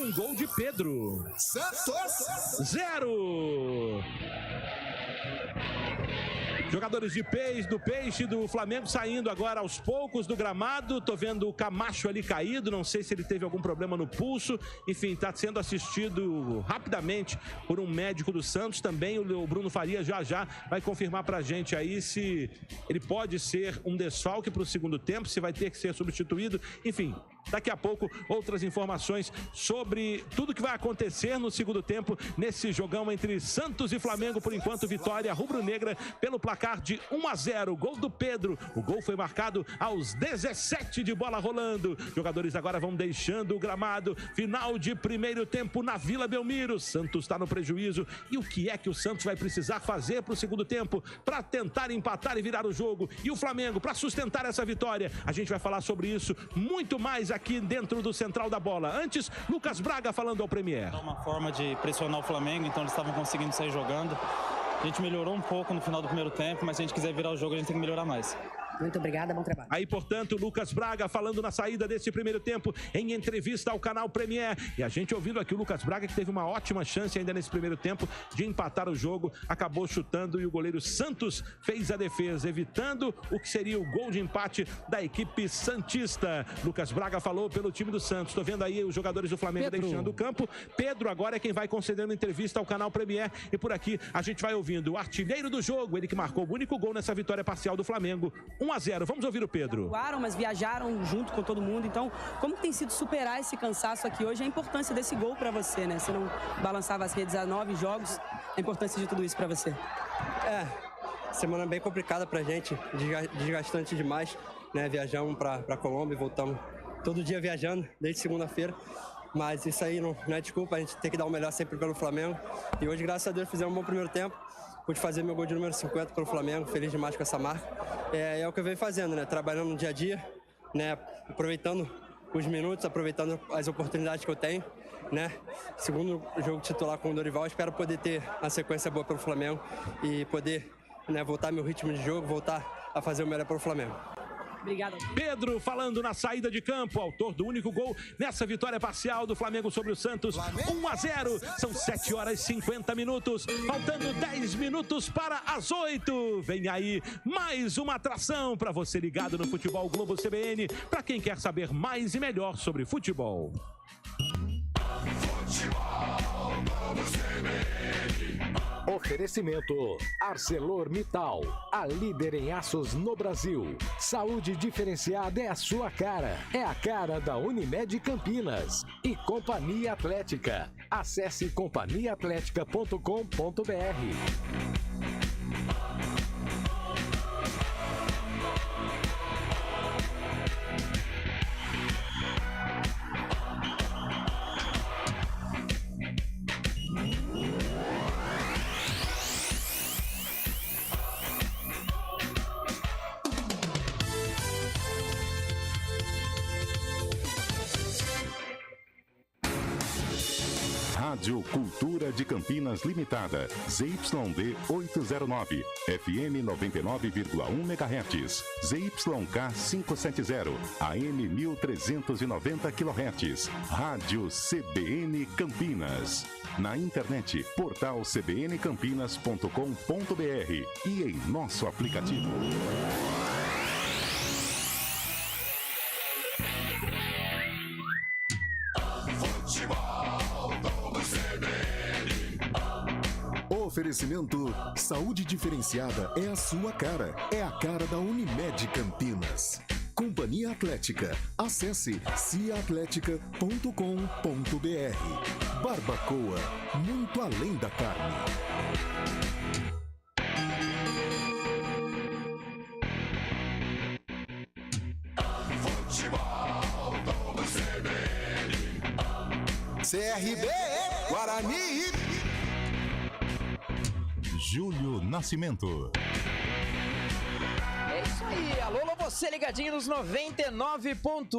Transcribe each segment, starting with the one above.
Um gol de Pedro. Santos 0. Jogadores do Peixe do Flamengo saindo agora aos poucos do gramado. Tô vendo o Camacho ali caído, não sei se ele teve algum problema no pulso. Enfim, tá sendo assistido rapidamente por um médico do Santos. Também o Bruno Faria já vai confirmar pra gente aí se ele pode ser um desfalque pro segundo tempo, se vai ter que ser substituído. Enfim, daqui a pouco outras informações sobre tudo que vai acontecer no segundo tempo nesse jogão entre Santos e Flamengo. Por enquanto, vitória rubro-negra pelo placar de 1-0, gol do Pedro. O gol foi marcado aos 17 de bola rolando. Jogadores agora vão deixando o gramado. Final de primeiro tempo na Vila Belmiro. Santos está no prejuízo. E o que é que o Santos vai precisar fazer para o segundo tempo para tentar empatar e virar o jogo? E o Flamengo para sustentar essa vitória? A gente vai falar sobre isso muito mais aqui dentro do Central da Bola. Antes, Lucas Braga falando ao Premier. Uma forma de pressionar o Flamengo, então eles estavam conseguindo sair jogando. A gente melhorou um pouco no final do primeiro tempo, mas se a gente quiser virar o jogo, a gente tem que melhorar mais. Muito obrigada, bom trabalho. Aí, portanto, Lucas Braga falando na saída desse primeiro tempo em entrevista ao canal Premier. E a gente ouvindo aqui o Lucas Braga, que teve uma ótima chance ainda nesse primeiro tempo de empatar o jogo, acabou chutando e o goleiro Santos fez a defesa, evitando o que seria o gol de empate da equipe santista. Lucas Braga falou pelo time do Santos. Estou vendo aí os jogadores do Flamengo deixando o campo. Pedro agora é quem vai concedendo entrevista ao canal Premier. E por aqui a gente vai ouvindo o artilheiro do jogo, ele que marcou o único gol nessa vitória parcial do Flamengo. 1-0. Vamos ouvir o Pedro. Voaram, mas viajaram junto com todo mundo. Então, como tem sido superar esse cansaço aqui hoje? A importância desse gol para você, né? Você não balançava as redes há 9 jogos. A importância de tudo isso para você? Semana bem complicada pra gente, desgastante demais, né? Viajamos pra Colômbia e voltamos todo dia viajando, desde segunda-feira. Mas isso aí não é desculpa, a gente tem que dar o melhor sempre pelo Flamengo. E hoje, graças a Deus, fizemos um bom primeiro tempo. Pude fazer meu gol de número 50 pelo Flamengo, feliz demais com essa marca. É o que eu venho fazendo, né? Trabalhando no dia a dia, né? Aproveitando os minutos, aproveitando as oportunidades que eu tenho, né? Segundo jogo titular com o Dorival, espero poder ter uma sequência boa pelo Flamengo e poder, né, voltar meu ritmo de jogo, voltar a fazer o melhor pelo Flamengo. Obrigado. Pedro falando na saída de campo, autor do único gol nessa vitória parcial do Flamengo sobre o Santos. 1-0, são 7 horas e 50 minutos, faltando 10 minutos para as 8. Vem aí mais uma atração para você ligado no Futebol Globo CBN, para quem quer saber mais e melhor sobre futebol. Futebol Globo CBN. Oferecimento ArcelorMittal, a líder em aços no Brasil. Saúde diferenciada é a sua cara, é a cara da Unimed Campinas. E Companhia Atlética, acesse companhiaatletica.com.br. Rádio Cultura de Campinas Limitada, ZYD 809, FM 99,1 MHz, ZYK 570, AM 1390 kHz, Rádio CBN Campinas. Na internet, portal cbncampinas.com.br e em nosso aplicativo. Oferecimento saúde diferenciada é a sua cara, é a cara da Unimed Campinas. Companhia Atlética, acesse ciaatletica.com.br. Barbacoa, muito além da carne. CRB, Guarani. Júlio Nascimento. É isso E alô, você ligadinho nos 99.1,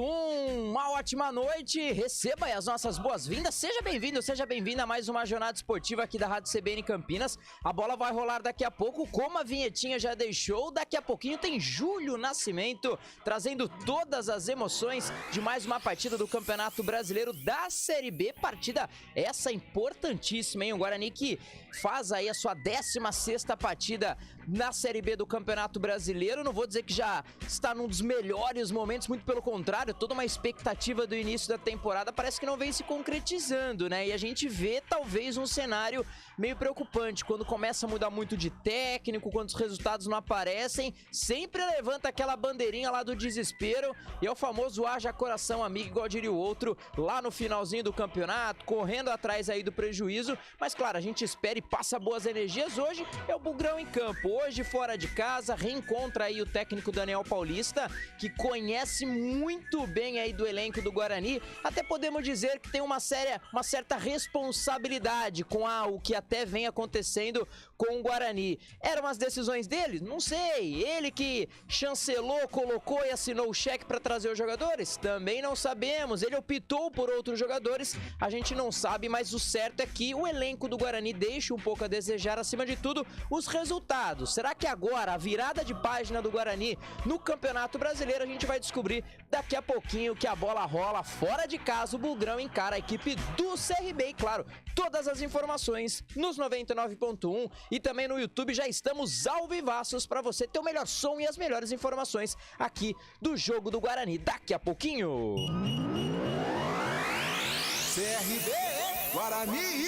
uma ótima noite, receba aí as nossas boas-vindas, seja bem-vindo, seja bem-vinda a mais uma jornada esportiva aqui da Rádio CBN Campinas. A bola vai rolar daqui a pouco, como a vinhetinha já deixou, daqui a pouquinho tem Júlio Nascimento, trazendo todas as emoções de mais uma partida do Campeonato Brasileiro da Série B, partida essa importantíssima, hein? O Guarani que faz aí a sua 16ª partida na Série B do Campeonato Brasileiro. Não vou dizer que já está num dos melhores momentos, muito pelo contrário, toda uma expectativa do início da temporada parece que não vem se concretizando, né? E a gente vê talvez um cenário meio preocupante, quando começa a mudar muito de técnico, quando os resultados não aparecem, sempre levanta aquela bandeirinha lá do desespero, e é o famoso haja coração amigo, igual diria o outro, lá no finalzinho do campeonato, correndo atrás aí do prejuízo, mas claro, a gente espera e passa boas energias. Hoje é o Bugrão em campo, hoje fora de casa, reencontra aí o técnico Daniel Paulista, que conhece muito bem aí do elenco do Guarani, até podemos dizer que tem uma certa responsabilidade com o que até vem acontecendo com o Guarani. Eram as decisões dele? Não sei. Ele que chancelou, colocou e assinou o cheque para trazer os jogadores? Também não sabemos. Ele optou por outros jogadores? A gente não sabe, mas o certo é que o elenco do Guarani deixa um pouco a desejar, acima de tudo, os resultados. Será que agora a virada de página do Guarani no Campeonato Brasileiro a gente vai descobrir daqui a pouquinho que a bola rola fora de casa, o Bugrão encara a equipe do CRB e claro, todas as informações nos 99.1 e também no YouTube já estamos ao vivaços para você ter o melhor som e as melhores informações aqui do jogo do Guarani daqui a pouquinho. CRB Guarani.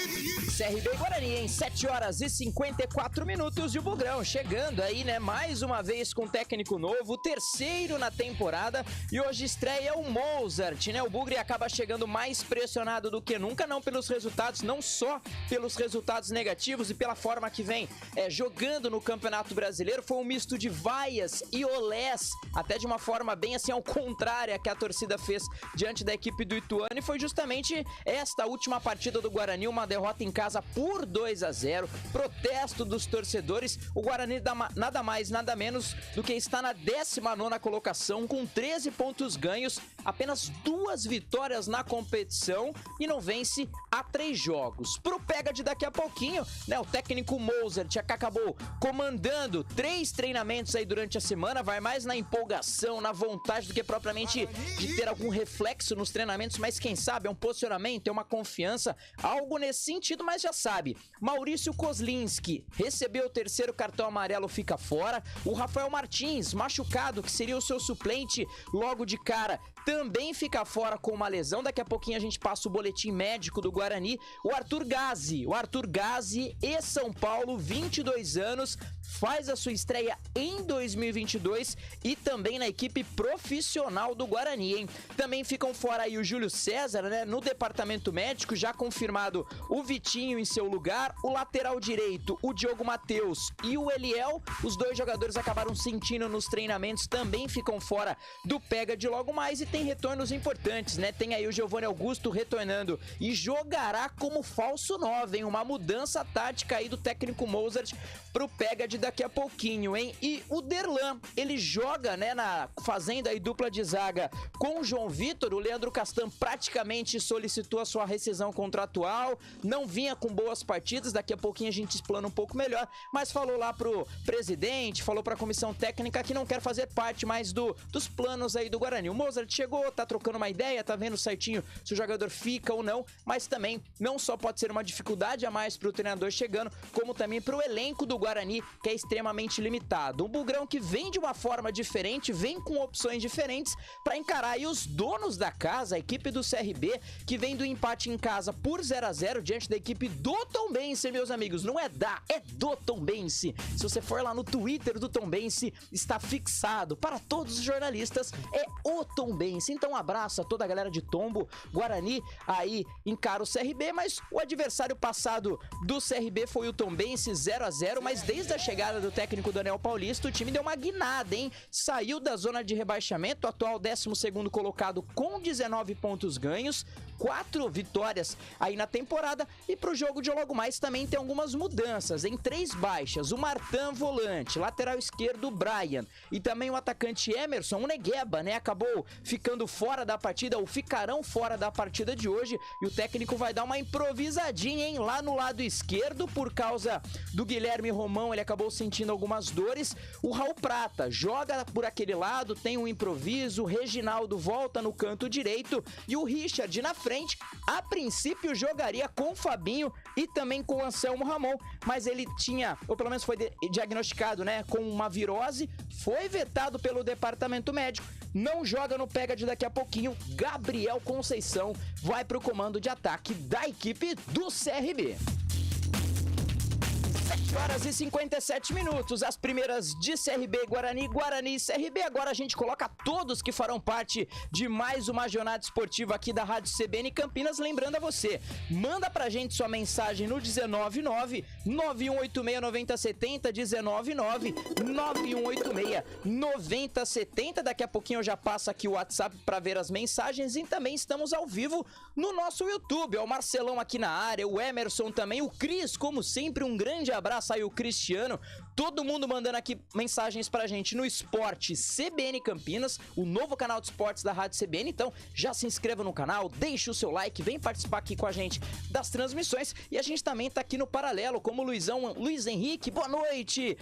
CRB e Guarani em 7 horas e 54 minutos e o Bugrão chegando aí, né, mais uma vez com técnico novo, o terceiro na temporada e hoje estreia o Mozart, né, o Bugre acaba chegando mais pressionado do que nunca, não pelos resultados, não só pelos resultados negativos e pela forma que vem jogando no Campeonato Brasileiro, foi um misto de vaias e olés, até de uma forma bem assim ao contrário que a torcida fez diante da equipe do Ituano e foi justamente esta última partida do Guarani, uma derrota em casa por 2-0, protesto dos torcedores, o Guarani nada mais, nada menos do que está na 19ª colocação com 13 pontos ganhos, apenas 2 vitórias na competição e não vence há 3 jogos. Pro pega de daqui a pouquinho, né, o técnico Mozart que acabou comandando 3 treinamentos aí durante a semana, vai mais na empolgação, na vontade do que propriamente de ter algum reflexo nos treinamentos, mas quem sabe é um posicionamento, é uma confiança, algo nesse sentido, mas já sabe, Maurício Kozlinski recebeu o 3º cartão amarelo, fica fora, o Rafael Martins, machucado, que seria o seu suplente logo de cara, também fica fora com uma lesão, daqui a pouquinho a gente passa o boletim médico do Guarani, o Arthur Gazi e São Paulo, 22 anos, faz a sua estreia em 2022 e também na equipe profissional do Guarani, hein? Também ficam fora aí o Júlio César, né, no departamento médico, já confirmado o Vitinho em seu lugar, o lateral direito, o Diogo Matheus e o Eliel, os 2 jogadores acabaram sentindo nos treinamentos, também ficam fora do pega de logo mais e tem retornos importantes, né? Tem aí o Giovanni Augusto retornando e jogará como falso 9, hein? Uma mudança tática aí do técnico Mozart pro pega de daqui a pouquinho, hein? E o Derlan, ele joga, né, fazendo aí dupla de zaga com o João Vitor, o Leandro Castan praticamente solicitou a sua rescisão contratual, não vinha com boas partidas, daqui a pouquinho a gente explana um pouco melhor, mas falou lá pro presidente, falou pra comissão técnica que não quer fazer parte mais dos planos aí do Guarani. O Mozart chegou, tá trocando uma ideia, tá vendo certinho se o jogador fica ou não, mas também não só pode ser uma dificuldade a mais pro treinador chegando, como também pro elenco do Guarani, que é extremamente limitado. Um Bugrão que vem de uma forma diferente, vem com opções diferentes para encarar aí os donos da casa, a equipe do CRB, que vem do empate em casa por 0-0 diante da equipe do Tombense, meus amigos. Não é do Tombense. Se você for lá no Twitter do Tombense, está fixado para todos os jornalistas, é o Tombense. Tombense. Então um abraço a toda a galera de Tombo. Guarani aí encara o CRB, mas o adversário passado do CRB foi o Tombense, 0-0, mas desde a chegada do técnico Daniel Paulista, o time deu uma guinada, hein? Saiu da zona de rebaixamento, atual 12º colocado com 19 pontos ganhos, 4 vitórias aí na temporada, e pro jogo de logo mais também tem algumas mudanças, em 3 baixas, o Martin volante, lateral esquerdo Brian, e também o atacante Emerson, o Negueba, né, acabou ficando fora da partida, ou ficarão fora da partida de hoje, e o técnico vai dar uma improvisadinha, hein, lá no lado esquerdo, por causa do Guilherme Romão, ele acabou sentindo algumas dores. O Raul Prata joga por aquele lado, tem um improviso, o Reginaldo volta no canto direito, e o Richard na frente, a princípio jogaria com o Fabinho e também com o Anselmo Ramon, mas ele tinha, ou pelo menos foi diagnosticado, né, com uma virose, foi vetado pelo departamento médico, não joga no Pega de daqui a pouquinho. Gabriel Conceição vai pro comando de ataque da equipe do CRB. 7h57, as primeiras de CRB, Guarani e CRB. Agora a gente coloca todos que farão parte de mais uma jornada esportiva aqui da Rádio CBN Campinas. Lembrando a você, manda pra gente sua mensagem no 199-9186-9070, 199-9186-9070. Daqui a pouquinho eu já passo aqui o WhatsApp para ver as mensagens, e também estamos ao vivo no nosso YouTube. O Marcelão aqui na área, o Emerson também, o Cris, como sempre, um grande abraço aí, o Cristiano, todo mundo mandando aqui mensagens pra gente no Esporte CBN Campinas, o novo canal de esportes da Rádio CBN. Então já se inscreva no canal, deixe o seu like, vem participar aqui com a gente das transmissões, e a gente também tá aqui no Paralelo, como o Luiz Henrique, boa noite,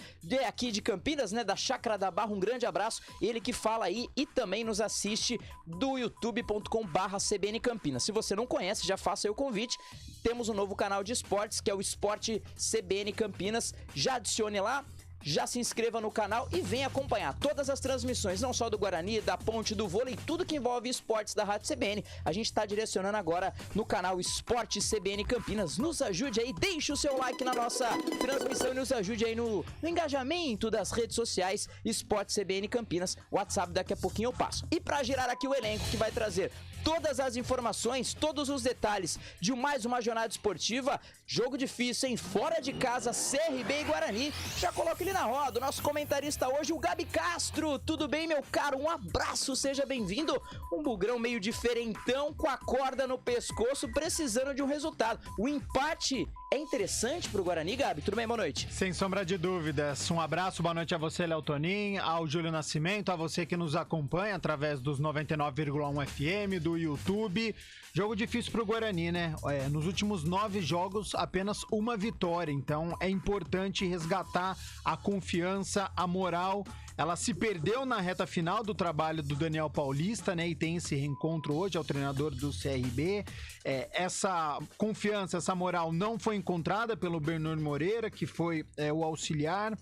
aqui de Campinas, né, da Chácara da Barra, um grande abraço, ele que fala aí e também nos assiste do youtube.com/CBN Campinas. Se você não conhece, já faça aí o convite, temos um novo canal de esportes, que é o Esporte CBN Campinas, já adicione lá, já se inscreva no canal e venha acompanhar todas as transmissões, não só do Guarani, da Ponte, do vôlei, tudo que envolve esportes da Rádio CBN. A gente está direcionando agora no canal Esporte CBN Campinas. Nos ajude aí, deixe o seu like na nossa transmissão e nos ajude aí no engajamento das redes sociais Esporte CBN Campinas. WhatsApp daqui a pouquinho eu passo. E para girar aqui o elenco que vai trazer todas as informações, todos os detalhes de mais uma jornada esportiva, jogo difícil, hein? Fora de casa, CRB e Guarani. Já coloca ele na roda, o nosso comentarista hoje, o Gabi Castro. Tudo bem, meu caro? Um abraço, seja bem-vindo. Um bugrão meio diferentão, com a corda no pescoço, precisando de um resultado. O empate é interessante pro Guarani, Gabi? Tudo bem? Boa noite. Sem sombra de dúvidas. Um abraço, boa noite a você, Léo Tonin, ao Júlio Nascimento, a você que nos acompanha através dos 99,1 FM, do YouTube. Jogo difícil pro Guarani, né? Nos últimos 9 jogos, apenas uma vitória. Então, é importante resgatar a confiança, a moral. Ela se perdeu na reta final do trabalho do Daniel Paulista, né? E tem esse reencontro hoje, é o treinador do CRB. Essa confiança, essa moral não foi encontrada pelo Bernardo Moreira, que foi o auxiliar,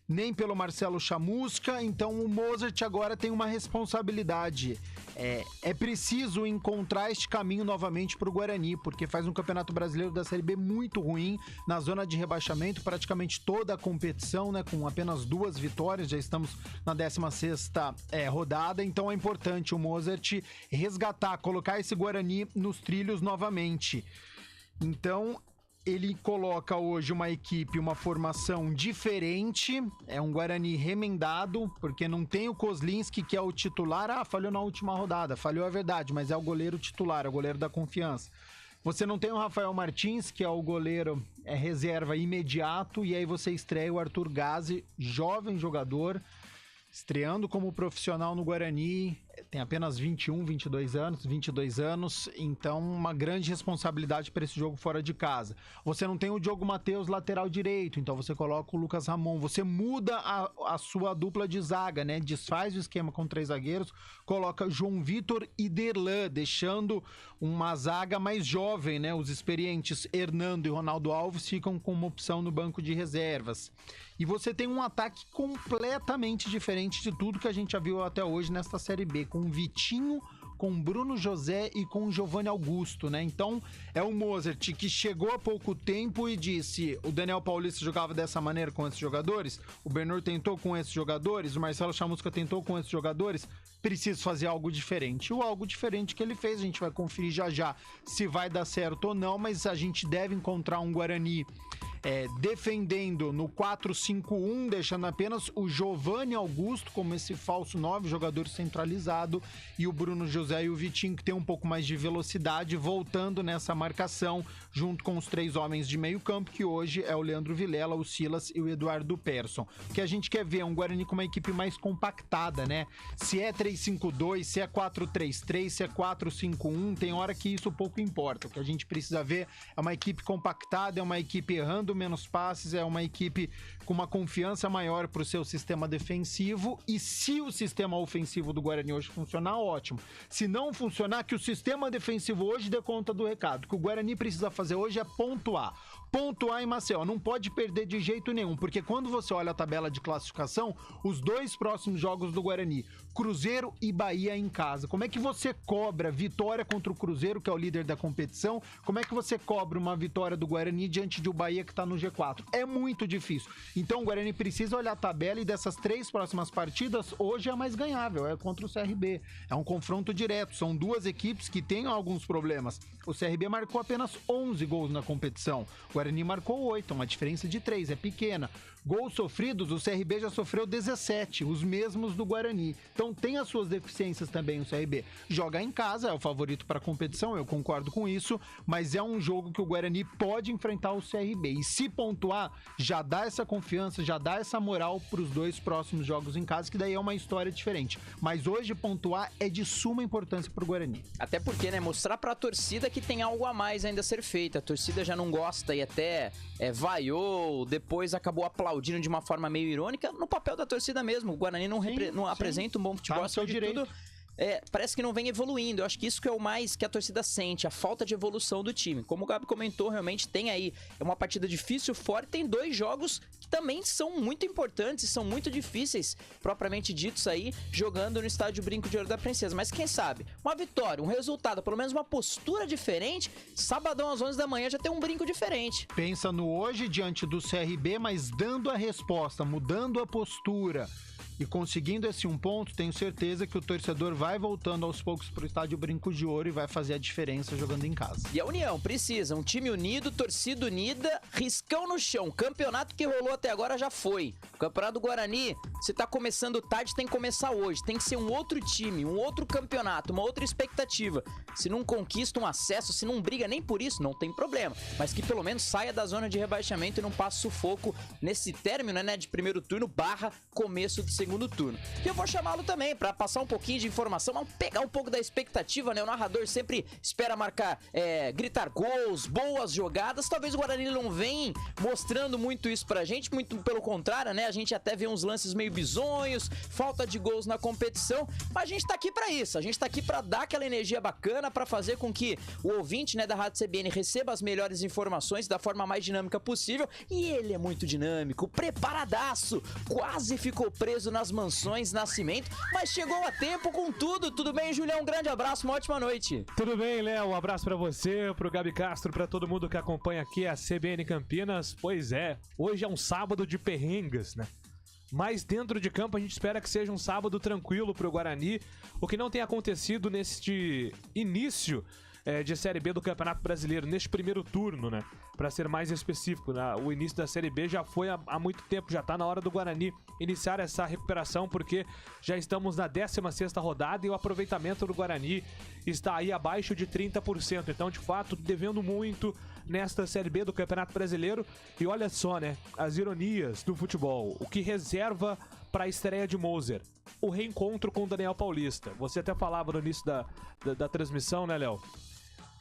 nem pelo Marcelo Chamusca. Então o Mozart agora tem uma responsabilidade. É preciso encontrar este caminho novamente para o Guarani, porque faz um Campeonato Brasileiro da Série B muito ruim, na zona de rebaixamento, praticamente toda a competição, né, com apenas 2 vitórias, já estamos na 16ª rodada. Então é importante o Mozart resgatar, colocar esse Guarani nos trilhos novamente. Então ele coloca hoje uma equipe, uma formação diferente, é um Guarani remendado, porque não tem o Kozlinski, que é o titular. Falhou na última rodada, falhou, é verdade, mas é o goleiro titular, é o goleiro da confiança. Você não tem o Rafael Martins, que é o goleiro reserva imediato, e aí você estreia o Arthur Gazi, jovem jogador, estreando como profissional no Guarani, tem apenas 22 anos, então uma grande responsabilidade para esse jogo fora de casa. Você não tem o Diogo Matheus lateral direito, então você coloca o Lucas Ramon, você muda a sua dupla de zaga, né? Desfaz o esquema com 3 zagueiros, coloca João Vitor e Derlan, deixando uma zaga mais jovem, né? Os experientes Hernando e Ronaldo Alves ficam com uma opção no banco de reservas. E você tem um ataque completamente diferente de tudo que a gente já viu até hoje nesta Série B, com Vitinho com Bruno José e com Giovanni Augusto, né? Então, é o Mozart que chegou há pouco tempo e disse: o Daniel Paulista jogava dessa maneira com esses jogadores, o Bernard tentou com esses jogadores, o Marcelo Chamusca tentou com esses jogadores, preciso fazer algo diferente. O algo diferente que ele fez, a gente vai conferir já se vai dar certo ou não, mas a gente deve encontrar um Guarani defendendo no 4-5-1, deixando apenas o Giovanni Augusto como esse falso 9, jogador centralizado, e o Bruno José e o Vitinho, que tem um pouco mais de velocidade, voltando nessa marcação, junto com os 3 homens de meio campo, que hoje é o Leandro Vilela, o Silas e o Eduardo Persson. O que a gente quer ver é um Guarani com uma equipe mais compactada, né? Se é 3-5-2, se é 4-3-3, se é 4-5-1, tem hora que isso pouco importa. O que a gente precisa ver é uma equipe compactada, é uma equipe errando menos passes, é uma equipe com uma confiança maior para o seu sistema defensivo, e se o sistema ofensivo do Guarani hoje funcionar, ótimo. Se não funcionar, que o sistema defensivo hoje dê conta do recado. O que o Guarani precisa fazer hoje é pontuar em Maceió, não pode perder de jeito nenhum, porque quando você olha a tabela de classificação, os 2 próximos jogos do Guarani, Cruzeiro e Bahia em casa, como é que você cobra vitória contra o Cruzeiro, que é o líder da competição? Como é que você cobra uma vitória do Guarani diante de o Bahia, que está no G4? É muito difícil. Então o Guarani precisa olhar a tabela, e dessas 3 próximas partidas, hoje é a mais ganhável, é contra o CRB, é um confronto direto, são 2 equipes que têm alguns problemas. O CRB marcou apenas 11 gols na competição, o Guarani marcou 8, uma diferença de 3, é pequena. Gols sofridos, o CRB já sofreu 17, os mesmos do Guarani. Então tem as suas deficiências também o CRB. Joga em casa, é o favorito para a competição, eu concordo com isso, mas é um jogo que o Guarani pode enfrentar o CRB. E se pontuar, já dá essa confiança, já dá essa moral para os 2 próximos jogos em casa, que daí é uma história diferente. Mas hoje pontuar é de suma importância para o Guarani. Até porque, né, mostrar para a torcida que tem algo a mais ainda a ser feito. A torcida já não gosta e até vaiou, depois acabou aplaudindo de uma forma meio irônica, no papel da torcida mesmo. O Guarani não apresenta um bom futebol, tá no seu direito. Tudo, parece que não vem evoluindo. Eu acho que isso que é o mais que a torcida sente, a falta de evolução do time. Como o Gabi comentou, realmente tem aí uma partida difícil, fora, tem 2 jogos que também são muito importantes, são muito difíceis, propriamente ditos aí, jogando no estádio Brinco de Ouro da Princesa. Mas quem sabe, uma vitória, um resultado, pelo menos uma postura diferente, sabadão às 11 da manhã já tem um brinco diferente. Pensa no hoje diante do CRB, mas dando a resposta, mudando a postura e conseguindo esse 1 ponto, tenho certeza que o torcedor vai voltando aos poucos pro estádio Brinco de Ouro e vai fazer a diferença jogando em casa. E a União precisa, um time unido, torcida unida, riscão no chão. Campeonato que rolou até agora já foi. O Campeonato do Guarani, se tá começando tarde, tem que começar hoje. Tem que ser um outro time, um outro campeonato, uma outra expectativa. Se não conquista um acesso, se não briga nem por isso, não tem problema. Mas que pelo menos saia da zona de rebaixamento e não passe sufoco nesse término, né, de primeiro turno / começo de segundo turno. E eu vou chamá-lo também para passar um pouquinho de informação, pegar um pouco da expectativa, né? O narrador sempre espera marcar, gritar gols, boas jogadas. Talvez o Guarani não venha mostrando muito isso pra gente, muito pelo contrário, né? A gente até vê uns lances meio bizonhos, falta de gols na competição, mas a gente tá aqui pra isso, a gente tá aqui pra dar aquela energia bacana, pra fazer com que o ouvinte, né, da Rádio CBN receba as melhores informações da forma mais dinâmica possível, e ele é muito dinâmico, preparadaço, quase ficou preso nas mansões Nascimento, mas chegou a tempo com tudo. Tudo bem, Julião? Um grande abraço, uma ótima noite. Tudo bem, Léo? Um abraço pra você, pro Gabi Castro, pra todo mundo que acompanha aqui a CBN Campinas. Pois é, hoje é um sábado de perrengas, né? Mas dentro de campo a gente espera que seja um sábado tranquilo pro Guarani, o que não tem acontecido neste início de Série B do Campeonato Brasileiro, neste primeiro turno, né? Para ser mais específico, né? O início da Série B já foi há muito tempo, já tá na hora do Guarani iniciar essa recuperação, porque já estamos na 16ª rodada e o aproveitamento do Guarani está aí abaixo de 30%. Então, de fato, devendo muito nesta Série B do Campeonato Brasileiro. E olha só, né? As ironias do futebol. O que reserva para a estreia de Moser? O reencontro com o Daniel Paulista. Você até falava no início da transmissão, né, Léo?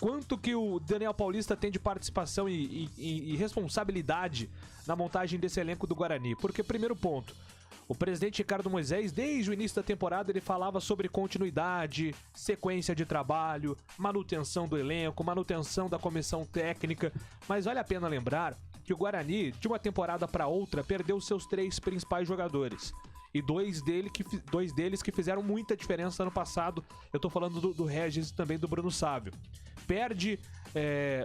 Quanto que o Daniel Paulista tem de participação e responsabilidade na montagem desse elenco do Guarani? Porque, primeiro ponto, o presidente Ricardo Moisés, desde o início da temporada, ele falava sobre continuidade, sequência de trabalho, manutenção do elenco, manutenção da comissão técnica, mas vale a pena lembrar que o Guarani, de uma temporada para outra, perdeu seus 3 principais jogadores. E dois deles que fizeram muita diferença ano passado. Eu tô falando do Regis e também do Bruno Sávio. Perde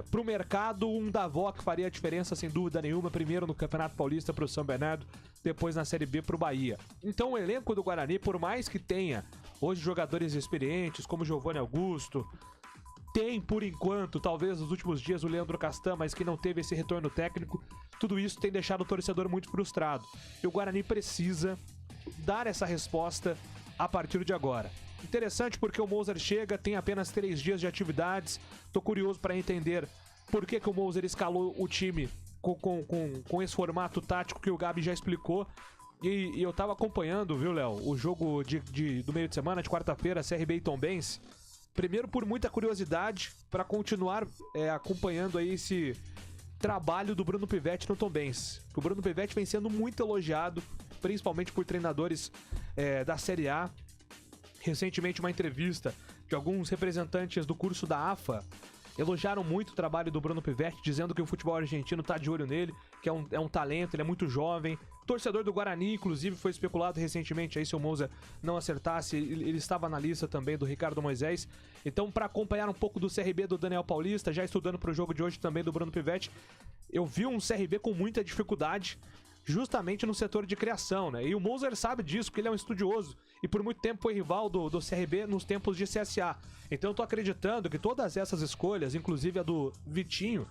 pro mercado um Davó que faria a diferença sem dúvida nenhuma. Primeiro no Campeonato Paulista pro São Bernardo, depois na Série B pro Bahia. Então o elenco do Guarani, por mais que tenha hoje jogadores experientes como Giovanni Augusto, tem por enquanto, talvez nos últimos dias, o Leandro Castan, mas que não teve esse retorno técnico, tudo isso tem deixado o torcedor muito frustrado. E o Guarani precisa dar essa resposta a partir de agora. Interessante porque o Moser chega, tem apenas 3 dias de atividades. Tô curioso para entender por que o Moser escalou o time com esse formato tático que o Gabi já explicou. E eu tava acompanhando, viu, Léo, o jogo do meio de semana, de quarta-feira, CRB e Tombense. Primeiro por muita curiosidade, para continuar acompanhando aí esse trabalho do Bruno Pivetti no Tombense. O Bruno Pivetti vem sendo muito elogiado, principalmente por treinadores da Série A. Recentemente, uma entrevista de alguns representantes do curso da AFA elogiaram muito o trabalho do Bruno Pivetti, dizendo que o futebol argentino tá de olho nele, que é um talento, ele é muito jovem. Torcedor do Guarani, inclusive, foi especulado recentemente aí se o Moser não acertasse, ele estava na lista também do Ricardo Moisés. Então, para acompanhar um pouco do CRB do Daniel Paulista, já estudando pro jogo de hoje também do Bruno Pivetti, eu vi um CRB com muita dificuldade, justamente no setor de criação, né? E o Moser sabe disso, porque ele é um estudioso e por muito tempo foi rival do CRB nos tempos de CSA. Então eu tô acreditando que todas essas escolhas, inclusive a do Vitinho,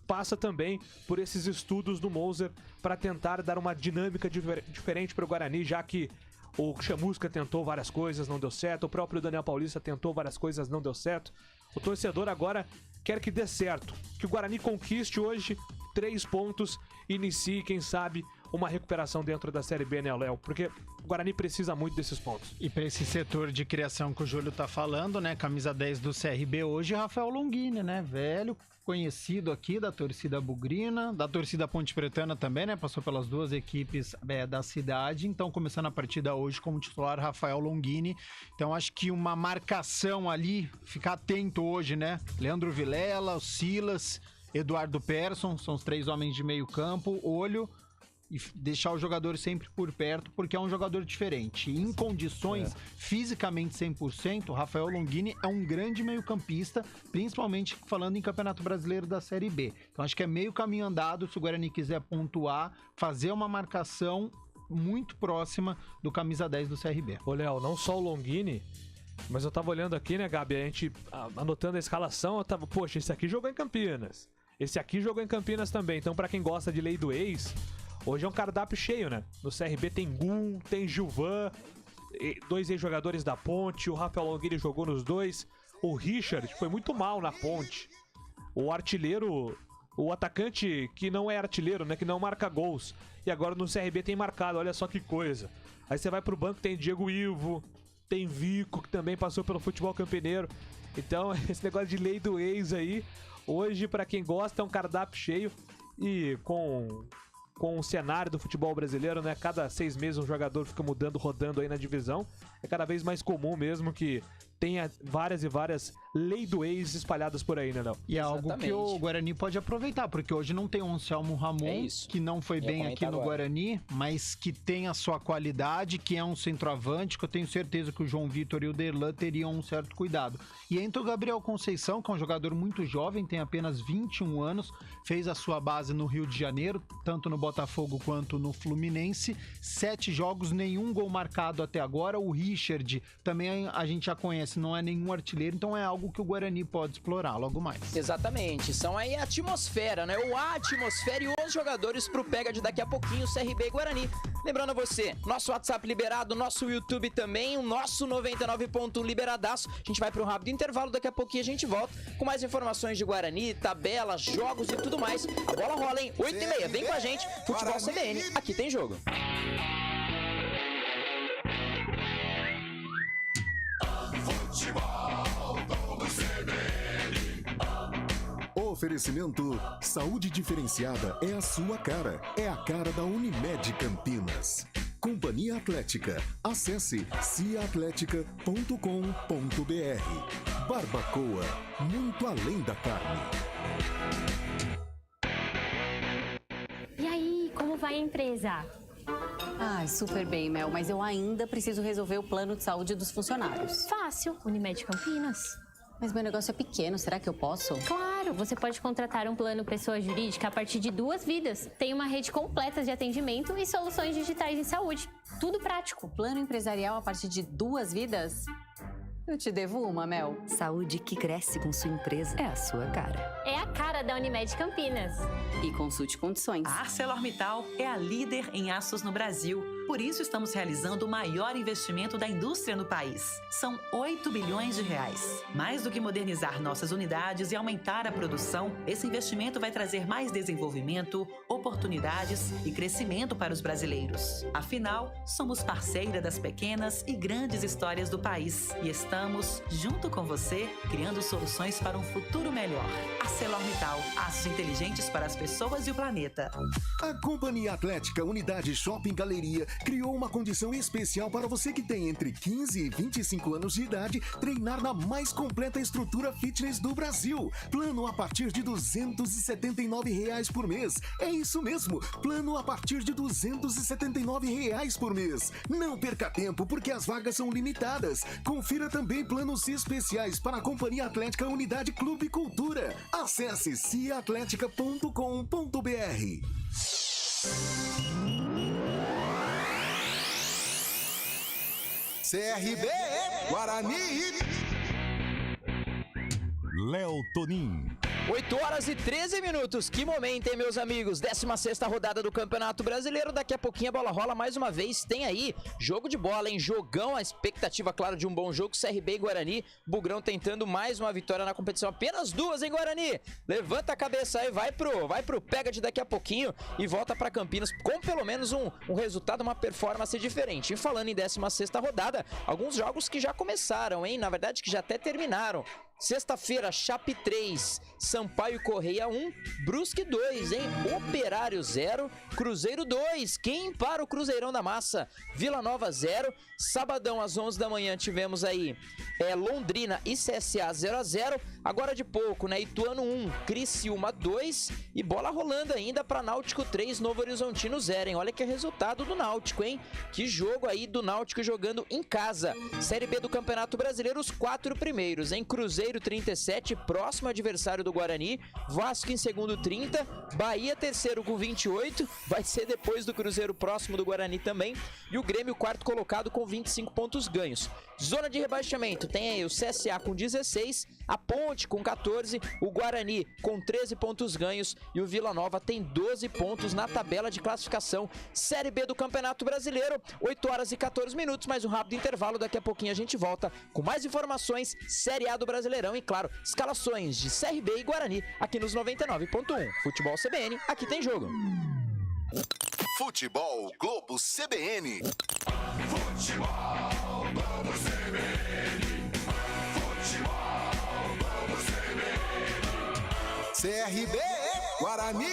passa também por esses estudos do Moser para tentar dar uma dinâmica diferente para o Guarani, já que o Chamusca tentou várias coisas, não deu certo, o próprio Daniel Paulista tentou várias coisas, não deu certo. O torcedor agora quer que dê certo, que o Guarani conquiste hoje 3 pontos e inicie, quem sabe, uma recuperação dentro da Série B, né, Léo? Porque o Guarani precisa muito desses pontos. E para esse setor de criação que o Júlio tá falando, né, camisa 10 do CRB hoje, Rafael Longini, né, velho, conhecido aqui da torcida bugrina, da torcida ponte pretana também, né, passou pelas 2 equipes da cidade, então começando a partida hoje como titular Rafael Longini. Então acho que uma marcação ali, ficar atento hoje, né, Leandro Vilela, o Silas, Eduardo Persson, são os 3 homens de meio campo, olho, e deixar o jogador sempre por perto, porque é um jogador diferente. Em condições fisicamente 100%, Rafael Longini é um grande meio-campista, principalmente falando em Campeonato Brasileiro da Série B. Então acho que é meio caminho andado se o Guarani quiser pontuar, fazer uma marcação muito próxima do camisa 10 do CRB. Ô, Léo, não só o Longini, mas eu tava olhando aqui, né, Gabi, a gente anotando a escalação, eu tava, poxa, esse aqui jogou em Campinas, esse aqui jogou em Campinas também. Então, pra quem gosta de lei do ex, hoje é um cardápio cheio, né? No CRB tem Gum, tem Gilvan, 2 ex-jogadores da Ponte, o Rafael Longini jogou nos 2, o Richard foi muito mal na Ponte, o artilheiro, o atacante que não é artilheiro, né? Que não marca gols, e agora no CRB tem marcado, olha só que coisa. Aí você vai pro banco, tem Diego Ivo, tem Vico, que também passou pelo futebol campineiro. Então, esse negócio de lei do ex aí, hoje, pra quem gosta, é um cardápio cheio, e com o cenário do futebol brasileiro, né? Cada 6 meses um jogador fica mudando, rodando aí na divisão. É cada vez mais comum mesmo que tenha várias e várias lei do ex espalhadas por aí, né, Léo? E é algo que o Guarani pode aproveitar, porque hoje não tem o Anselmo Ramon, que não foi bem aqui no Guarani, mas que tem a sua qualidade, que é um centroavante, que eu tenho certeza que o João Vitor e o Derlan teriam um certo cuidado. E entra o Gabriel Conceição, que é um jogador muito jovem, tem apenas 21 anos, fez a sua base no Rio de Janeiro, tanto no Botafogo quanto no Fluminense, 7 jogos, nenhum gol marcado até agora. O Richard também a gente já conhece, não é nenhum artilheiro, então é algo que o Guarani pode explorar logo mais. Exatamente, são aí a atmosfera, né? A atmosfera e os jogadores pro Pega de daqui a pouquinho, CRB e Guarani. Lembrando a você, nosso WhatsApp liberado, nosso YouTube também, o nosso 99.1 liberadaço. A gente vai pro rápido intervalo, daqui a pouquinho a gente volta com mais informações de Guarani, tabelas, jogos e tudo mais. A bola rola, hein? 8h30, vem com a gente, Futebol CBN, aqui tem jogo. Oferecimento Saúde Diferenciada é a sua cara. É a cara da Unimed Campinas. Companhia Atlética. Acesse ciaatletica.com.br. Barbacoa. Muito além da carne. E aí, como vai a empresa? Ai, super bem, Mel, mas eu ainda preciso resolver o plano de saúde dos funcionários. Fácil, Unimed Campinas. Mas meu negócio é pequeno, será que eu posso? Claro, você pode contratar um plano pessoa jurídica a partir de 2 vidas. Tem uma rede completa de atendimento e soluções digitais em saúde. Tudo prático. Plano empresarial a partir de 2 vidas? Eu te devo uma, Mel. Saúde que cresce com sua empresa é a sua cara. É a cara da Unimed Campinas. E consulte condições. A ArcelorMittal é a líder em aços no Brasil. Por isso estamos realizando o maior investimento da indústria no país. São 8 bilhões de reais. Mais do que modernizar nossas unidades e aumentar a produção, esse investimento vai trazer mais desenvolvimento, oportunidades e crescimento para os brasileiros. Afinal, somos parceira das pequenas e grandes histórias do país e estamos, junto com você, criando soluções para um futuro melhor. ArcelorMittal, aços inteligentes para as pessoas e o planeta. A Companhia Atlética Unidade Shopping Galeria criou uma condição especial para você que tem entre 15 e 25 anos de idade treinar na mais completa estrutura fitness do Brasil. Plano a partir de R$ 279 por mês. É isso mesmo, plano a partir de R$ 279 por mês. Não perca tempo porque as vagas são limitadas. Confira também planos especiais para a Companhia Atlética Unidade Clube Cultura. Acesse ciatletica.com.br. CRBE Guarani. Léo Tonin. 8 horas e 13 minutos. Que momento, hein, meus amigos? 16ª rodada do Campeonato Brasileiro. Daqui a pouquinho a bola rola mais uma vez. Tem aí jogo de bola, hein? Jogão. A expectativa, claro, de um bom jogo. CRB e Guarani. Bugrão tentando mais uma vitória na competição. Apenas 2, hein, Guarani? Levanta a cabeça aí. Vai pro pega de daqui a pouquinho e volta pra Campinas com pelo menos um resultado, uma performance diferente. E falando em 16ª rodada, alguns jogos que já começaram, hein? Na verdade, que já até terminaram. Sexta-feira, Chape 3, Sampaio Correia 1, Brusque 2, hein? Operário 0, Cruzeiro 2. Quem para o Cruzeirão da Massa? Vila Nova 0. Sabadão, às 11 da manhã, tivemos aí Londrina e CSA 0-0. Agora de pouco, né? Ituano 1, Criciúma 2. E bola rolando ainda para Náutico 3, Novo Horizontino 0, hein? Olha que resultado do Náutico, hein? Que jogo aí do Náutico jogando em casa. Série B do Campeonato Brasileiro, os 4 primeiros, hein? Cruzeiro 37, próximo adversário do Guarani. Vasco em segundo 30, Bahia terceiro com 28, vai ser depois do Cruzeiro, próximo do Guarani também. E o Grêmio quarto colocado com 25 pontos ganhos. Zona de rebaixamento, tem aí o CSA com 16, a Ponte com 14, o Guarani com 13 pontos ganhos e o Vila Nova tem 12 pontos na tabela de classificação. Série B do Campeonato Brasileiro, 8 horas e 14 minutos, mais um rápido intervalo. Daqui a pouquinho a gente volta com mais informações, Série A do Brasileirão e, claro, escalações de CRB e Guarani aqui nos 99.1. Futebol CBN, aqui tem jogo. Futebol Globo CBN. Futebol Globo CBN. Futebol Globo CBN. CRBE Guarani.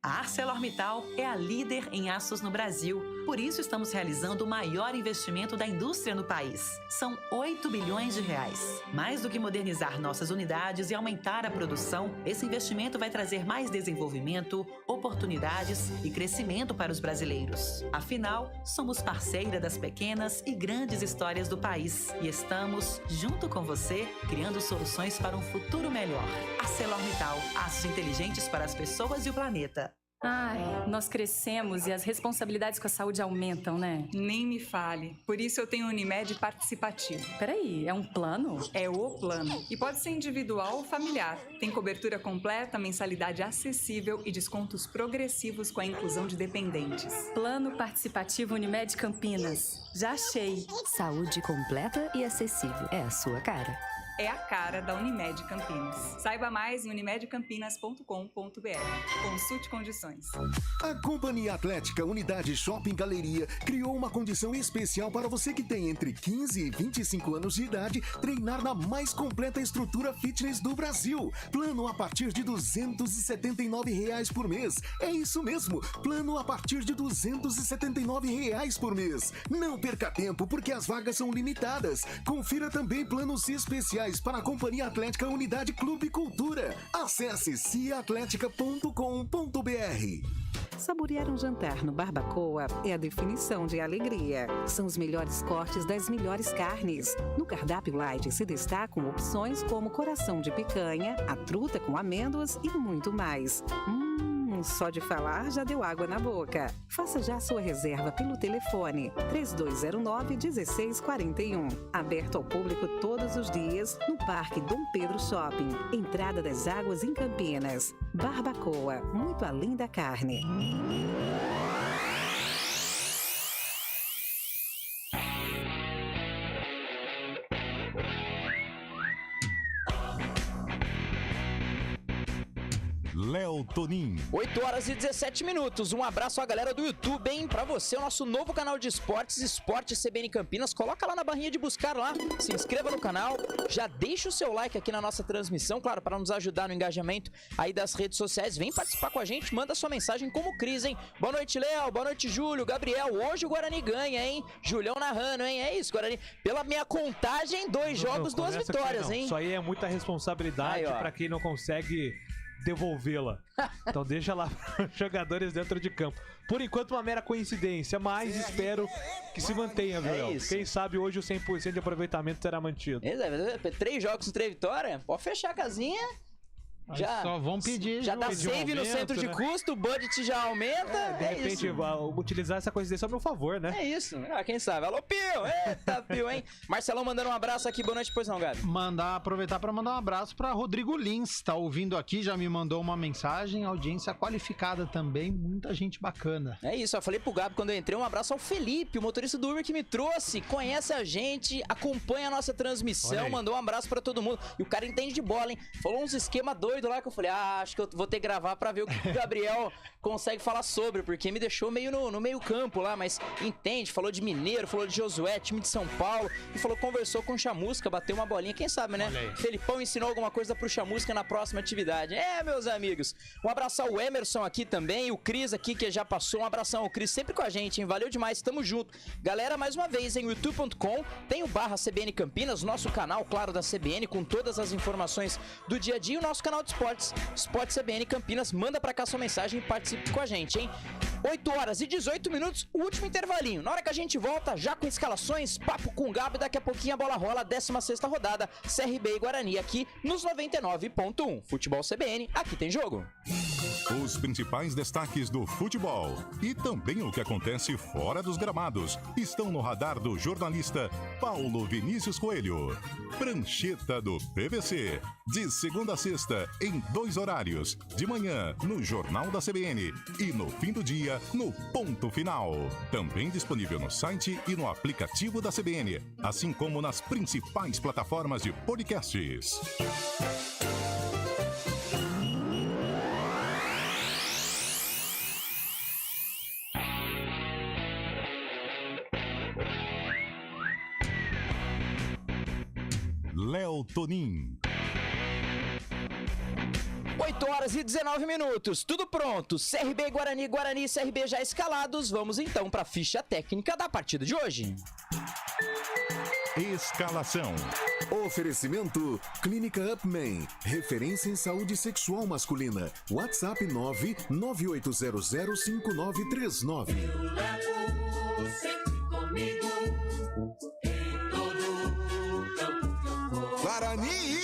A ArcelorMittal é a líder em aços no Brasil. Por isso estamos realizando o maior investimento da indústria no país. São 8 bilhões de reais. Mais do que modernizar nossas unidades e aumentar a produção, esse investimento vai trazer mais desenvolvimento, oportunidades e crescimento para os brasileiros. Afinal, somos parceira das pequenas e grandes histórias do país e estamos, junto com você, criando soluções para um futuro melhor. ArcelorMittal, aços inteligentes para as pessoas e o planeta. Ai, nós crescemos e as responsabilidades com a saúde aumentam, né? Nem me fale. Por isso eu tenho Unimed Participativo. Peraí, é um plano? É o plano. E pode ser individual ou familiar. Tem cobertura completa, mensalidade acessível e descontos progressivos com a inclusão de dependentes. Plano Participativo Unimed Campinas. Já achei. Saúde completa e acessível. É a sua cara. É a cara da Unimed Campinas. Saiba mais em unimedcampinas.com.br. Consulte condições. A Companhia Atlética Unidade Shopping Galeria criou uma condição especial para você que tem entre 15 e 25 anos de idade treinar na mais completa estrutura fitness do Brasil. Plano a partir de R$ 279 por mês. É isso mesmo, plano a partir de R$ 279 por mês. Não perca tempo porque as vagas são limitadas. Confira também planos especiais especiais para a Companhia Atlética Unidade Clube Cultura. Acesse ciatlética.com.br. Saborear um jantar no Barbacoa é a definição de alegria. São os melhores cortes das melhores carnes. No cardápio light se destacam opções como coração de picanha, a truta com amêndoas e muito mais. Só de falar já deu água na boca. Faça já sua reserva pelo telefone 3209-1641. Aberto ao público todos os dias no Parque Dom Pedro Shopping, Entrada das Águas em Campinas. Barbacoa, muito além da carne. Léo Tonin. 8 horas e 17 minutos. Um abraço à galera do YouTube, hein? Pra você, o nosso novo canal de esportes, Esporte CBN Campinas. Coloca lá na barrinha de buscar lá, se inscreva no canal, já deixa o seu like aqui na nossa transmissão, claro, para nos ajudar no engajamento aí das redes sociais. Vem participar com a gente, manda sua mensagem como o Cris, hein? Boa noite, Léo, boa noite, Júlio, Gabriel. Hoje o Guarani ganha, hein? Julião narrando, hein? É isso, Guarani. Pela minha contagem, 2 jogos, 2 vitórias, hein? Isso aí é muita responsabilidade para quem não consegue devolvê-la. Então deixa lá para os jogadores dentro de campo. Por enquanto uma mera coincidência, mas espero que se mantenha, viu? Quem sabe hoje o 100% de aproveitamento será mantido. 3 jogos, 3 vitórias, pode vamos fechar a casinha. Já só vão pedir. Já dá save no centro de custo, o budget já aumenta. De repente, utilizar essa coincidência a meu favor, né? É isso. Quem sabe? Alô, Pio! Eita, Pio, hein? Marcelão mandando um abraço aqui. Boa noite, pois não, Gabi? Aproveitar para mandar um abraço para Rodrigo Lins. Tá ouvindo aqui, já me mandou uma mensagem. Audiência qualificada também, muita gente bacana. É isso, eu falei pro Gabi quando eu entrei. Um abraço ao Felipe, o motorista do Uber que me trouxe. Conhece a gente, acompanha a nossa transmissão, mandou um abraço para todo mundo. E o cara entende de bola, hein? Falou uns esquema doido lá que eu falei, acho que eu vou ter que gravar pra ver o que o Gabriel consegue falar sobre, porque me deixou meio no meio campo lá, mas entende, falou de Mineiro, falou de Josué, time de São Paulo, e conversou com o Chamusca, bateu uma bolinha, quem sabe, né? Felipão ensinou alguma coisa pro Chamusca na próxima atividade. Meus amigos, um abraço ao Emerson aqui também, o Cris aqui que já passou, um abração ao Cris, sempre com a gente, hein? Valeu demais, tamo junto. Galera, mais uma vez, em youtube.com, tem o /CBN Campinas, nosso canal, claro, da CBN, com todas as informações do dia a dia, e o nosso canal de esportes, Esporte CBN Campinas. Manda pra cá sua mensagem e participe com a gente, hein? 8 horas e 18 minutos, o último intervalinho. Na hora que a gente volta, já com escalações, papo com o Gabi, daqui a pouquinho a bola rola, a 16ª rodada, CRB e Guarani aqui nos 99.1. Futebol CBN, aqui tem jogo. Os principais destaques do futebol e também o que acontece fora dos gramados estão no radar do jornalista Paulo Vinícius Coelho. Prancheta do PVC, de segunda a sexta, em 2 horários, de manhã no Jornal da CBN e no fim do dia no Ponto Final. Também disponível no site e no aplicativo da CBN, assim como nas principais plataformas de podcasts. Léo Tonin. 8 horas e 19 minutos, tudo pronto. CRB, Guarani e CRB já escalados. Vamos então para a ficha técnica da partida de hoje. Escalação. Oferecimento Clínica Upman, referência em saúde sexual masculina. WhatsApp 998005939. Eu levo sempre comigo em todo campo. Guarani.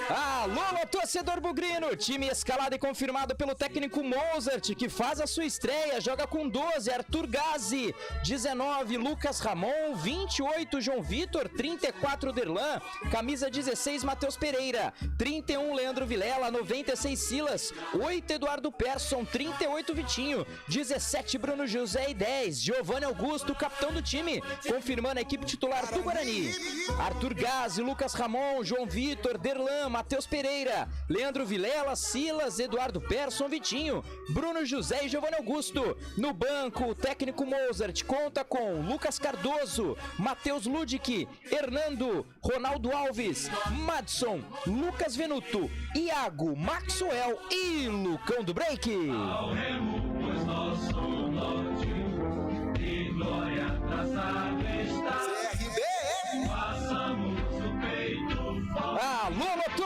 Alô, torcedor bugrino, time escalado e confirmado pelo técnico Mozart, que faz a sua estreia, joga com 12, Arthur Gazi, 19, Lucas Ramon, 28, João Vitor, 34, Derlan, camisa 16, Matheus Pereira, 31, Leandro Vilela, 96, Silas, 8, Eduardo Persson, 38, Vitinho, 17, Bruno José e 10, Giovanni Augusto, capitão do time, confirmando a equipe titular do Guarani. Arthur Gazi, Lucas Ramon, João Vitor, Derlan, Matheus Pereira, Leandro Vilela, Silas, Eduardo Persson, Vitinho, Bruno José e Giovanni Augusto. No banco, o técnico Mozart conta com Lucas Cardoso, Matheus Ludic, Hernando, Ronaldo Alves, Madson, Lucas Venuto, Iago, Maxwell e Lucão do Break. Ao remo, pois nosso norte e glória das aves está. CRB! Façamos o peito.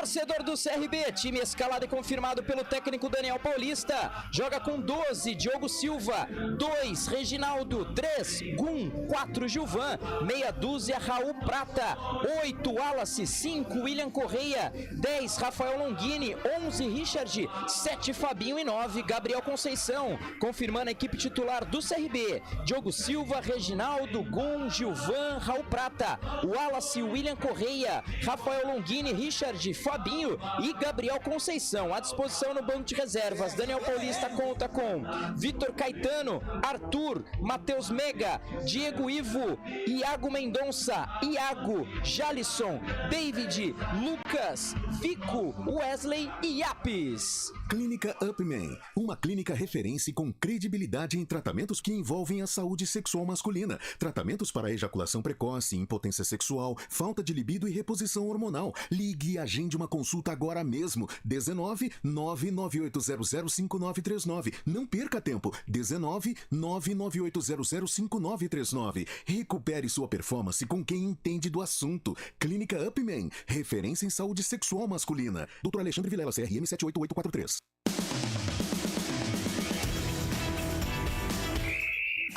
Torcedor do CRB, time escalado e confirmado pelo técnico Daniel Paulista. Joga com 12, Diogo Silva, 2, Reginaldo, 3, Gum, 4, Gilvan, meia dúzia, Raul Prata, 8, Wallace, 5, William Correia, 10, Rafael Longini, 11, Richard, 7, Fabinho e 9, Gabriel Conceição. Confirmando a equipe titular do CRB, Diogo Silva, Reginaldo, Gum, Gilvan, Raul Prata, Wallace, William Correia, Rafael Longini, Richard, Fabinho e Gabriel Conceição. À disposição no banco de reservas, Daniel Paulista conta com Vitor Caetano, Arthur, Matheus Mega, Diego Ivo, Iago Mendonça, Iago, Jalisson, David, Lucas, Vico, Wesley e Yapes. Clínica Upman, uma clínica referência com credibilidade em tratamentos que envolvem a saúde sexual masculina, tratamentos para ejaculação precoce, impotência sexual, falta de libido e reposição hormonal. Ligue e agende uma consulta agora mesmo. 19 99800 5939. Não perca tempo. 19 99800 5939. Recupere sua performance com quem entende do assunto. Clínica Upman, referência em saúde sexual masculina. Dr. Alexandre Vilela, CRM 78843.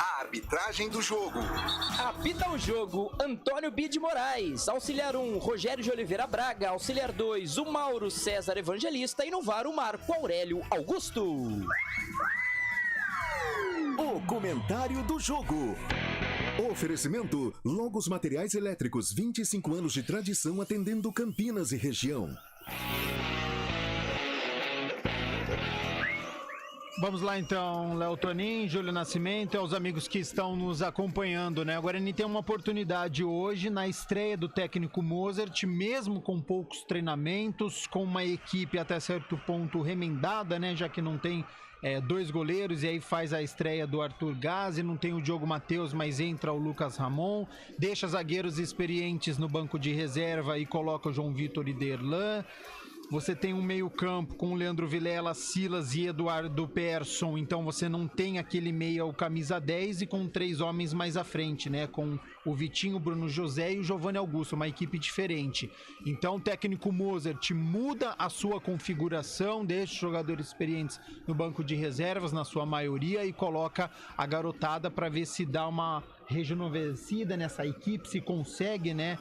A arbitragem do jogo. Apita o jogo, Antônio Bide Moraes. Auxiliar 1, Rogério de Oliveira Braga. Auxiliar 2, o Mauro César Evangelista. E no VAR, o Marco Aurélio Augusto. O comentário do jogo. Oferecimento: Logos Materiais Elétricos, 25 anos de tradição atendendo Campinas e região. Vamos lá então, Léo Tonin, Júlio Nascimento e aos amigos que estão nos acompanhando, né? O Guarani tem uma oportunidade hoje na estreia do técnico Mozart, mesmo com poucos treinamentos, com uma equipe até certo ponto remendada, né? Já que não tem dois goleiros e aí faz a estreia do Arthur Gazi, não tem o Diogo Matheus, mas entra o Lucas Ramon, deixa zagueiros experientes no banco de reserva e coloca o João Vitor e Derlan. Você tem um meio-campo com o Leandro Vilela, Silas e Eduardo Persson, então você não tem aquele meia, o camisa 10, e com 3 homens mais à frente, né? Com o Vitinho, o Bruno José e o Giovanni Augusto, uma equipe diferente. Então o técnico Mozart muda a sua configuração, deixa os jogadores experientes no banco de reservas, na sua maioria, e coloca a garotada para ver se dá uma rejuvenescida nessa equipe, se consegue, né?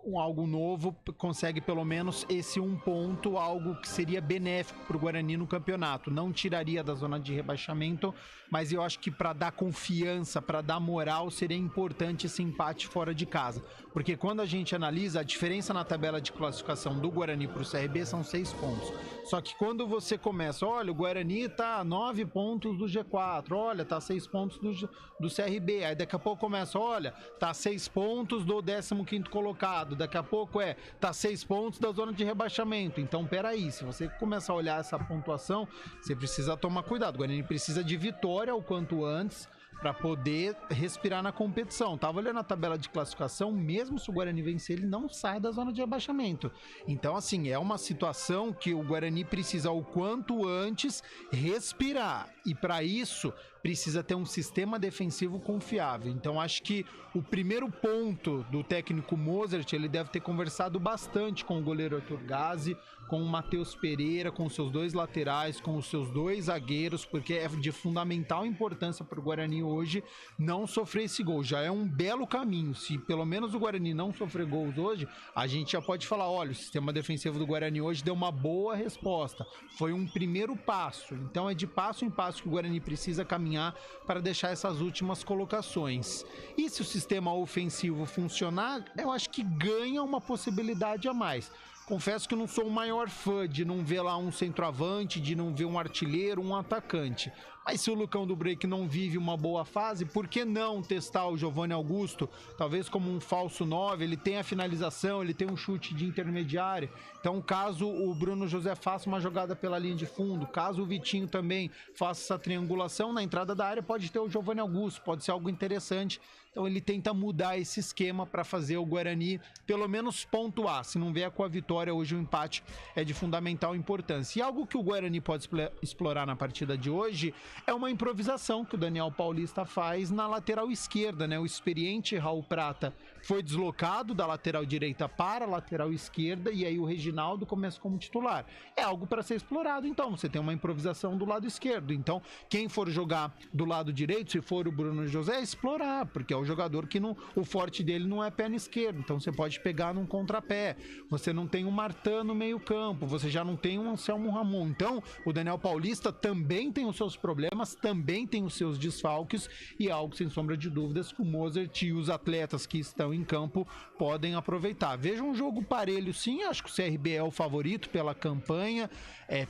Com algo novo, consegue pelo menos esse um ponto, algo que seria benéfico para o Guarani no campeonato. Não tiraria da zona de rebaixamento, mas eu acho que para dar confiança, para dar moral, seria importante esse empate fora de casa. Porque quando a gente analisa, a diferença na tabela de classificação do Guarani para o CRB são 6 pontos. Só que quando você começa, olha, o Guarani tá 9 pontos do G4, olha, tá 6 pontos do CRB, aí daqui a pouco começa, olha, tá 6 pontos do 15º colocado, daqui a pouco tá 6 pontos da zona de rebaixamento. Então, peraí, se você começar a olhar essa pontuação, você precisa tomar cuidado. O Guarani precisa de vitória o quanto antes para poder respirar na competição. Tava olhando a tabela de classificação, mesmo se o Guarani vencer, ele não sai da zona de rebaixamento. Então, assim, é uma situação que o Guarani precisa o quanto antes respirar. E para isso, precisa ter um sistema defensivo confiável. Então, acho que o primeiro ponto do técnico Mozart, ele deve ter conversado bastante com o goleiro Arthur Gazi, com o Matheus Pereira, com os seus 2 laterais, com os seus 2 zagueiros, porque é de fundamental importância para o Guarani hoje não sofrer esse gol. Já é um belo caminho. Se pelo menos o Guarani não sofrer gols hoje, a gente já pode falar, olha, o sistema defensivo do Guarani hoje deu uma boa resposta. Foi um primeiro passo. Então é de passo em passo que o Guarani precisa caminhar para deixar essas últimas colocações. E se o sistema ofensivo funcionar, eu acho que ganha uma possibilidade a mais. Confesso que eu não sou o maior fã de não ver lá um centroavante, de não ver um artilheiro, um atacante. Mas se o Lucão do Break não vive uma boa fase, por que não testar o Giovanni Augusto? Talvez como um falso 9, ele tem a finalização, ele tem um chute de intermediária. Então, caso o Bruno José faça uma jogada pela linha de fundo, caso o Vitinho também faça essa triangulação, na entrada da área pode ter o Giovanni Augusto, pode ser algo interessante Então ele tenta mudar esse esquema para fazer o Guarani pelo menos pontuar. Se não vier com a vitória, hoje o empate é de fundamental importância. E algo que o Guarani pode explorar na partida de hoje é uma improvisação que o Daniel Paulista faz na lateral esquerda, né? O experiente Raul Prata foi deslocado da lateral direita para a lateral esquerda e aí o Reginaldo começa como titular. É algo para ser explorado, então. Você tem uma improvisação do lado esquerdo. Então, quem for jogar do lado direito, se for o Bruno José, explorar, porque é o jogador que o forte dele não é perna esquerda. Então, você pode pegar num contrapé. Você não tem um Martin no meio campo. Você já não tem um Anselmo Ramon. Então, o Daniel Paulista também tem os seus problemas, também tem os seus desfalques e é algo, sem sombra de dúvidas, que o Mozart e os atletas que estão em campo podem aproveitar. Veja um jogo parelho, sim. Acho que o CRB é o favorito pela campanha,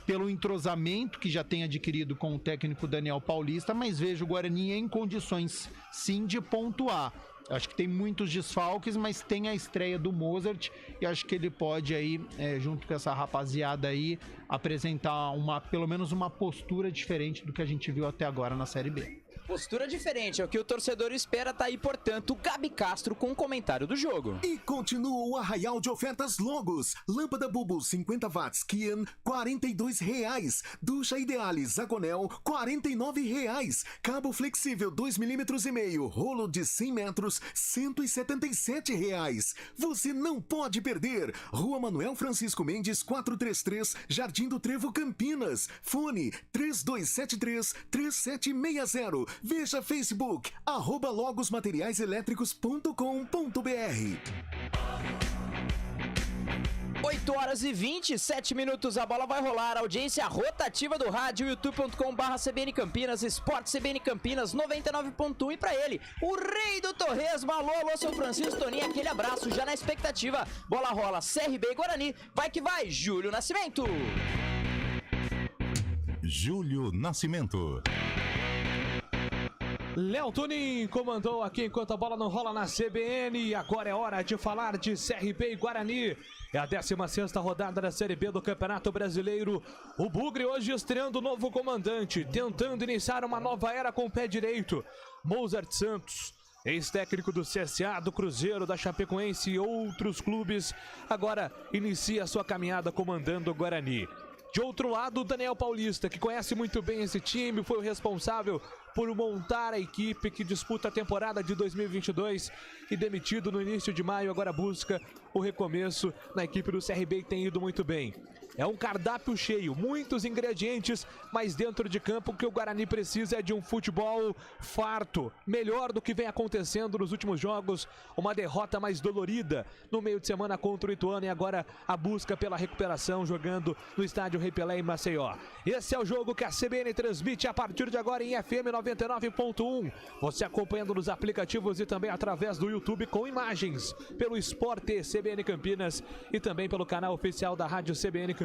pelo entrosamento que já tem adquirido com o técnico Daniel Paulista, mas vejo o Guarani em condições, sim, de pontuar. Acho que tem muitos desfalques, mas tem a estreia do Mozart e acho que ele pode aí, junto com essa rapaziada aí, apresentar pelo menos uma postura diferente do que a gente viu até agora na Série B. Postura diferente, é o que o torcedor espera, tá aí, portanto, Gabi Castro com o comentário do jogo. E continua o arraial de ofertas Logos. Lâmpada Bulbo 50 watts Kian, R$ 42,00. Ducha Idealis Zagonel, R$ 49,00. Cabo flexível 2,5 mm, rolo de 100 metros, R$ 177,00. Você não pode perder. Rua Manuel Francisco Mendes, 433, Jardim do Trevo, Campinas. Fone 3273-3760. Veja Facebook, @logosmateriaiselétricos.com.br. 8h27, a bola vai rolar, audiência rotativa do rádio, youtube.com/CBN Campinas, Esporte CBN Campinas, 99.1 e pra ele, o rei do Torresmo, alô, seu Francisco Toninho, aquele abraço, já na expectativa, bola rola, CRB e Guarani, vai que vai, Júlio Nascimento. Júlio Nascimento. Léo Tunin comandou aqui enquanto a bola não rola na CBN. E agora é hora de falar de CRB e Guarani. É a 16ª rodada da Série B do Campeonato Brasileiro. O Bugre hoje estreando o novo comandante, tentando iniciar uma nova era com o pé direito. Mozart Santos, ex-técnico do CSA, do Cruzeiro, da Chapecoense e outros clubes, agora inicia sua caminhada comandando o Guarani. De outro lado, o Daniel Paulista, que conhece muito bem esse time, foi o responsável por montar a equipe que disputa a temporada de 2022 e demitido no início de maio, agora busca o recomeço na equipe do CRB e tem ido muito bem. É um cardápio cheio, muitos ingredientes, mas dentro de campo o que o Guarani precisa é de um futebol farto, melhor do que vem acontecendo nos últimos jogos, uma derrota mais dolorida no meio de semana contra o Ituano e agora a busca pela recuperação jogando no estádio Rei Pelé em Maceió. Esse é o jogo que a CBN transmite a partir de agora em FM 99.1, você acompanhando nos aplicativos e também através do YouTube com imagens, pelo Esporte CBN Campinas e também pelo canal oficial da Rádio CBN Campinas,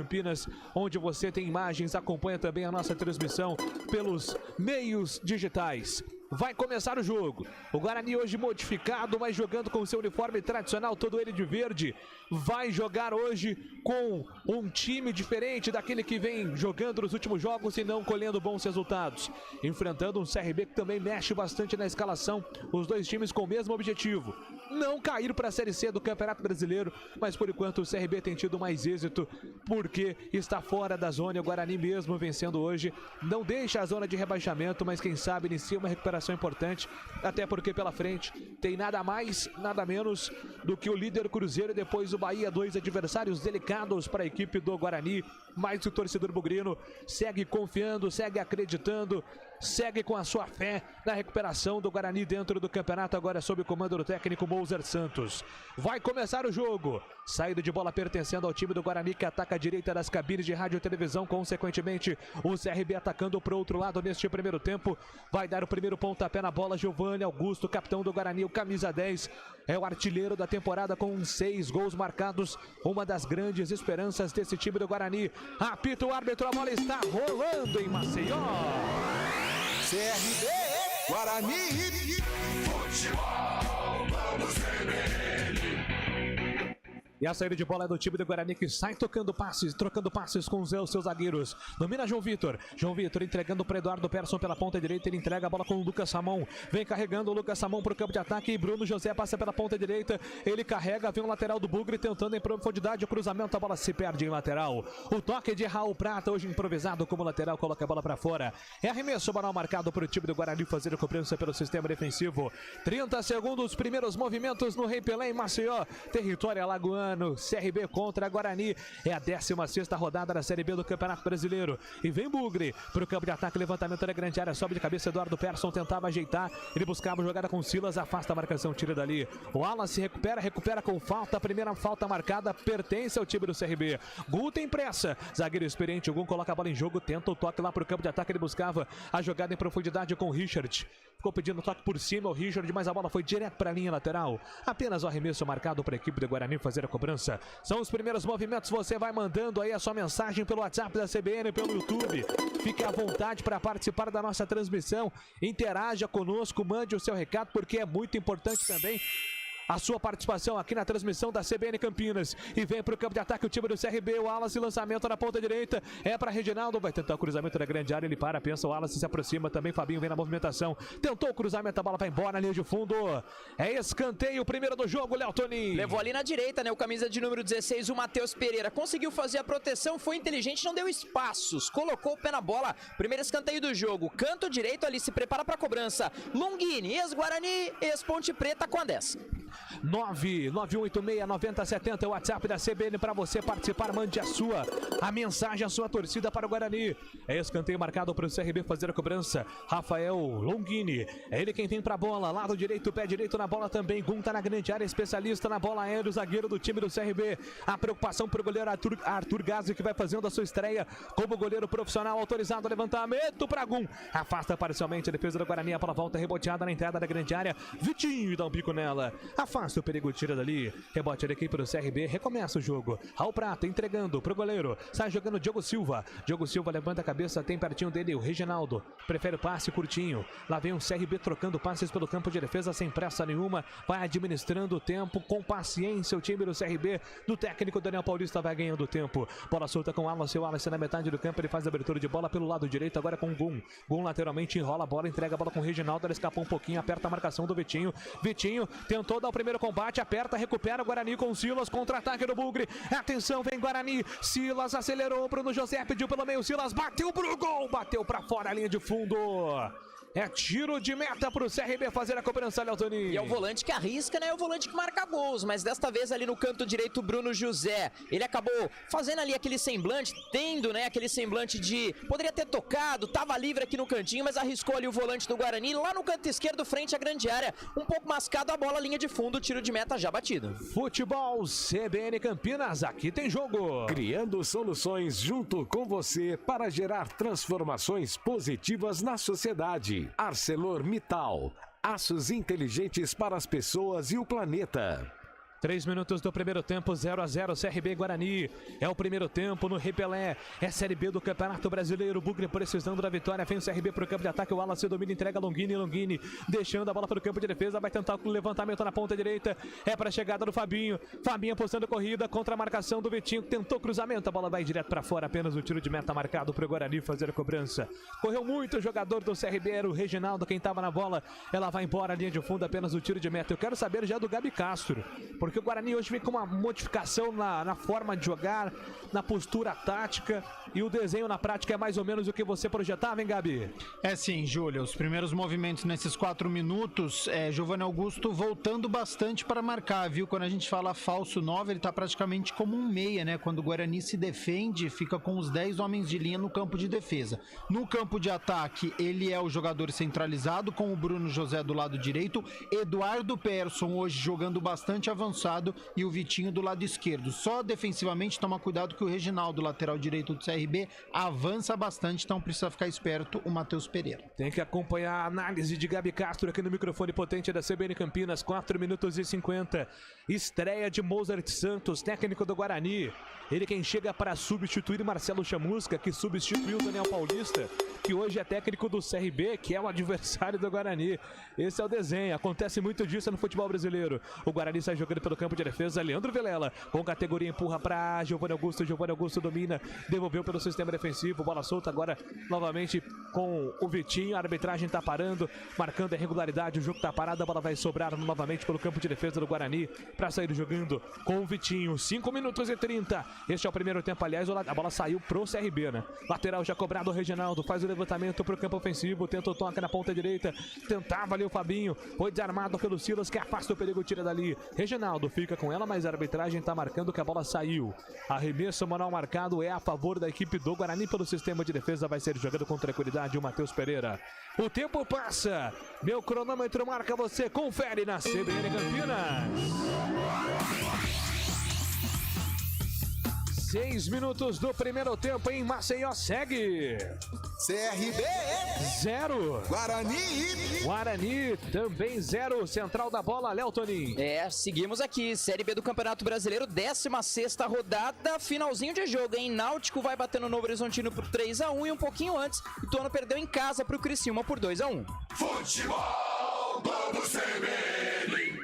onde você tem imagens, acompanha também a nossa transmissão pelos meios digitais. Vai começar o jogo. O Guarani hoje modificado, mas jogando com seu uniforme tradicional, todo ele de verde. Vai jogar hoje com um time diferente daquele que vem jogando nos últimos jogos e não colhendo bons resultados. Enfrentando um CRB que também mexe bastante na escalação. Os dois times com o mesmo objetivo: não cair para a Série C do Campeonato Brasileiro, mas por enquanto o CRB tem tido mais êxito porque está fora da zona. O Guarani mesmo vencendo hoje não deixa a zona de rebaixamento, mas quem sabe inicia uma recuperação importante, até porque pela frente tem nada mais, nada menos do que o líder Cruzeiro e depois o Bahia, dois adversários delicados para a equipe do Guarani, mas o torcedor bugrino segue confiando, segue acreditando, segue com a sua fé na recuperação do Guarani dentro do campeonato, agora sob o comando do técnico Mozart Santos. Vai começar o jogo, saída de bola pertencendo ao time do Guarani que ataca a direita das cabines de rádio e televisão, consequentemente o CRB atacando para o outro lado neste primeiro tempo, vai dar o primeiro pontapé na bola, Giovanni Augusto, capitão do Guarani, o camisa 10, é o artilheiro da temporada com 6 gols marcados, uma das grandes esperanças desse time do Guarani. Apita o árbitro, a bola está rolando em Maceió. CRB, Guarani, futebol, vamos CBN. E a saída de bola é do time do Guarani, que sai trocando passes com os seus zagueiros. Domina João Vitor. João Vitor entregando para Eduardo Persson pela ponta direita. Ele entrega a bola com o Lucas Samon. Vem carregando o Lucas Samon para o campo de ataque. E Bruno José passa pela ponta direita. Ele carrega, vem o lateral do Bugre tentando em profundidade. O cruzamento, a bola se perde em lateral. O toque de Raul Prata, hoje improvisado como lateral, coloca a bola para fora. É arremesso, bola marcado para o time do Guarani fazer a cobrança pelo sistema defensivo. 30 segundos, primeiros movimentos no Rei Pelé em Maceió. Território alagoano. CRB contra Guarani. É a 16ª rodada da Série B do Campeonato Brasileiro. E vem Bugre para o campo de ataque, levantamento da grande área, sobe de cabeça, Eduardo Persson tentava ajeitar, ele buscava jogada com Silas, afasta a marcação, tira dali. O Wallace recupera com falta, a primeira falta marcada pertence ao time do CRB. Gul tem pressa, zagueiro experiente, o Gul coloca a bola em jogo, tenta o toque lá para o campo de ataque, ele buscava a jogada em profundidade com o Richard. Ficou pedindo toque por cima o Richard, mas a bola foi direto para a linha lateral. Apenas o arremesso marcado para a equipe do Guarani fazer a cobrança. São os primeiros movimentos, você vai mandando aí a sua mensagem pelo WhatsApp da CBN, pelo YouTube. Fique à vontade para participar da nossa transmissão. Interaja conosco, mande o seu recado, porque é muito importante também a sua participação aqui na transmissão da CBN Campinas. E vem para o campo de ataque o time do CRB, o Wallace, lançamento na ponta direita, é para Reginaldo, vai tentar o cruzamento da grande área, ele para, pensa, o Wallace se aproxima, também Fabinho vem na movimentação, tentou o cruzamento, a bola vai embora na linha de fundo, é escanteio, o primeiro do jogo, Léo Toninho. Levou ali na direita, né, o camisa de número 16, o Matheus Pereira, conseguiu fazer a proteção, foi inteligente, não deu espaços, colocou o pé na bola, primeiro escanteio do jogo, canto direito ali, se prepara para a cobrança, Longini, ex-Guarani, ex-Ponte Preta com a 10. 99186-9070 é o WhatsApp da CBN para você participar, mande a mensagem, a sua torcida para o Guarani. É escanteio marcado para o CRB fazer a cobrança. Rafael Longini, é ele quem tem para a bola, lado direito, pé direito na bola também. Gum tá na grande área, especialista na bola aérea, o zagueiro do time do CRB. A preocupação para o goleiro Arthur Gazzi, que vai fazendo a sua estreia como goleiro profissional, autorizado, levantamento para Gum. Afasta parcialmente a defesa do Guarani, a bola volta reboteada na entrada da grande área. Vitinho dá um bico nela. Afasta o perigo, tira dali. Rebote da equipe do CRB, recomeça o jogo. Raul Prata entregando pro goleiro. Sai jogando Diogo Silva. Diogo Silva levanta a cabeça, tem pertinho dele o Reginaldo. Prefere o passe curtinho. Lá vem o CRB trocando passes pelo campo de defesa sem pressa nenhuma. Vai administrando o tempo com paciência. O time do CRB, do técnico Daniel Paulista, vai ganhando tempo. Bola solta com o Wallace na metade do campo. Ele faz a abertura de bola pelo lado direito, agora com o Gum. Gum lateralmente enrola a bola, entrega a bola com o Reginaldo. Ele escapou um pouquinho, aperta a marcação do Vitinho. Vitinho tentou dar o primeiro combate, aperta, recupera o Guarani com o Silas, contra-ataque do Bugre. Atenção, vem Guarani. Silas acelerou, Bruno José pediu pelo meio, Silas bateu pro gol, bateu pra fora a linha de fundo. É tiro de meta pro CRB fazer a cobrança, Léo Toninho. E é o volante que arrisca, né? É o volante que marca gols, mas desta vez ali no canto direito, Bruno José. Ele acabou fazendo ali aquele semblante, tendo, né, aquele semblante de... Poderia ter tocado, tava livre aqui no cantinho, mas arriscou ali o volante do Guarani, lá no canto esquerdo, frente à grande área. Um pouco mascado a bola, linha de fundo, tiro de meta já batido. Futebol CBN Campinas, aqui tem jogo. Criando soluções junto com você para gerar transformações positivas na sociedade. ArcelorMittal, aços inteligentes para as pessoas e o planeta. 3 minutos do primeiro tempo, 0-0, CRB e Guarani. É o primeiro tempo no Rei Pelé. É Série B do Campeonato Brasileiro. Bugre precisando da vitória. Vem o CRB para o campo de ataque. O Wallace domina, entrega Longini. Deixando a bola para o campo de defesa. Vai tentar o levantamento na ponta direita. É para a chegada do Fabinho. Fabinho apostando corrida contra a marcação do Vitinho. Tentou cruzamento. A bola vai direto para fora. Apenas o tiro de meta marcado para o Guarani fazer a cobrança. Correu muito o jogador do CRB. Era o Reginaldo quem estava na bola. Ela vai embora. Linha de fundo. Apenas o tiro de meta. Eu quero saber já do Gabi Castro. Porque o Guarani hoje vem com uma modificação na forma de jogar, na postura tática, e o desenho na prática é mais ou menos o que você projetava, hein, Gabi? É sim, Júlio. Os primeiros movimentos nesses 4 minutos, Giovanni Augusto voltando bastante para marcar, viu? Quando a gente fala falso 9, ele tá praticamente como um meia, né? Quando o Guarani se defende, fica com os 10 homens de linha no campo de defesa. No campo de ataque, ele é o jogador centralizado, com o Bruno José do lado direito, Eduardo Persson hoje jogando bastante avançado e o Vitinho do lado esquerdo. Só defensivamente toma cuidado que o Reginaldo, lateral direito do CRB, avança bastante, então precisa ficar esperto o Matheus Pereira. Tem que acompanhar a análise de Gabi Castro aqui no microfone potente da CBN Campinas, 4 minutos e 50. Estreia de Mozart Santos, técnico do Guarani. Ele quem chega para substituir Marcelo Chamusca, que substituiu o Daniel Paulista, que hoje é técnico do CRB, que é o adversário do Guarani. Esse é o desenho, acontece muito disso no futebol brasileiro. O Guarani sai jogando pelo pelo campo de defesa, Leandro Vilela, com categoria, empurra para Giovanni Augusto domina, devolveu pelo sistema defensivo, bola solta agora novamente com o Vitinho, a arbitragem tá parando, marcando a irregularidade, o jogo tá parado, a bola vai sobrar novamente pelo campo de defesa do Guarani, para sair jogando com o Vitinho, 5 minutos e 30, este é o primeiro tempo, aliás, a bola saiu pro CRB, né? Lateral já cobrado, o Reginaldo faz o levantamento pro campo ofensivo, tenta o toque na ponta direita, tentava ali o Fabinho, foi desarmado pelo Silas, que afasta o perigo, tira dali, Reginaldo fica com ela, mas a arbitragem tá marcando que a bola saiu, arremesso manual marcado é a favor da equipe do Guarani pelo sistema de defesa, vai ser jogado com tranquilidade o Matheus Pereira. O tempo passa, meu cronômetro marca, você confere na CBN Campinas. 6 minutos do primeiro tempo em Maceió, segue. CRB 0. Guarani também 0. Central da bola, Léo Tonin. Seguimos aqui. Série B do Campeonato Brasileiro, 16ª rodada, finalzinho de jogo, hein? Náutico vai batendo no Novo Horizontino por 3-1 e um pouquinho antes, Ituano perdeu em casa pro Criciúma por 2-1. Futebol do CBN.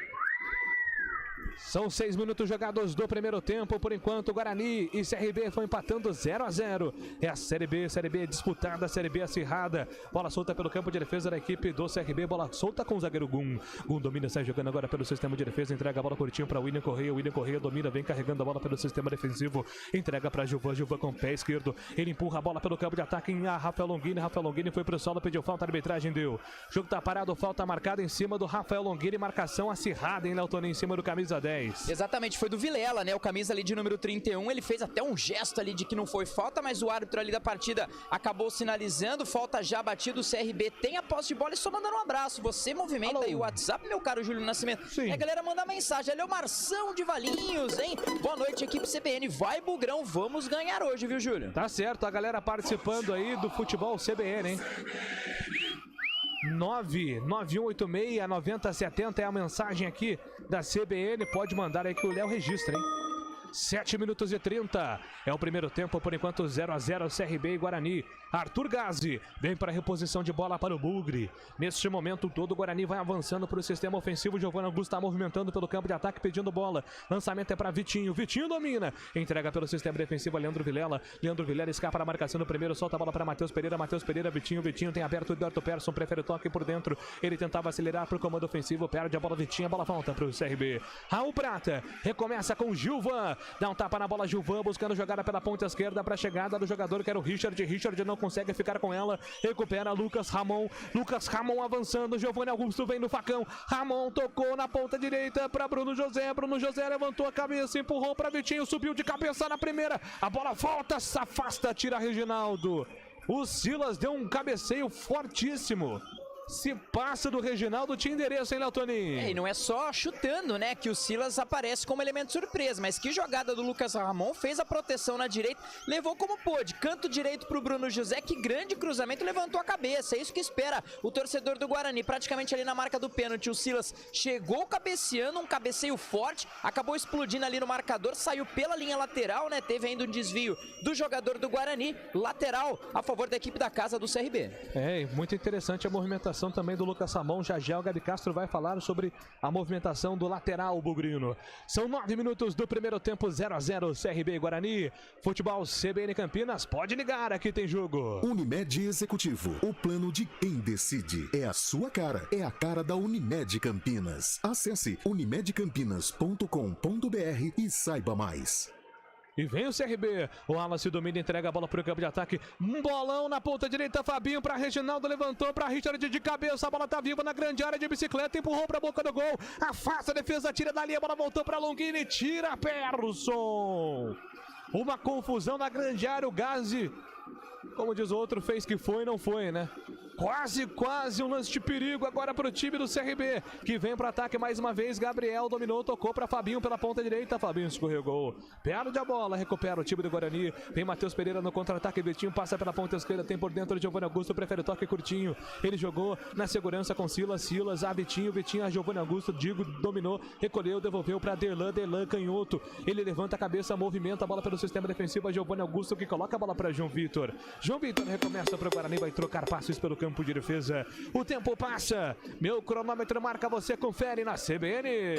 São 6 minutos jogados do primeiro tempo. Por enquanto, Guarani e CRB vão empatando 0-0. É a Série B disputada, Série B acirrada. Bola solta pelo campo de defesa da equipe do CRB. Bola solta com o zagueiro Gum. Gum domina, sai jogando agora pelo sistema de defesa. Entrega a bola curtinho para William Correia. William Correia domina, vem carregando a bola pelo sistema defensivo. Entrega para Gilvan. Gilvan com o pé esquerdo. Ele empurra a bola pelo campo de ataque em Rafael Longini. Rafael Longini foi pro solo, pediu falta, a arbitragem deu. Jogo tá parado, falta marcada em cima do Rafael Longini. Marcação acirrada, hein, Léo Tonin, em cima do camisa 10. Exatamente, foi do Vilela, né? O camisa ali de número 31, ele fez até um gesto ali de que não foi falta, mas o árbitro ali da partida acabou sinalizando, falta já batido, o CRB tem a posse de bola e só mandando um abraço. Você movimenta aí o WhatsApp, meu caro Júlio Nascimento. Sim. E a galera manda mensagem, ali é o Marção de Valinhos, hein? Boa noite, equipe CBN, vai Bugrão, vamos ganhar hoje, viu, Júlio? Tá certo, a galera participando aí do futebol CBN, hein? 99186-9070 é a mensagem aqui da CBN. Pode mandar aí que o Léo registra, hein? 7 minutos e 30. É o primeiro tempo, por enquanto 0-0 CRB e Guarani. Arthur Gazi vem para a reposição de bola para o Bugre. Neste momento todo o Guarani vai avançando para o sistema ofensivo. Giovanni Augusto está movimentando pelo campo de ataque, pedindo bola. Lançamento é para Vitinho. Vitinho domina. Entrega pelo sistema defensivo a Leandro Vilela. Leandro Vilela escapa na marcação do primeiro. Solta a bola para Matheus Pereira. Matheus Pereira, Vitinho. Vitinho tem aberto o Eduardo Persson. Prefere o toque por dentro. Ele tentava acelerar para o comando ofensivo. Perde a bola Vitinho. A bola volta para o CRB. Raul Prata recomeça com Gilvan. Dá um tapa na bola Gilvan, buscando jogada pela ponta esquerda para a chegada do jogador que era o Richard. Richard não consegue ficar com ela. Recupera Lucas Ramon. Lucas Ramon avançando. Giovanni Augusto vem no facão. Ramon tocou na ponta direita para Bruno José. Bruno José levantou a cabeça, empurrou para Vitinho, subiu de cabeça na primeira. A bola volta, se afasta, tira Reginaldo. O Silas deu um cabeceio fortíssimo. Se passa do Reginaldo, tinha endereço, hein, Léo Tonin? E não é só chutando, né, que o Silas aparece como elemento surpresa, mas que jogada do Lucas Ramon, fez a proteção na direita, levou como pôde, canto direito pro Bruno José, que grande cruzamento, levantou a cabeça, é isso que espera o torcedor do Guarani, praticamente ali na marca do pênalti, o Silas chegou cabeceando, um cabeceio forte, acabou explodindo ali no marcador, saiu pela linha lateral, né, teve ainda um desvio do jogador do Guarani, lateral a favor da equipe da casa do CRB. É, muito interessante a movimentação também do Lucas Ramon. Já o Gabi Castro vai falar sobre a movimentação do lateral bugrino. São 9 minutos do primeiro tempo, 0-0 CRB e Guarani. Futebol CBN Campinas, pode ligar, aqui tem jogo. Unimed Executivo, o plano de quem decide. É a sua cara, é a cara da Unimed Campinas. Acesse unimedcampinas.com.br e saiba mais. E vem o CRB, o Wallace domina, entrega a bola para o campo de ataque, um bolão na ponta direita, Fabinho para Reginaldo, levantou para Richard de cabeça, a bola tá viva na grande área de bicicleta, empurrou para a boca do gol, afasta a defesa, tira dali, a bola voltou para Longini, tira Persson. Uma confusão na grande área, o Gazi, como diz o outro, fez que foi, não foi, né? Quase um lance de perigo agora para o time do CRB, que vem para ataque mais uma vez. Gabriel dominou, tocou para Fabinho pela ponta direita, Fabinho escorregou, perde a bola, recupera o time do Guarani. Vem Matheus Pereira no contra-ataque, Vitinho passa pela ponta esquerda, tem por dentro de Giovanni Augusto, prefere o toque curtinho, ele jogou na segurança com Silas, a Vitinho, a Giovanni Augusto, Digo dominou, recolheu, devolveu para Derlan canhoto, ele levanta a cabeça, movimenta a bola pelo sistema defensivo, a Giovanni Augusto que coloca a bola para João Vitor recomeça para o Guarani, vai trocar passes pelo campo campo de defesa. O tempo passa, meu cronômetro marca, você confere na CBN.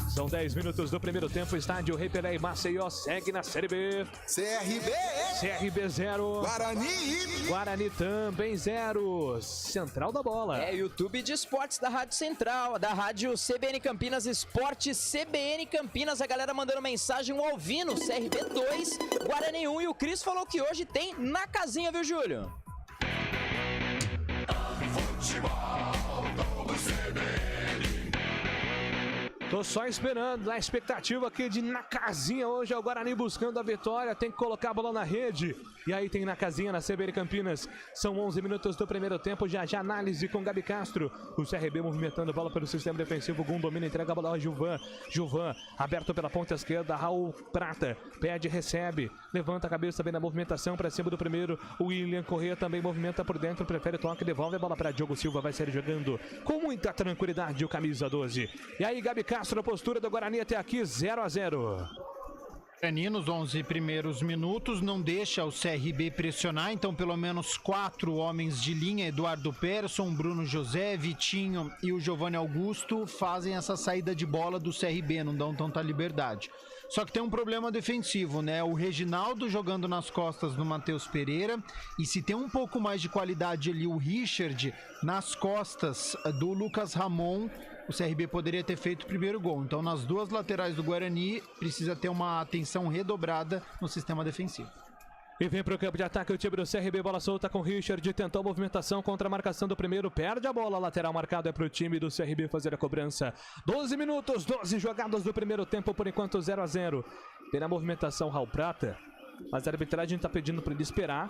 São 10 minutos do primeiro tempo. Estádio Rei Pelé e Maceió segue na Série B. CRB 0. Guarani também 0. Central da bola. É, YouTube de Esportes da Rádio Central, da Rádio CBN Campinas Esportes CBN Campinas. A galera mandando mensagem, o Alvino, CRB 2, Guarani 1. E o Cris falou que hoje tem na casinha, viu, Júlio? Tô só esperando, na expectativa aqui de na casinha hoje é o Guarani buscando a vitória, tem que colocar a bola na rede. E aí tem na casinha na CBN Campinas. São 11 minutos do primeiro tempo, já análise com Gabi Castro. O CRB movimentando a bola pelo sistema defensivo, Gum domina, entrega a bola ao Gilvan. Gilvan, aberto pela ponta esquerda, Raul Prata, pede, recebe, levanta a cabeça, vem na movimentação para cima do primeiro. O William Corrêa também movimenta por dentro, prefere toque, devolve a bola para Diogo Silva, vai sair jogando com muita tranquilidade o camisa 12. E aí Gabi Castro, a postura do Guarani até aqui, 0-0. Guarani nos 11 primeiros minutos não deixa o CRB pressionar, então pelo menos 4 homens de linha, Eduardo Persson, Bruno José, Vitinho e o Giovanni Augusto fazem essa saída de bola do CRB, não dão tanta liberdade. Só que tem um problema defensivo, né? O Reginaldo jogando nas costas do Matheus Pereira, e se tem um pouco mais de qualidade ali o Richard nas costas do Lucas Ramon, o CRB poderia ter feito o primeiro gol. Então nas duas laterais do Guarani precisa ter uma atenção redobrada no sistema defensivo. E vem para o campo de ataque o time do CRB, bola solta com o Richard, tentou a movimentação contra a marcação do primeiro, perde a bola, lateral marcado é para o time do CRB fazer a cobrança. 12 minutos, 12 jogadas do primeiro tempo, por enquanto 0-0. Tem na movimentação Raul Prata, mas a arbitragem está pedindo para ele esperar.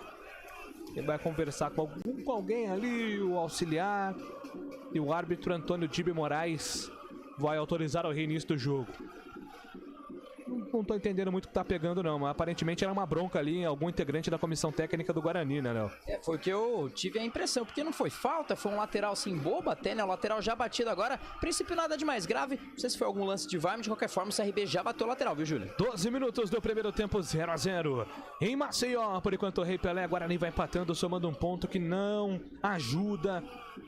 Ele vai conversar com alguém ali, o auxiliar, e o árbitro Antônio Tibe Moraes vai autorizar o reinício do jogo. Não tô entendendo muito o que tá pegando não, mas aparentemente era uma bronca ali em algum integrante da comissão técnica do Guarani, né, Léo? É, foi o que eu tive a impressão, porque não foi falta, foi um lateral assim bobo até, né, o lateral já batido agora, princípio nada de mais grave, não sei se foi algum lance de VAR, mas de qualquer forma o CRB já bateu o lateral, viu, Júlio? 12 minutos do primeiro tempo, 0-0. Em Maceió, por enquanto o Rei Pelé, Guarani vai empatando, somando um ponto que não ajuda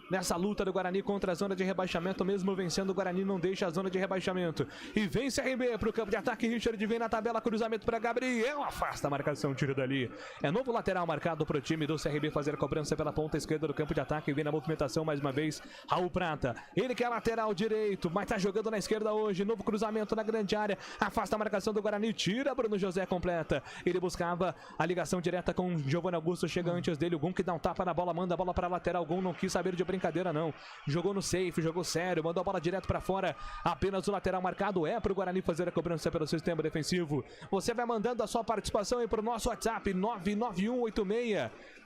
nessa luta do Guarani contra a zona de rebaixamento, mesmo vencendo o Guarani não deixa a zona de rebaixamento. E vem CRB pro campo de ataque, Richard vem na tabela, cruzamento para Gabriel, afasta a marcação, tira dali. É novo lateral marcado pro time do CRB fazer a cobrança pela ponta esquerda do campo de ataque, vem na movimentação mais uma vez, Raul Prata, ele que é lateral direito, mas tá jogando na esquerda hoje, novo cruzamento na grande área, afasta a marcação do Guarani, tira, Bruno José completa, ele buscava a ligação direta com o Giovanni Augusto, chega antes dele, o Gum que dá um tapa na bola, manda a bola para lateral, o Gum não quis saber de brincadeira não, jogou no safe, jogou sério, mandou a bola direto para fora, apenas o lateral marcado é pro Guarani fazer a cobrança pelo sistema defensivo. Você vai mandando a sua participação aí pro nosso WhatsApp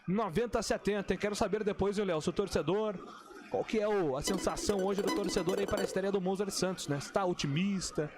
99186-9070. Quero saber depois, Léo, se o torcedor, qual que é a sensação hoje do torcedor aí para a estreia do Mozart Santos, né? Está otimista?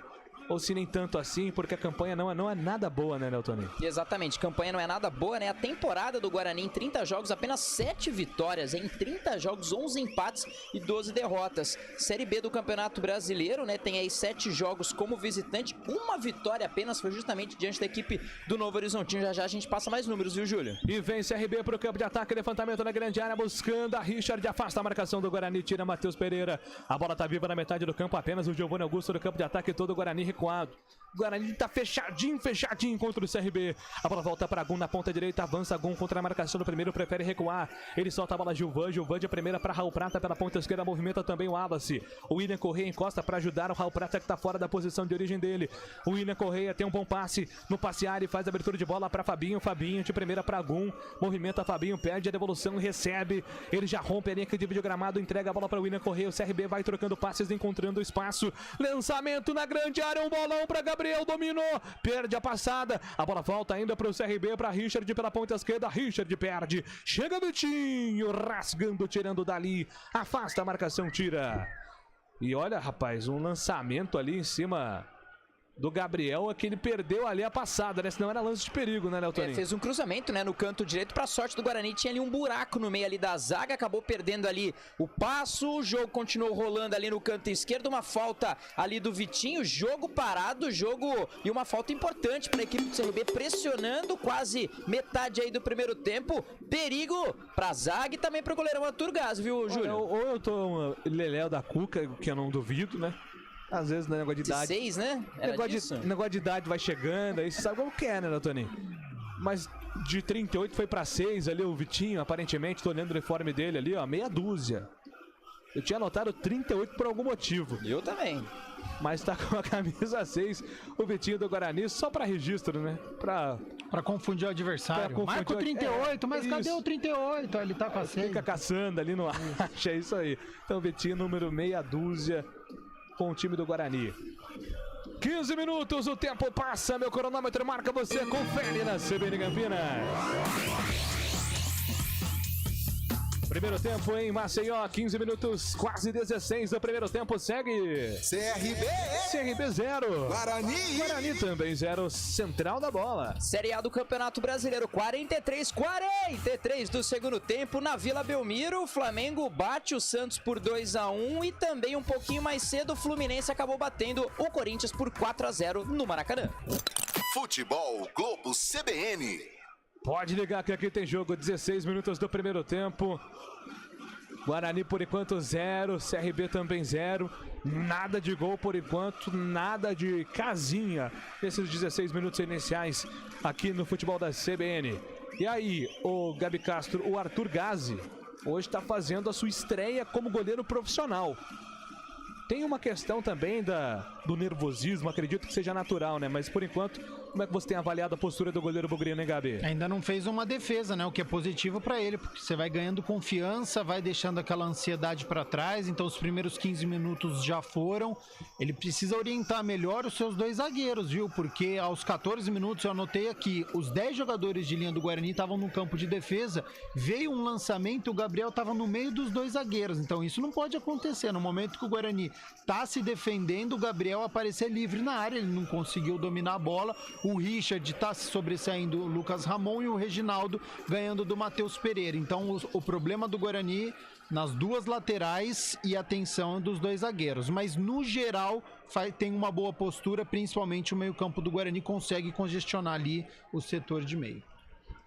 Ou se nem tanto assim, porque a campanha não é nada boa, né, Neltoninho? Exatamente, campanha não é nada boa, né? A temporada do Guarani em 30 jogos, apenas 7 vitórias, em 30 jogos, 11 empates e 12 derrotas. Série B do Campeonato Brasileiro, né? Tem aí 7 jogos como visitante, uma vitória apenas, foi justamente diante da equipe do Novo Horizontino. Já já a gente passa mais números, viu, Júlio? E vem CRB pro campo de ataque, levantamento na grande área, buscando a Richard, afasta a marcação do Guarani, tira Matheus Pereira. A bola tá viva na metade do campo, apenas o Giovanni Augusto do campo de ataque, todo o Guarani recuado. O Guarani tá fechadinho contra o CRB. A bola volta para Gum na ponta direita, avança Gum contra a marcação do primeiro, prefere recuar. Ele solta a bola Gilvan de primeira para Raul Prata pela ponta esquerda, movimenta também o Wallace. O William Corrêa encosta para ajudar o Raul Prata que tá fora da posição de origem dele. O William Corrêa tem um bom passe no passear e faz a abertura de bola para Fabinho. Fabinho de primeira para Gum, movimenta Fabinho, perde a devolução, recebe. Ele já rompe a linha que divide o gramado, entrega a bola para o William Corrêa. O CRB vai trocando passes, encontrando espaço. Lançamento na grande área, um bolão para Gabriel, dominou, perde a passada, a bola volta ainda para o CRB, para Richard pela ponta esquerda, Richard perde, chega Vitinho, rasgando, tirando dali, afasta a marcação, tira. E olha, rapaz, um lançamento ali em cima do Gabriel é que ele perdeu ali a passada, né? Senão era lance de perigo, né, Léo Toninho? Fez um cruzamento, né, no canto direito. Pra sorte do Guarani, tinha ali um buraco no meio ali da zaga, acabou perdendo ali o passo, o jogo continuou rolando ali no canto esquerdo, uma falta ali do Vitinho, jogo parado, jogo e uma falta importante para a equipe do CRB, pressionando quase metade aí do primeiro tempo. Perigo pra zaga e também pro goleirão Arthur Gás, viu, Júlio? Ou eu tô Leléo da Cuca, que eu não duvido, né? Às vezes, né, negócio de idade. 16, né? Negócio de idade vai chegando, aí você sabe como que é, né, Toninho? Mas de 38 foi pra 6 ali, o Vitinho, aparentemente, tô olhando o uniforme dele ali, ó, meia dúzia. Eu tinha anotado 38 por algum motivo. Eu também. Mas tá com a camisa 6, o Vitinho do Guarani, só pra registro, né? Pra confundir o adversário. Marca o 38, mas cadê o 38? Ele tá com a 6. Fica caçando ali no acha, é isso aí. Então, Vitinho, número meia dúzia, com o time do Guarani. 15 minutos, o tempo passa, meu cronômetro marca você, confere na CBN Campinas. Primeiro tempo em Maceió, 15 minutos, quase 16 do primeiro tempo, segue CRB 0, Guarani também 0, central da bola. Série A do Campeonato Brasileiro, 43 do segundo tempo, na Vila Belmiro, o Flamengo bate o Santos por 2-1 e também um pouquinho mais cedo o Fluminense acabou batendo o Corinthians por 4-0 no Maracanã. Futebol Globo CBN. Pode ligar que aqui tem jogo, 16 minutos do primeiro tempo. Guarani por enquanto 0, CRB também 0. Nada de gol por enquanto, nada de casinha nesses 16 minutos iniciais aqui no futebol da CBN. E aí, o Gabi Castro, o Arthur Gás hoje está fazendo a sua estreia como goleiro profissional. Tem uma questão também do nervosismo, acredito que seja natural, né? Mas por enquanto, como é que você tem avaliado a postura do goleiro bugrino, hein, Gabi? Ainda não fez uma defesa, né? O que é positivo para ele, porque você vai ganhando confiança, vai deixando aquela ansiedade para trás. Então os primeiros 15 minutos já foram. Ele precisa orientar melhor os seus dois zagueiros, viu? Porque aos 14 minutos eu anotei aqui, os 10 jogadores de linha do Guarani estavam no campo de defesa, veio um lançamento, o Gabriel estava no meio dos dois zagueiros. Então isso não pode acontecer. No momento que o Guarani tá se defendendo, o Gabriel aparecer livre na área, ele não conseguiu dominar a bola. O Richard tá se sobressaindo, o Lucas Ramon, e o Reginaldo ganhando do Matheus Pereira. Então o problema do Guarani nas duas laterais e a tensão dos dois zagueiros. Mas no geral tem uma boa postura, principalmente o meio-campo do Guarani consegue congestionar ali o setor de meio.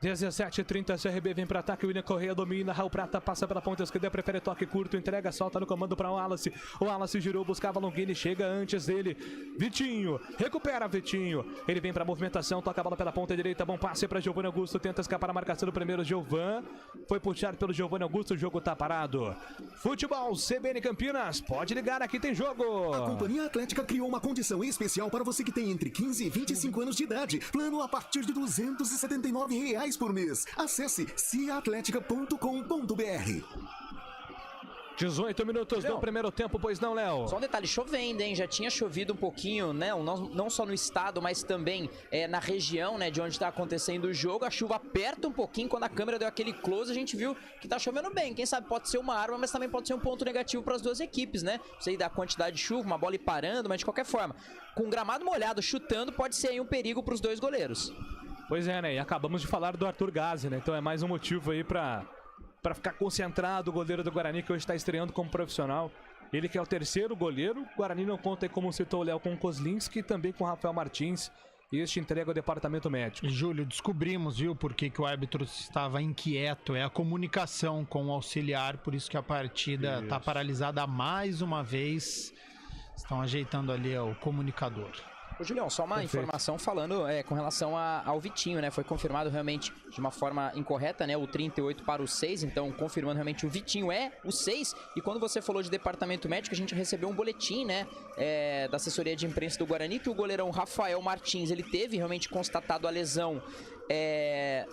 17h30, CRB vem para ataque, o William Correia domina, Raul Prata passa pela ponta esquerda, prefere toque curto, entrega, solta no comando para o Wallace girou, buscava Longini, chega antes dele, Vitinho, recupera Vitinho, ele vem para a movimentação, toca a bola pela ponta direita, bom passe para Giovanni Augusto, tenta escapar a marcação do primeiro, Giovan, foi puxado pelo Giovanni Augusto, o jogo tá parado. Futebol CBN Campinas, pode ligar, aqui tem jogo. A Companhia Atlética criou uma condição especial para você que tem entre 15 e 25 anos de idade, plano a partir de R$279 por mês. Acesse ciaatletica.com.br. 18 minutos do primeiro tempo, pois não, Léo? Só um detalhe, chovendo, hein? Já tinha chovido um pouquinho, né? Não só no estado, mas também na região, né? De onde está acontecendo o jogo. A chuva aperta um pouquinho, quando a câmera deu aquele close, a gente viu que tá chovendo bem. Quem sabe pode ser uma arma, mas também pode ser um ponto negativo para as duas equipes, né? Não sei da quantidade de chuva, uma bola ir parando, mas de qualquer forma, com o gramado molhado, chutando, pode ser aí um perigo para os dois goleiros. Pois é, né? E acabamos de falar do Arthur Gás, né? Então é mais um motivo aí pra ficar concentrado o goleiro do Guarani, que hoje está estreando como profissional. Ele que é o terceiro goleiro. O Guarani não conta aí, como citou o Léo, com o Kozlinski e também com o Rafael Martins. E este entrega ao departamento médico. Júlio, descobrimos, viu, por que o árbitro estava inquieto. É a comunicação com o auxiliar, por isso que a partida está paralisada mais uma vez. Estão ajeitando ali o comunicador. Ô, Julião, só uma informação falando com relação ao Vitinho, né? Foi confirmado realmente de uma forma incorreta, né? O 38 para o 6, então confirmando realmente o Vitinho é o 6. E quando você falou de departamento médico, a gente recebeu um boletim, né? Da assessoria de imprensa do Guarani, que o goleirão Rafael Martins, ele teve realmente constatado a lesão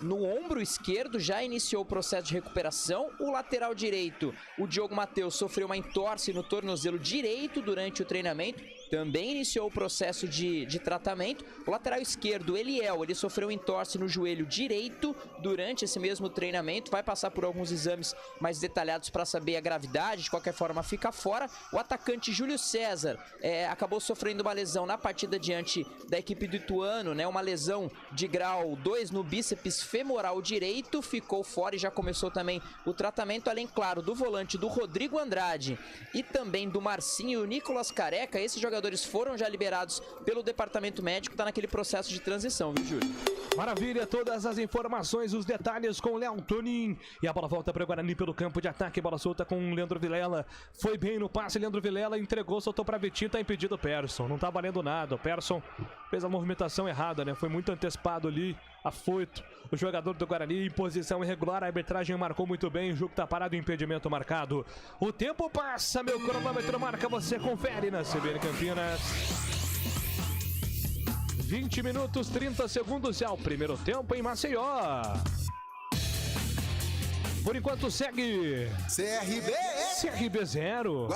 no ombro esquerdo, já iniciou o processo de recuperação. O lateral direito, o Diogo Matheus, sofreu uma entorse no tornozelo direito durante o treinamento, também iniciou o processo de tratamento. O lateral esquerdo, Eliel, ele sofreu um entorse no joelho direito durante esse mesmo treinamento, vai passar por alguns exames mais detalhados para saber a gravidade, de qualquer forma fica fora. O atacante Júlio César acabou sofrendo uma lesão na partida diante da equipe do Ituano, né? Uma lesão de grau 2 no bíceps femoral direito, ficou fora e já começou também o tratamento, além, claro, do volante do Rodrigo Andrade e também do Marcinho e o Nicolas Careca. Esses jogadores foram já liberados pelo departamento médico, tá naquele processo de transição, viu, Júlio? Maravilha, todas as informações, os detalhes com o Léo Tonin. E a bola volta para o Guarani pelo campo de ataque, bola solta com o Leandro Vilela. Foi bem no passe, Leandro Vilela entregou, soltou para Vitinho, tá impedido o Persson. Não tá valendo nada, o Persson fez a movimentação errada, né? Foi muito antecipado ali, afoito. O jogador do Guarani em posição irregular, a arbitragem marcou muito bem, o jogo tá parado, impedimento marcado. O tempo passa, meu cronômetro marca, você confere na CBN Campinas. 20 minutos, 30 segundos é o primeiro tempo em Maceió. Por enquanto segue CRB 0,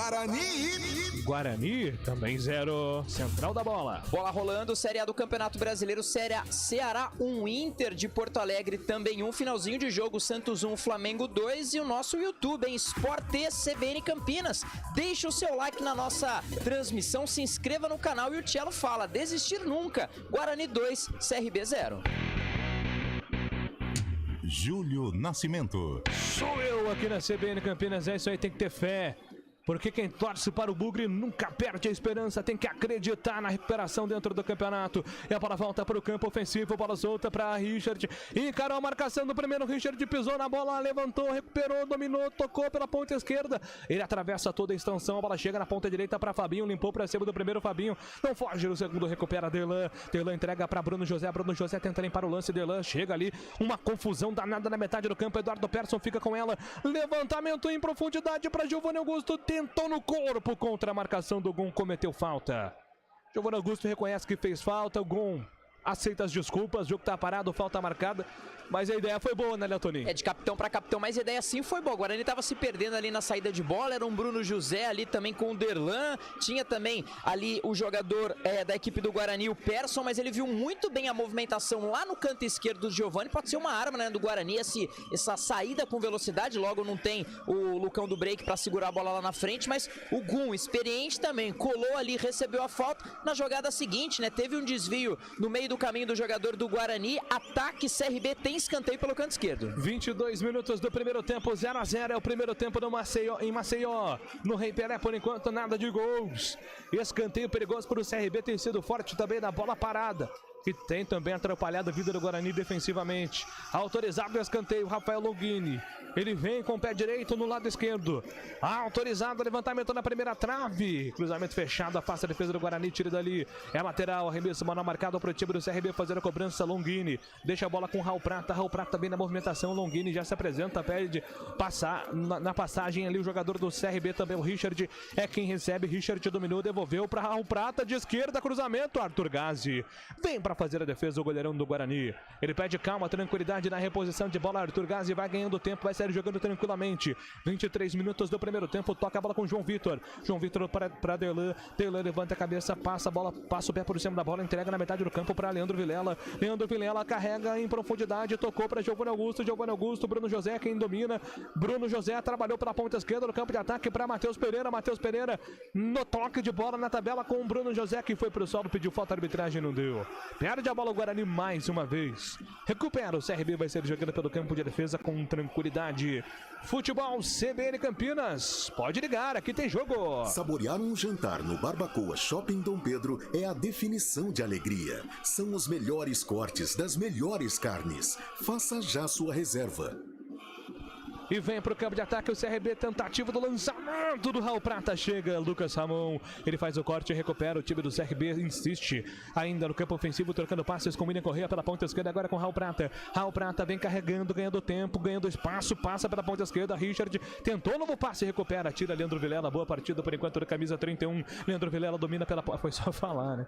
Guarani também 0. Central da bola. Bola rolando, Série A do Campeonato Brasileiro, Série A, Ceará 1, Inter de Porto Alegre também 1, finalzinho de jogo, Santos 1, Flamengo 2 e o nosso YouTube, em Sport CBN Campinas. Deixa o seu like na nossa transmissão, se inscreva no canal e o Tchelo fala, desistir nunca. Guarani 2, CRB 0. Júlio Nascimento. Sou eu aqui na CBN Campinas, é isso aí, tem que ter fé. Porque quem torce para o Bugre nunca perde a esperança, tem que acreditar na recuperação dentro do campeonato. E a bola volta para o campo ofensivo, bola solta para Richard. Encarou a marcação do primeiro, Richard pisou na bola, levantou, recuperou, dominou, tocou pela ponta esquerda. Ele atravessa toda a extensão, a bola chega na ponta direita para Fabinho, limpou para cima do primeiro, Fabinho não foge no segundo, recupera Derlan. Derlan entrega para Bruno José tenta limpar o lance, Derlan chega ali, uma confusão danada na metade do campo, Eduardo Persson fica com ela, levantamento em profundidade para Giovanni Augusto, tentou no corpo contra a marcação do Gum, cometeu falta. Giovanni Augusto reconhece que fez falta, o Gum aceita as desculpas, o jogo tá parado, falta marcada. Mas a ideia foi boa, né, Leotoninho? É de capitão para capitão, mas a ideia sim foi boa. O Guarani tava se perdendo ali na saída de bola, era um Bruno José ali também com o Derlan. Tinha também ali o jogador da equipe do Guarani, o Persson, mas ele viu muito bem a movimentação lá no canto esquerdo do Giovanni. Pode ser uma arma, né, do Guarani, essa saída com velocidade. Logo não tem o Lucão do break para segurar a bola lá na frente, mas o Gum, experiente também, colou ali, recebeu a falta. Na jogada seguinte, né, teve um desvio no meio do caminho do jogador do Guarani. Ataque CRB, tem escanteio pelo canto esquerdo. 22 minutos do primeiro tempo, 0-0 é o primeiro tempo do Maceió, em Maceió. No Rei Pelé, por enquanto, nada de gols. Escanteio perigoso para o CRB, tem sido forte também na bola parada, que tem também atrapalhado a vida do Guarani defensivamente. Autorizado o escanteio, Rafael Longini. Ele vem com o pé direito no lado esquerdo. Autorizado o levantamento na primeira trave. Cruzamento fechado, afasta a defesa do Guarani, tira dali. É lateral, arremesso manual marcado para o time do CRB fazer a cobrança. Longini deixa a bola com Raul Prata bem na movimentação. Longini já se apresenta, pede passar na passagem ali o jogador do CRB também, o Richard é quem recebe. Richard dominou, devolveu para Raul Prata de esquerda, cruzamento, Arthur Gazi vem para fazer a defesa, o goleirão do Guarani. Ele pede calma, tranquilidade na reposição de bola. Arthur Gazi vai ganhando tempo, vai sair jogando tranquilamente. 23 minutos do primeiro tempo, toca a bola com João Vitor para Derlan. Derlan levanta a cabeça, passa a bola, passa o pé por cima da bola, entrega na metade do campo para Leandro Vilela. Leandro Vilela carrega em profundidade, tocou para Giovanni Augusto, Bruno José quem domina. Bruno José trabalhou pela ponta esquerda no campo de ataque para Matheus Pereira no toque de bola na tabela com o Bruno José, que foi pro solo, pediu falta, a arbitragem não deu. Perde a bola o Guarani mais uma vez. Recupera, o CRB vai ser jogando pelo campo de defesa com tranquilidade. Futebol CBN Campinas, pode ligar, aqui tem jogo. Saborear um jantar no Barbacoa Shopping Dom Pedro é a definição de alegria. São os melhores cortes das melhores carnes. Faça já sua reserva. E vem pro campo de ataque o CRB, tentativa do lançamento do Raul Prata, chega Lucas Ramon, ele faz o corte e recupera, o time do CRB insiste ainda no campo ofensivo, trocando passes com William Corrêa pela ponta esquerda, agora com Raul Prata vem carregando, ganhando tempo, ganhando espaço, passa pela ponta esquerda, Richard tentou novo passe, recupera, tira Leandro Vilela, boa partida por enquanto da camisa 31, Leandro Vilela domina pela... foi só falar, né?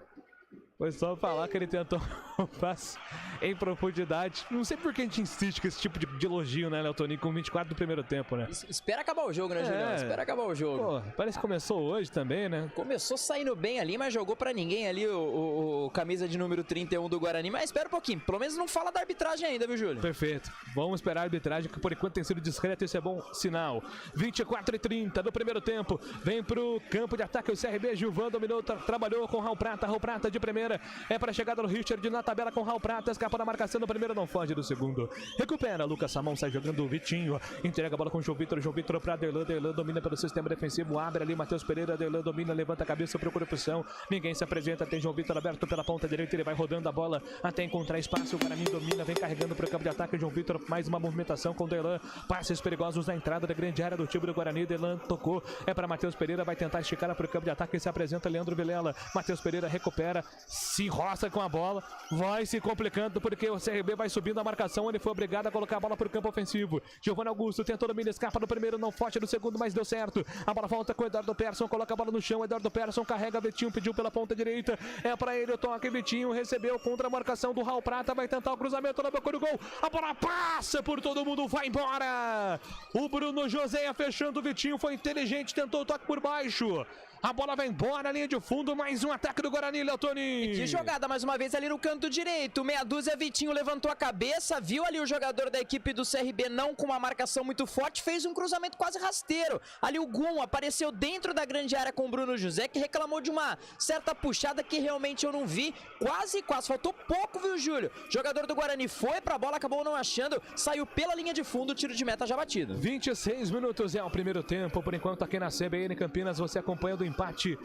Foi só falar que ele tentou um passe em profundidade. Não sei por que a gente insiste com esse tipo de elogio, né, Léo Toninho, com 24 do primeiro tempo, né? Espera acabar o jogo, né, Julião? Espera acabar o jogo. Pô, parece que começou hoje também, né? Começou saindo bem ali, mas jogou pra ninguém ali o camisa de número 31 do Guarani. Mas espera um pouquinho, pelo menos não fala da arbitragem ainda, viu, Júlio? Perfeito. Vamos esperar a arbitragem, que por enquanto tem sido discreta, isso é bom sinal. 24:30 do primeiro tempo. Vem pro campo de ataque o CRB. Gilvan dominou, trabalhou com Raul Prata de primeira. É para a chegada do Richard na tabela com Raul Prata. Escapa da marcação do primeiro, não foge do segundo. Recupera, Lucas Samão sai jogando o Vitinho. Entrega a bola com o João Vitor para Derlan. Derlan domina pelo sistema defensivo. Abre ali, Matheus Pereira. Derlan domina, levanta a cabeça, procura opção. Ninguém se apresenta. Tem João Vitor aberto pela ponta direita. Ele vai rodando a bola até encontrar espaço. O Guarani domina, vem carregando para o campo de ataque. João Vitor, mais uma movimentação com Derlan. Passes perigosos na entrada da grande área do time do Guarani. Derlan tocou. É para Matheus Pereira. Vai tentar esticar para o campo de ataque. Se apresenta Leandro Vilela. Matheus Pereira recupera. Se roça com a bola, vai se complicando porque o CRB vai subindo a marcação. Ele foi obrigado a colocar a bola para o campo ofensivo. Giovanni Augusto tentou domínio, escapa no primeiro, não foge no segundo, mas deu certo. A bola volta com o Eduardo Persson, coloca a bola no chão. Eduardo Persson carrega, Vitinho pediu pela ponta direita. É para ele o toque. Vitinho recebeu contra a marcação do Raul Prata, vai tentar o cruzamento na boca do gol. A bola passa por todo mundo, vai embora. O Bruno José fechando o Vitinho, foi inteligente, tentou o toque por baixo. A bola vai embora, linha de fundo, mais um ataque do Guarani, Léo Toninho. Que jogada mais uma vez ali no canto direito, meia dúzia, Vitinho levantou a cabeça, viu ali o jogador da equipe do CRB não com uma marcação muito forte, fez um cruzamento quase rasteiro. Ali o Gum apareceu dentro da grande área com o Bruno José, que reclamou de uma certa puxada que realmente eu não vi, quase, faltou pouco, viu, Júlio? Jogador do Guarani foi pra bola, acabou não achando, saiu pela linha de fundo, tiro de meta já batido. 26 minutos é o primeiro tempo, por enquanto aqui na CBN Campinas você acompanha do empate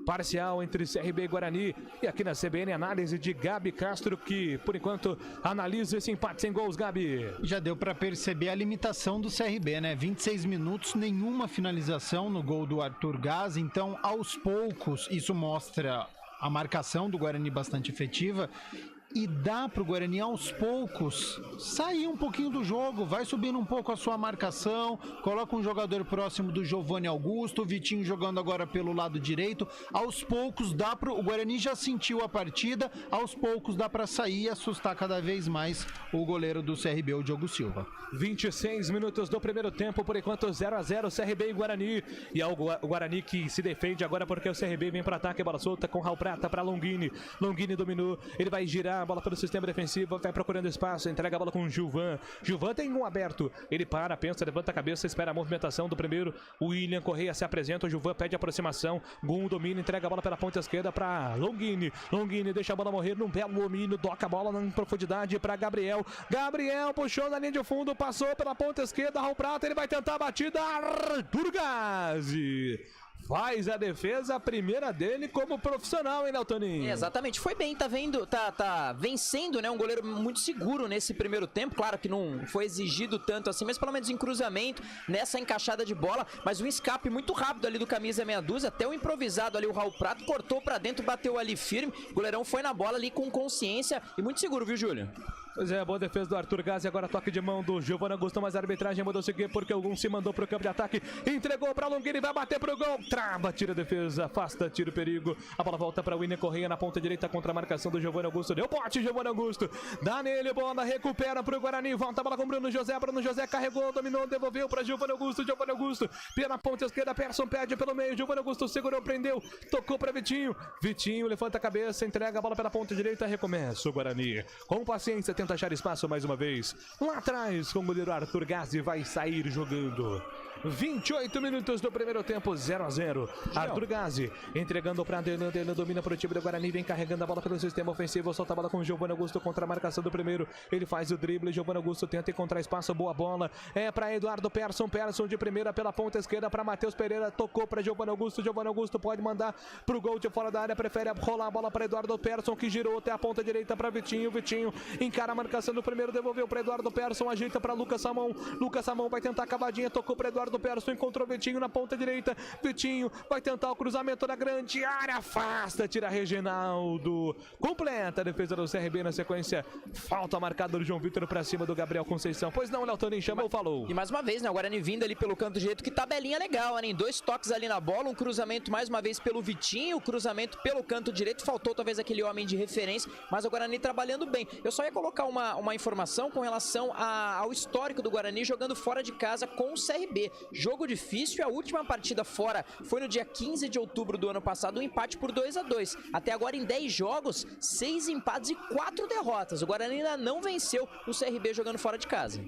parcial entre CRB e Guarani. E aqui na CBN, análise de Gabi Castro, que por enquanto analisa esse empate sem gols. Gabi, já deu para perceber a limitação do CRB, né? 26 minutos, nenhuma finalização no gol do Arthur Gás. Então, aos poucos, isso mostra a marcação do Guarani bastante efetiva. E dá pro Guarani aos poucos sair um pouquinho do jogo, vai subindo um pouco a sua marcação, coloca um jogador próximo do Giovanni Augusto, o Vitinho jogando agora pelo lado direito. Aos poucos dá pro... O Guarani já sentiu a partida, aos poucos dá para sair e assustar cada vez mais o goleiro do CRB, o Diogo Silva. 26 minutos do primeiro tempo, por enquanto 0-0 CRB e Guarani. E é o Guarani que se defende agora porque o CRB vem para ataque, bola solta com Raul Prata para Longini. Longini dominou, ele vai girar a bola pelo sistema defensivo, vai procurando espaço, entrega a bola com o Gilvan. Gilvan tem um aberto, ele para, pensa, levanta a cabeça, espera a movimentação do primeiro. O William Correia se apresenta, o Gilvan pede aproximação, Gum domina, entrega a bola pela ponta esquerda para Longini. Longini deixa a bola morrer num belo domínio, toca a bola em profundidade para Gabriel. Gabriel puxou na linha de fundo, passou pela ponta esquerda, Raul Prata, ele vai tentar a batida, Arthur Gás faz a defesa, a primeira dele como profissional, hein, Léo Toninho? Exatamente, foi bem, tá vendo, tá vencendo, né, um goleiro muito seguro nesse primeiro tempo, claro que não foi exigido tanto assim, mas pelo menos em cruzamento, nessa encaixada de bola, mas um escape muito rápido ali do camisa meia dúzia, até o improvisado ali, o Raul Prato, cortou pra dentro, bateu ali firme, o goleirão foi na bola ali com consciência e muito seguro, viu, Júlio? Pois é, boa defesa do Arthur Gás, agora toque de mão do Giovanni Augusto, mas a arbitragem mandou seguir porque o Gum se mandou pro campo de ataque, entregou pra Longini, vai bater pro gol, trava, tira a defesa, afasta, tira o perigo, a bola volta pra William Correia na ponta direita contra a marcação do Giovanni Augusto, deu bote, Giovanni Augusto, dá nele, bola, recupera pro Guarani, volta a bola com Bruno José carregou, dominou, devolveu pra Giovanni Augusto, pela ponta esquerda, Persson pede pelo meio, Giovanni Augusto segurou, prendeu, tocou pra Vitinho levanta a cabeça, entrega a bola pela ponta direita, recomeça o Guarani, com paciência, tenta achar espaço mais uma vez, lá atrás com o goleiro Arthur Gás vai sair jogando. 28 minutos do primeiro tempo, 0-0. Arthur Gás entregando para Derlan, domina para o time do Guarani, vem carregando a bola pelo sistema ofensivo, solta a bola com o Giovanni Augusto contra a marcação do primeiro, ele faz o drible, Giovanni Augusto tenta encontrar espaço, boa bola, é para Eduardo Persson de primeira pela ponta esquerda para Matheus Pereira, tocou para Giovanni Augusto pode mandar pro gol de fora da área, prefere rolar a bola para Eduardo Persson, que girou até a ponta direita para Vitinho encara marcação do primeiro, devolveu para Eduardo Persson, ajeita para Lucas Samon. Lucas Samon vai tentar a cavadinha, tocou para Eduardo Persson, encontrou Vitinho na ponta direita. Vitinho vai tentar o cruzamento na grande área, afasta, tira Reginaldo. Completa a defesa do CRB na sequência. Falta marcada do João Vitor para cima do Gabriel Conceição. Pois não, Léo Tonin, chamou, falou. E mais uma vez, né, o Guarani vindo ali pelo canto direito, que tabelinha legal, né? 2 toques ali na bola, um cruzamento mais uma vez pelo Vitinho, o cruzamento pelo canto direito, faltou talvez aquele homem de referência, mas o Guarani trabalhando bem. Eu só ia colocar uma informação com relação ao histórico do Guarani jogando fora de casa com o CRB. Jogo difícil, a última partida fora foi no dia 15 de outubro do ano passado, um empate por 2-2. Até agora em 10 jogos, 6 empates e 4 derrotas. O Guarani ainda não venceu o CRB jogando fora de casa.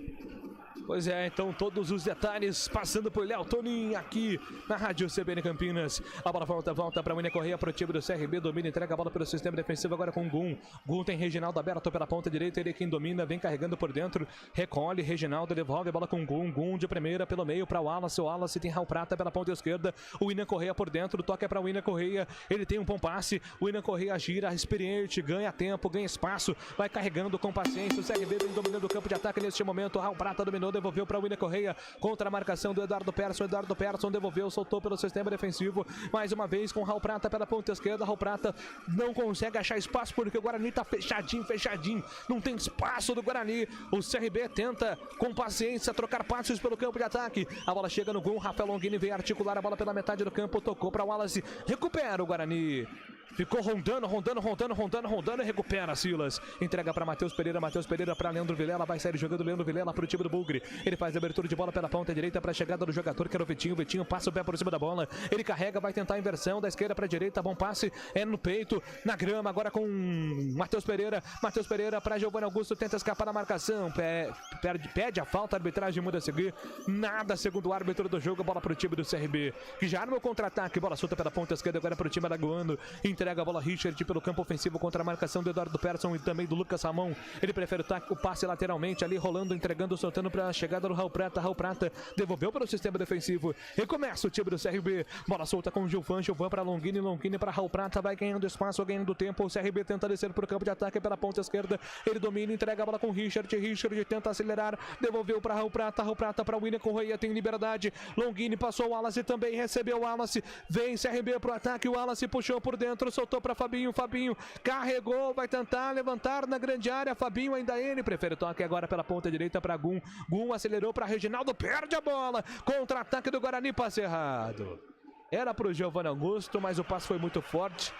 Pois é, então todos os detalhes passando por Léo Tonin aqui na Rádio CBN Campinas. A bola volta para William Correia, pro time do CRB, domina, entrega a bola pelo sistema defensivo agora com Gum. Gum tem Reginaldo aberto pela ponta direita, ele é quem domina, vem carregando por dentro, recolhe, Reginaldo devolve a bola com Gum. Gum de primeira pelo meio para o Wallace tem Raul Prata pela ponta esquerda, o William Correia por dentro, toque é para o William Correia, ele tem um bom passe, o William Correia gira, experiente, ganha tempo, ganha espaço, vai carregando com paciência, o CRB vem dominando o campo de ataque neste momento, Raul Prata dominou, devolveu para o William Correia, contra a marcação do Eduardo Persson devolveu, soltou pelo sistema defensivo, mais uma vez com Raul Prata pela ponta esquerda, Raul Prata não consegue achar espaço porque o Guarani tá fechadinho, não tem espaço do Guarani, o CRB tenta com paciência trocar passes pelo campo de ataque, a bola chega no gol, Rafael Longini vem articular a bola pela metade do campo, tocou para o Wallace, recupera o Guarani. Ficou rondando e recupera Silas. Entrega para Matheus Pereira para Leandro Vilela. Vai sair jogando Leandro Vilela para o time do Bugre. Ele faz a abertura de bola pela ponta direita para a chegada do jogador que era o Vitinho. Vitinho passa o pé por cima da bola. Ele carrega, vai tentar a inversão da esquerda para a direita. Bom passe, é no peito, na grama. Agora com Matheus Pereira. Matheus Pereira para Giovanni Augusto. Tenta escapar da marcação. Pede a falta, a arbitragem muda a seguir. Nada, segundo o árbitro do jogo. Bola para o time do CRB, que já arma o contra-ataque. Bola solta pela ponta esquerda agora para o time aragoano. Entrega a bola Richard pelo campo ofensivo contra a marcação do Eduardo Persson e também do Lucas Samon. Ele prefere o passe lateralmente ali, rolando, entregando, soltando para a chegada do Raul Prata. Raul Prata devolveu para o sistema defensivo. Recomeça o time do CRB. Bola solta com o Gilvan para Longini para Raul Prata. Vai ganhando espaço, ganhando tempo. O CRB tenta descer para o campo de ataque pela ponta esquerda. Ele domina, entrega a bola com Richard. Richard tenta acelerar. Devolveu para Raul Prata. Raul Prata para William Correia. Tem liberdade. Longini passou o Wallace também. Recebeu o Wallace. Vem CRB para o ataque. O Wallace puxou por dentro. Soltou para Fabinho carregou, vai tentar levantar na grande área, Fabinho ainda ele, prefere o toque agora pela ponta direita para Gum, acelerou para Reginaldo, perde a bola, contra-ataque do Guarani, passe errado, era para o Giovanni Augusto, mas o passe foi muito forte.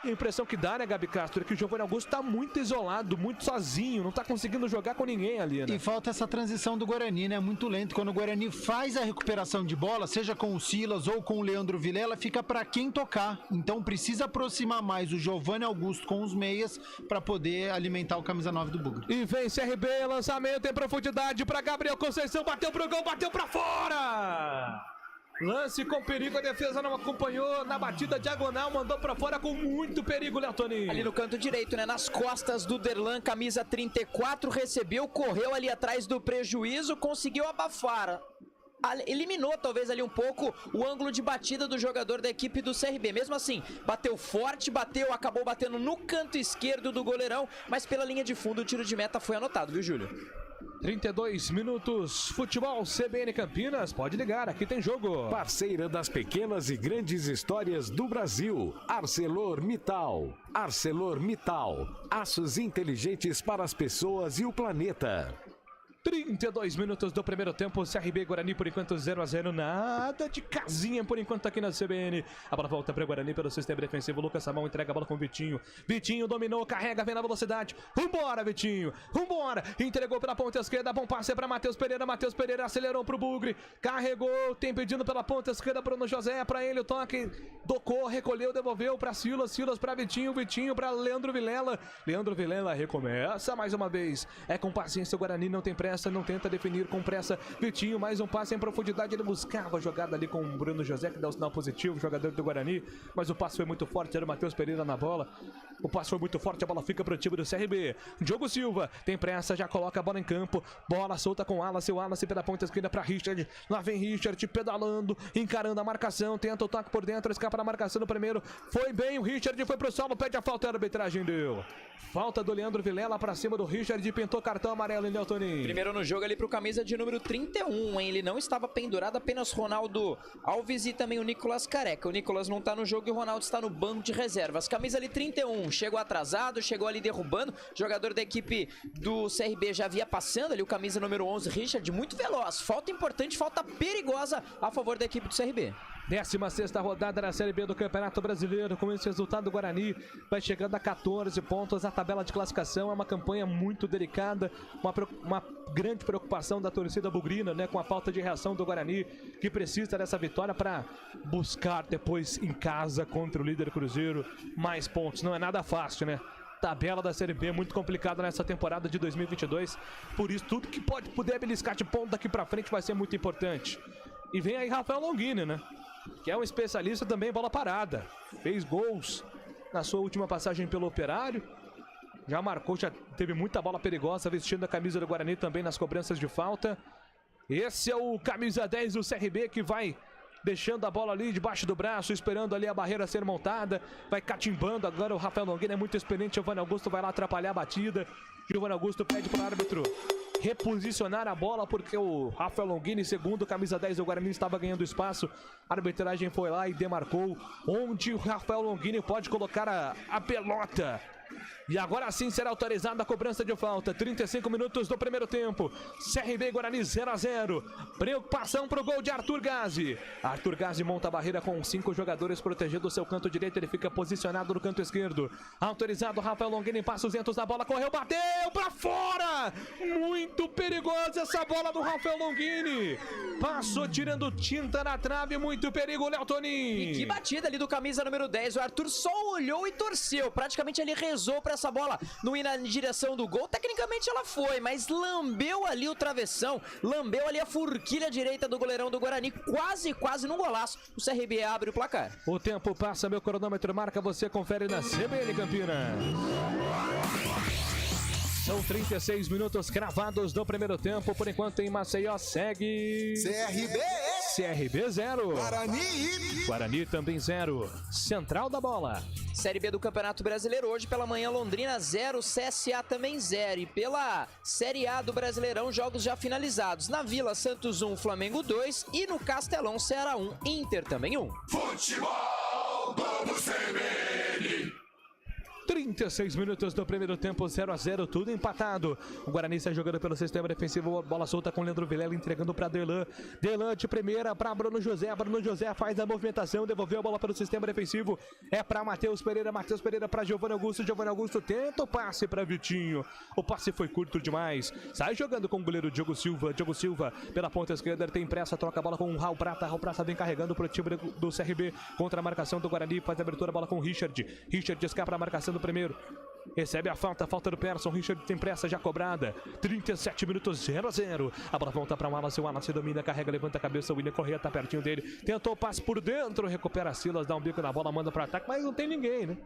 A impressão que dá, né, Gabi Castro, é que o Giovanni Augusto tá muito isolado, muito sozinho, não tá conseguindo jogar com ninguém ali, né? E falta essa transição do Guarani, né? Muito lento. Quando o Guarani faz a recuperação de bola, seja com o Silas ou com o Leandro Vilela, fica para quem tocar. Então precisa aproximar mais o Giovanni Augusto com os meias para poder alimentar o camisa 9 do Bugre. E vem CRB, lançamento em profundidade para Gabriel Conceição, bateu pro gol, bateu para fora! Lance com perigo, a defesa não acompanhou na batida diagonal, mandou pra fora com muito perigo, Léo Tonin. Ali no canto direito, né, nas costas do Derlan, camisa 34, recebeu, correu ali atrás do prejuízo, conseguiu abafar. Eliminou talvez ali um pouco o ângulo de batida do jogador da equipe do CRB. Mesmo assim, bateu forte, acabou batendo no canto esquerdo do goleirão, mas pela linha de fundo o tiro de meta foi anotado, viu, Júlio? 32 minutos, futebol CBN Campinas, pode ligar, aqui tem jogo. Parceira das pequenas e grandes histórias do Brasil, ArcelorMittal. ArcelorMittal, aços inteligentes para as pessoas e o planeta. 32 minutos do primeiro tempo, CRB e Guarani por enquanto 0-0, nada de casinha por enquanto aqui na CBN. A bola volta para o Guarani pelo sistema defensivo, Lucas Samão entrega a bola com o Vitinho. Vitinho dominou, carrega, vem na velocidade. Vambora, Vitinho, vambora. Entregou pela ponta esquerda, bom passe para Matheus Pereira acelerou para o Bugre. Carregou, tem pedindo pela ponta esquerda, Bruno José, para ele o toque. Tocou, recolheu, devolveu para Silas para Vitinho para Leandro Vilela. Leandro Vilela recomeça mais uma vez. É com paciência, o Guarani não tem pressa. pressa, não tenta definir com pressa. Vitinho, mais um passe em profundidade, ele buscava a jogada ali com o Bruno José, que dá o sinal positivo, jogador do Guarani, mas o passe foi muito forte, era o Matheus Pereira na bola. O passe foi muito forte, a bola fica para o time do CRB. Diogo Silva tem pressa, já coloca a bola em campo, bola solta com o Wallace pela ponta esquerda para Richard. Lá vem Richard pedalando, encarando a marcação, tenta o toque por dentro, escapa na marcação no primeiro. Foi bem, o Richard foi pro solo, pede a falta, a arbitragem deu. Falta do Leandro Vilela para cima do Richard, pintou cartão amarelo em Neltoninho. Primeiro no jogo ali pro camisa de número 31, hein? Ele não estava pendurado, apenas Ronaldo Alves e também o Nicolas Careca. O Nicolas não tá no jogo e o Ronaldo está no banco de reservas. Camisa ali 31, chegou atrasado, chegou ali derrubando. Jogador da equipe do CRB já havia passando ali o camisa número 11, Richard, muito veloz. Falta importante, falta perigosa a favor da equipe do CRB. 16ª rodada na Série B do Campeonato Brasileiro. Com esse resultado, o Guarani vai chegando a 14 pontos. A tabela de classificação é uma campanha muito delicada, uma grande preocupação da torcida bugrina, né, com a falta de reação do Guarani, que precisa dessa vitória para buscar depois em casa contra o líder Cruzeiro mais pontos. Não é nada fácil, né? Tabela da Série B é muito complicada nessa temporada de 2022. Por isso, tudo que puder beliscar de ponto daqui para frente vai ser muito importante. E vem aí Rafael Longini, né? Que é um especialista também em bola parada. Fez gols na sua última passagem pelo Operário. Já marcou, já teve muita bola perigosa vestindo a camisa do Guarani também nas cobranças de falta. Esse é o camisa 10 do CRB que vai deixando a bola ali debaixo do braço, esperando ali a barreira ser montada. Vai catimbando agora o Rafael Longini, é muito experiente. Giovanni Augusto vai lá atrapalhar a batida. Giovanni Augusto pede para o árbitro reposicionar a bola, porque o Rafael Longini, segundo camisa 10 do Guarani, estava ganhando espaço. A arbitragem foi lá e demarcou onde o Rafael Longini pode colocar a pelota. E agora sim será autorizada a cobrança de falta. 35 minutos do primeiro tempo. CRB e Guarani 0-0. Preocupação pro gol de Arthur Gazzi. Arthur Gazzi monta a barreira com 5 jogadores protegendo o seu canto direito. Ele fica posicionado no canto esquerdo. Autorizado, Rafael Longini passa os ventos da bola. Correu, bateu pra fora. Muito perigosa essa bola do Rafael Longini. Passou tirando tinta na trave. Muito perigo, Léo Tonin. E que batida ali do camisa número 10. O Arthur só olhou e torceu. Praticamente ele rezou pra essa bola não ir na direção do gol. Tecnicamente ela foi, mas lambeu ali o travessão, lambeu ali a forquilha direita do goleirão do Guarani, quase num golaço. O CRB abre o placar. O tempo passa, meu cronômetro marca, você confere na CBN Campinas. São 36 minutos cravados do primeiro tempo. Por enquanto em Maceió segue CRB 0. Guarani também 0. Central da bola. Série B do Campeonato Brasileiro, hoje pela manhã Londrina 0, CSA também 0. E pela Série A do Brasileirão, jogos já finalizados. Na Vila, Santos 1, Flamengo 2. E no Castelão, Ceará 1, Inter também 1. Futebol Globo CBN. 36 minutos do primeiro tempo, 0-0, tudo empatado. O Guarani está jogando pelo sistema defensivo, bola solta com o Leandro Vilela, entregando para Delan. Delan de primeira para Bruno José. Bruno José faz a movimentação, devolveu a bola para o sistema defensivo. É para Matheus Pereira para Giovanni Augusto. Giovanni Augusto tenta o passe para Vitinho. O passe foi curto demais. Sai jogando com o goleiro Diogo Silva. Diogo Silva pela ponta esquerda, ele tem pressa, troca a bola com o Raul Prata. Raul Prata vem carregando para o time do CRB contra a marcação do Guarani. Faz a abertura, bola com o Richard. Richard escapa a marcação do primeiro. Recebe a falta do Persson. Richard tem pressa já cobrada. 37 minutos, 0-0. A bola volta para o Wallace. O Wallace domina, carrega, levanta a cabeça. O William Correia tá pertinho dele. Tentou o passe por dentro. Recupera Silas, dá um bico na bola, manda para ataque. Mas não tem ninguém, né?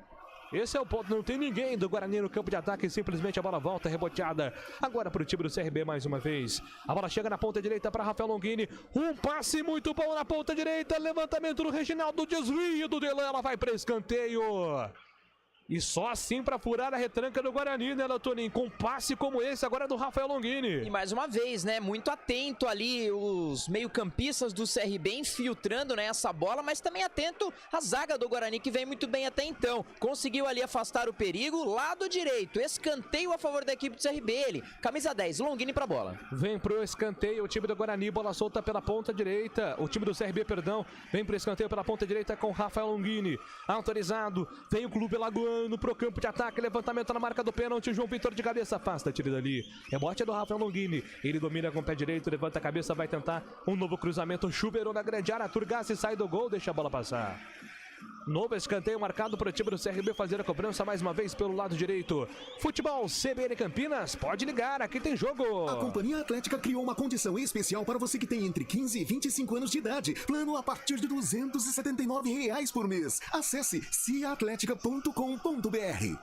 Esse é o ponto, não tem ninguém do Guarani no campo de ataque, simplesmente a bola volta reboteada. Agora para o time do CRB mais uma vez. A bola chega na ponta direita para Rafael Longini. Um passe muito bom na ponta direita. Levantamento do Reginaldo, desvio do Delan. Ela vai para escanteio. E só assim para furar a retranca do Guarani, né, Leotonin? Com um passe como esse agora do Rafael Longini. E mais uma vez, né, muito atento ali os meio-campistas do CRB infiltrando, né, essa bola, mas também atento a zaga do Guarani, que vem muito bem até então. Conseguiu ali afastar o perigo, lado direito, escanteio a favor da equipe do CRB, ele, camisa 10, Longini pra bola. Vem pro escanteio o time do Guarani, bola solta pela ponta direita, o time do CRB, perdão, vem pro escanteio pela ponta direita com Rafael Longini. Autorizado, vem o Clube Lagoano pro campo de ataque, levantamento na marca do pênalti, João Vitor de cabeça, afasta, tira dali. Rebote é do Rafael Longini, ele domina com o pé direito, levanta a cabeça, vai tentar um novo cruzamento, chuveirou na grande área, Arthur Gazzi sai do gol, deixa a bola passar. Novo escanteio marcado para o time do CRB fazer a cobrança mais uma vez pelo lado direito. Futebol CBN Campinas, pode ligar, aqui tem jogo. A Companhia Atlética criou uma condição especial para você que tem entre 15 e 25 anos de idade. Plano a partir de R$ 279 por mês. Acesse ciaatletica.com.br.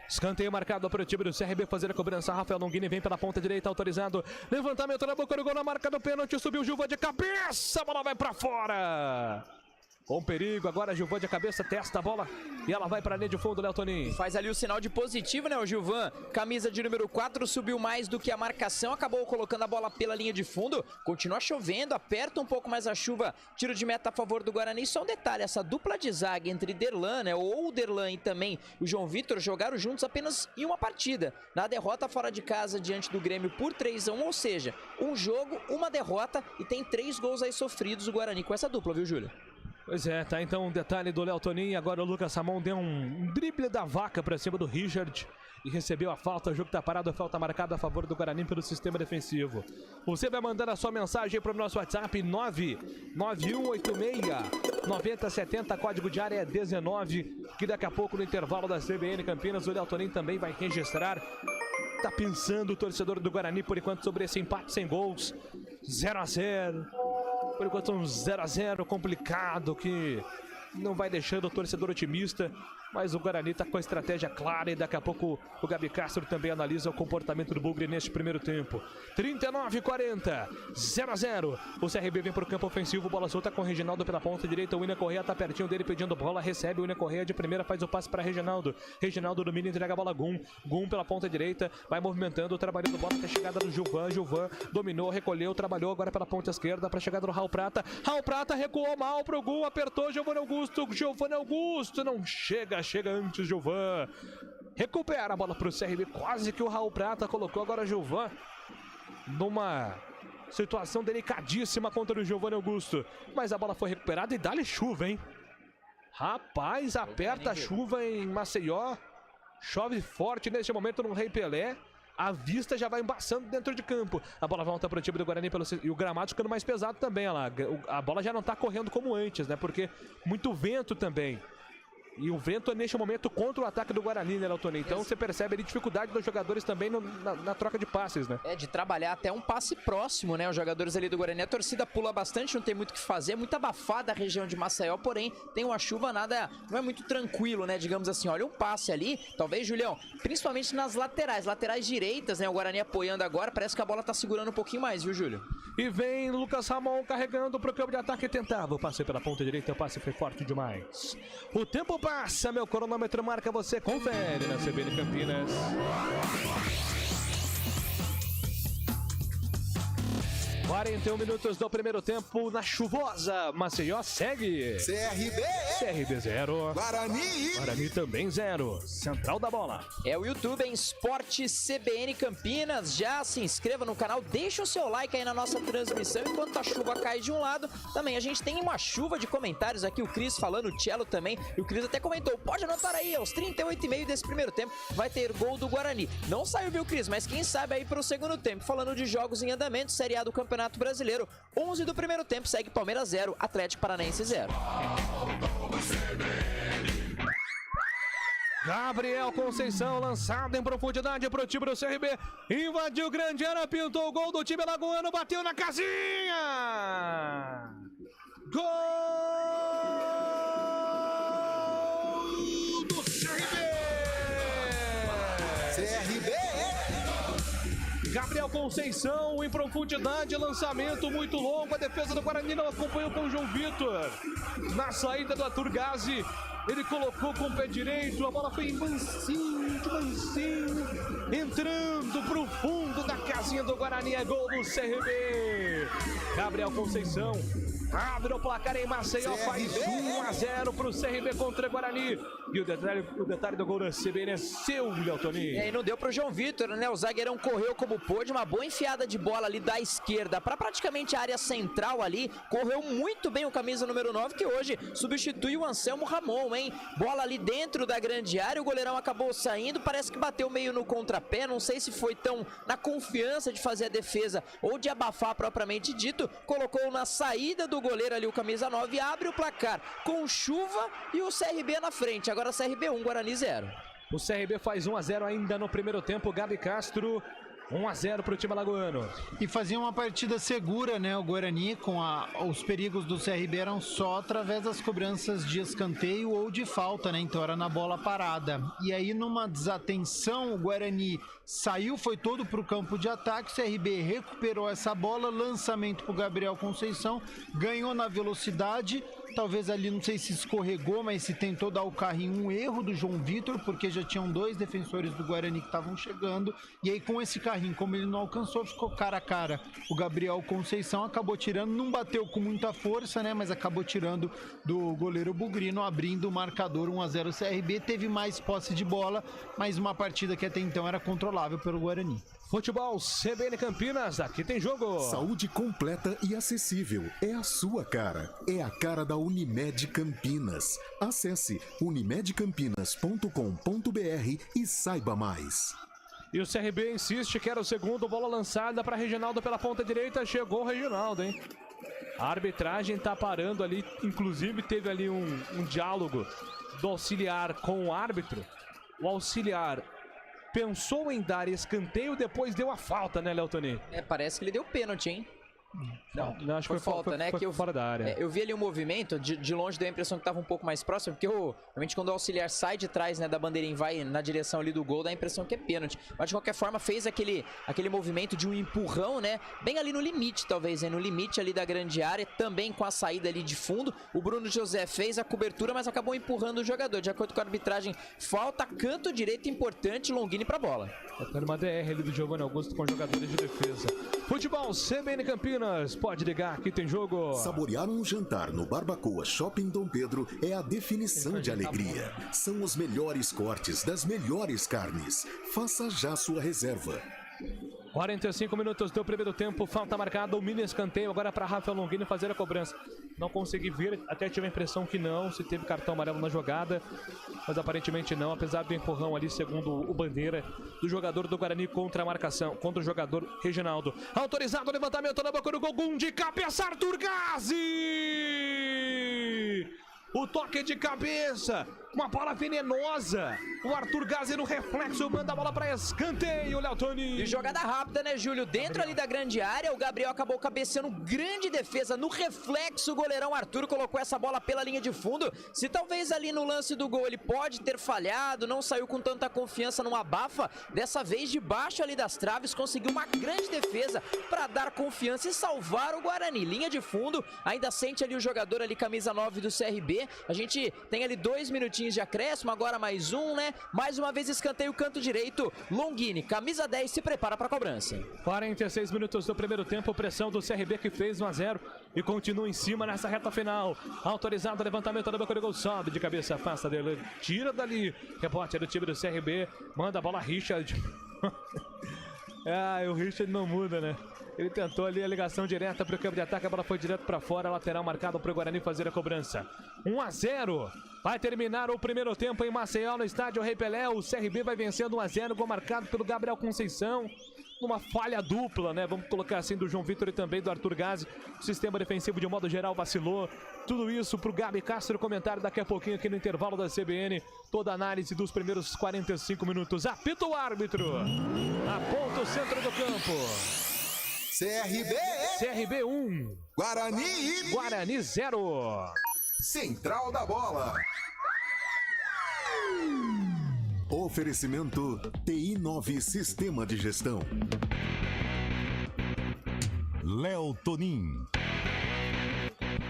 Escanteio marcado para o time do CRB fazer a cobrança. Rafael Longini vem pela ponta direita, autorizado. Levantamento na boca do gol na marca do pênalti. Subiu Gilvan de cabeça, a bola vai para fora. Com perigo, agora Gilvan de cabeça, testa a bola e ela vai para a linha de fundo, Léo Toninho. Faz ali o sinal de positivo, né, o Gilvan? Camisa de número 4, subiu mais do que a marcação, acabou colocando a bola pela linha de fundo. Continua chovendo, aperta um pouco mais a chuva. Tiro de meta a favor do Guarani. Só um detalhe, essa dupla de zaga entre Derlan, né, ou Derlan e também o João Vitor jogaram juntos apenas em uma partida. Na derrota fora de casa diante do Grêmio por 3-1, ou seja, um jogo, uma derrota e tem 3 gols aí sofridos o Guarani com essa dupla, viu, Júlio? Pois é, tá então um detalhe do Léo Toninho. Agora o Lucas Ramon deu um drible da vaca pra cima do Richard e recebeu a falta. O jogo tá parado, a falta marcada a favor do Guarani pelo sistema defensivo. Você vai mandando a sua mensagem pro nosso WhatsApp 99186-9070, código de área é 19, que daqui a pouco no intervalo da CBN Campinas o Léo Toninho também vai registrar. Tá pensando o torcedor do Guarani por enquanto sobre esse empate sem gols, 0-0. Por enquanto um 0-0 complicado que não vai deixando o torcedor otimista, mas o Guarani está com a estratégia clara e daqui a pouco o Gabi Castro também analisa o comportamento do Bugre neste primeiro tempo. 39-40, 0-0. O CRB vem para o campo ofensivo, bola solta com o Reginaldo pela ponta direita. O William Correia está pertinho dele pedindo bola, recebe o William Correia de primeira, faz o passe para Reginaldo. Reginaldo domina e entrega a bola a Gum. Gum pela ponta direita, vai movimentando, trabalhando bola até a chegada do Gilvan. Gilvan dominou, recolheu, trabalhou agora pela ponta esquerda para a chegada do Raul Prata. Raul Prata recuou mal pro Gum, apertou Giovanni Augusto. Giovanni Augusto não chega antes Gilvan. Recupera a bola pro CRB, quase que o Raul Prata colocou agora Gilvan numa situação delicadíssima contra o Giovanni Augusto. Mas a bola foi recuperada e dá-lhe chuva, hein? Rapaz, aperta a chuva em Maceió. Chove forte neste momento no Rei Pelé. A vista já vai embaçando dentro de campo. A bola volta para o time do Guarani e o gramado ficando mais pesado também. Olha lá. A bola já não está correndo como antes, né? Porque muito vento também. E o vento é neste momento contra o ataque do Guarani, né, Leotoni? Então você percebe a dificuldade dos jogadores também na troca de passes, né? É, de trabalhar até um passe próximo, né? Os jogadores ali do Guarani. A torcida pula bastante, não tem muito o que fazer. Muito abafada a região de Maceió, porém tem uma chuva, nada, não é muito tranquilo, né? Digamos assim, olha um passe ali, talvez, Julião, principalmente nas laterais direitas, né? O Guarani apoiando agora, parece que a bola tá segurando um pouquinho mais, viu, Júlio? E vem Lucas Ramon carregando pro campo de ataque e tentava. O passe pela ponta direita, o passe foi forte demais. O tempo passa, meu cronômetro marca, você confere na CBN Campinas. – 41 minutos do primeiro tempo na chuvosa Maceió segue. CRB 0. Guarani também 0. Central da bola. É o YouTube em Esporte CBN Campinas. Já se inscreva no canal, deixa o seu like aí na nossa transmissão. Enquanto a chuva cai de um lado, também a gente tem uma chuva de comentários aqui. O Cris falando, o Cello também. E o Cris até comentou, pode anotar aí, aos 38,5 desse primeiro tempo vai ter gol do Guarani. Não saiu, viu, Cris? Mas quem sabe aí pro segundo tempo. Falando de jogos em andamento, Série A do Campeonato Brasileiro, 11 do primeiro tempo, segue Palmeiras 0, Atlético Paranaense 0. Gabriel Conceição, lançado em profundidade pro time do CRB, invadiu grande área, pintou o gol do time alagoano, bateu na casinha! Gol do CRB! Gabriel Conceição em profundidade, lançamento muito longo, a defesa do Guarani não acompanhou com o João Vitor. Na saída do Arthur Gazi, ele colocou com o pé direito, a bola foi mansinho, entrando pro fundo da casinha do Guarani, é gol do CRB. Gabriel Conceição abre o placar em Maceió, faz 1-0 pro CRB contra o Guarani. E o detalhe do gol da CBN é seu, Leotoninho. E aí não deu pro João Vitor, né? O zagueirão correu como pôde, uma boa enfiada de bola ali da esquerda para praticamente a área central ali. Correu muito bem o camisa número 9, que hoje substitui o Anselmo Ramon, hein? Bola ali dentro da grande área, o goleirão acabou saindo, parece que bateu meio no contrapé, não sei se foi tão na confiança de fazer a defesa ou de abafar propriamente dito. Colocou na saída do do goleiro ali, o camisa 9, abre o placar com chuva e o CRB na frente. Agora CRB 1, Guarani 0. O CRB faz 1-0 ainda no primeiro tempo. Gabi Castro, 1-0 para o time alagoano. E fazia uma partida segura, né? O Guarani, com os perigos do CRB eram só através das cobranças de escanteio ou de falta, né? Então era na bola parada. E aí, numa desatenção, o Guarani saiu, foi todo para o campo de ataque. O CRB recuperou essa bola, lançamento para o Gabriel Conceição, ganhou na velocidade. Talvez ali, não sei se escorregou, mas se tentou dar o carrinho, um erro do João Vitor, porque já tinham 2 defensores do Guarani que estavam chegando. E aí, com esse carrinho, como ele não alcançou, ficou cara a cara. O Gabriel Conceição acabou tirando, não bateu com muita força, né? Mas acabou tirando do goleiro Bugrino, abrindo o marcador 1-0 CRB. Teve mais posse de bola, mas uma partida que até então era controlável pelo Guarani. Futebol CBN Campinas, aqui tem jogo. Saúde completa e acessível. É a sua cara. É a cara da Unimed Campinas. Acesse unimedcampinas.com.br e saiba mais. E o CRB insiste, quer o segundo, bola lançada para Reginaldo pela ponta direita. Chegou o Reginaldo, hein? A arbitragem tá parando ali, inclusive teve ali um diálogo do auxiliar com o árbitro. O auxiliar pensou em dar escanteio, depois deu a falta, né, Léo Toninho? Parece que ele deu pênalti, hein? Não, acho que foi falta, né? Foi fora da área. Eu vi ali um movimento, de longe deu a impressão que estava um pouco mais próximo, porque realmente quando o auxiliar sai de trás, né, da bandeirinha e vai na direção ali do gol, dá a impressão que é pênalti. Mas de qualquer forma fez aquele movimento de um empurrão, né? Bem ali no limite, talvez, né? No limite ali da grande área, também com a saída ali de fundo. O Bruno José fez a cobertura, mas acabou empurrando o jogador. De acordo com a arbitragem, falta, canto direito importante, Longini pra bola. Tá numa DR ali do Giovanni Augusto com jogadores de defesa. Futebol CBN Campinas, pode ligar, aqui tem jogo. Saborear um jantar no Barbacoa Shopping Dom Pedro é a definição de alegria. São os melhores cortes das melhores carnes. Faça já sua reserva. 45 minutos do primeiro tempo, falta marcada, o mini escanteio agora para Rafael Longini fazer a cobrança. Não consegui ver, até tive a impressão que não, se teve cartão amarelo na jogada, mas aparentemente não, apesar do empurrão ali, segundo o Bandeira, do jogador do Guarani contra a marcação, contra o jogador Reginaldo. Autorizado o levantamento na boca do gol, gol de cabeça, Arthur Gazi! O toque de cabeça, uma bola venenosa. O Arthur Gazi no reflexo manda a bola para escanteio, Léo Toninho. E jogada rápida, né, Júlio? Dentro ali da grande área, o Gabriel acabou cabeceando, grande defesa. No reflexo, o goleirão Arthur colocou essa bola pela linha de fundo. Se talvez ali no lance do gol ele pode ter falhado, não saiu com tanta confiança numa abafa, dessa vez debaixo ali das traves, conseguiu uma grande defesa para dar confiança e salvar o Guarani. Linha de fundo, ainda sente ali o jogador ali, camisa 9 do CRB. A gente tem ali 2 minutinhos de acréscimo, agora mais um, né? Mais uma vez escanteio, canto direito. Longini, camisa 10, se prepara para a cobrança. 46 minutos do primeiro tempo, pressão do CRB que fez 1-0 e continua em cima nessa reta final. Autorizado o levantamento da boca do gol, sobe de cabeça, afasta dele, tira dali. Rebote do time do CRB, manda a bola Richard. O Richard não muda, né? Ele tentou ali a ligação direta para o campo de ataque, a bola foi direto para fora, lateral marcado para o Guarani fazer a cobrança. 1-0, vai terminar o primeiro tempo em Maceió, no estádio Rei Pelé. O CRB vai vencendo 1-0, gol marcado pelo Gabriel Conceição. Uma falha dupla, né? Vamos colocar assim, do João Vitor e também do Arthur Gazi. O sistema defensivo de modo geral vacilou. Tudo isso pro Gabi Castro, comentário daqui a pouquinho aqui no intervalo da CBN. Toda a análise dos primeiros 45 minutos. Apita o árbitro. Aponta o centro do campo. CRB 1. Guarani 0. Central da Bola. Oferecimento TI9 Sistema de Gestão. Léo Toninho.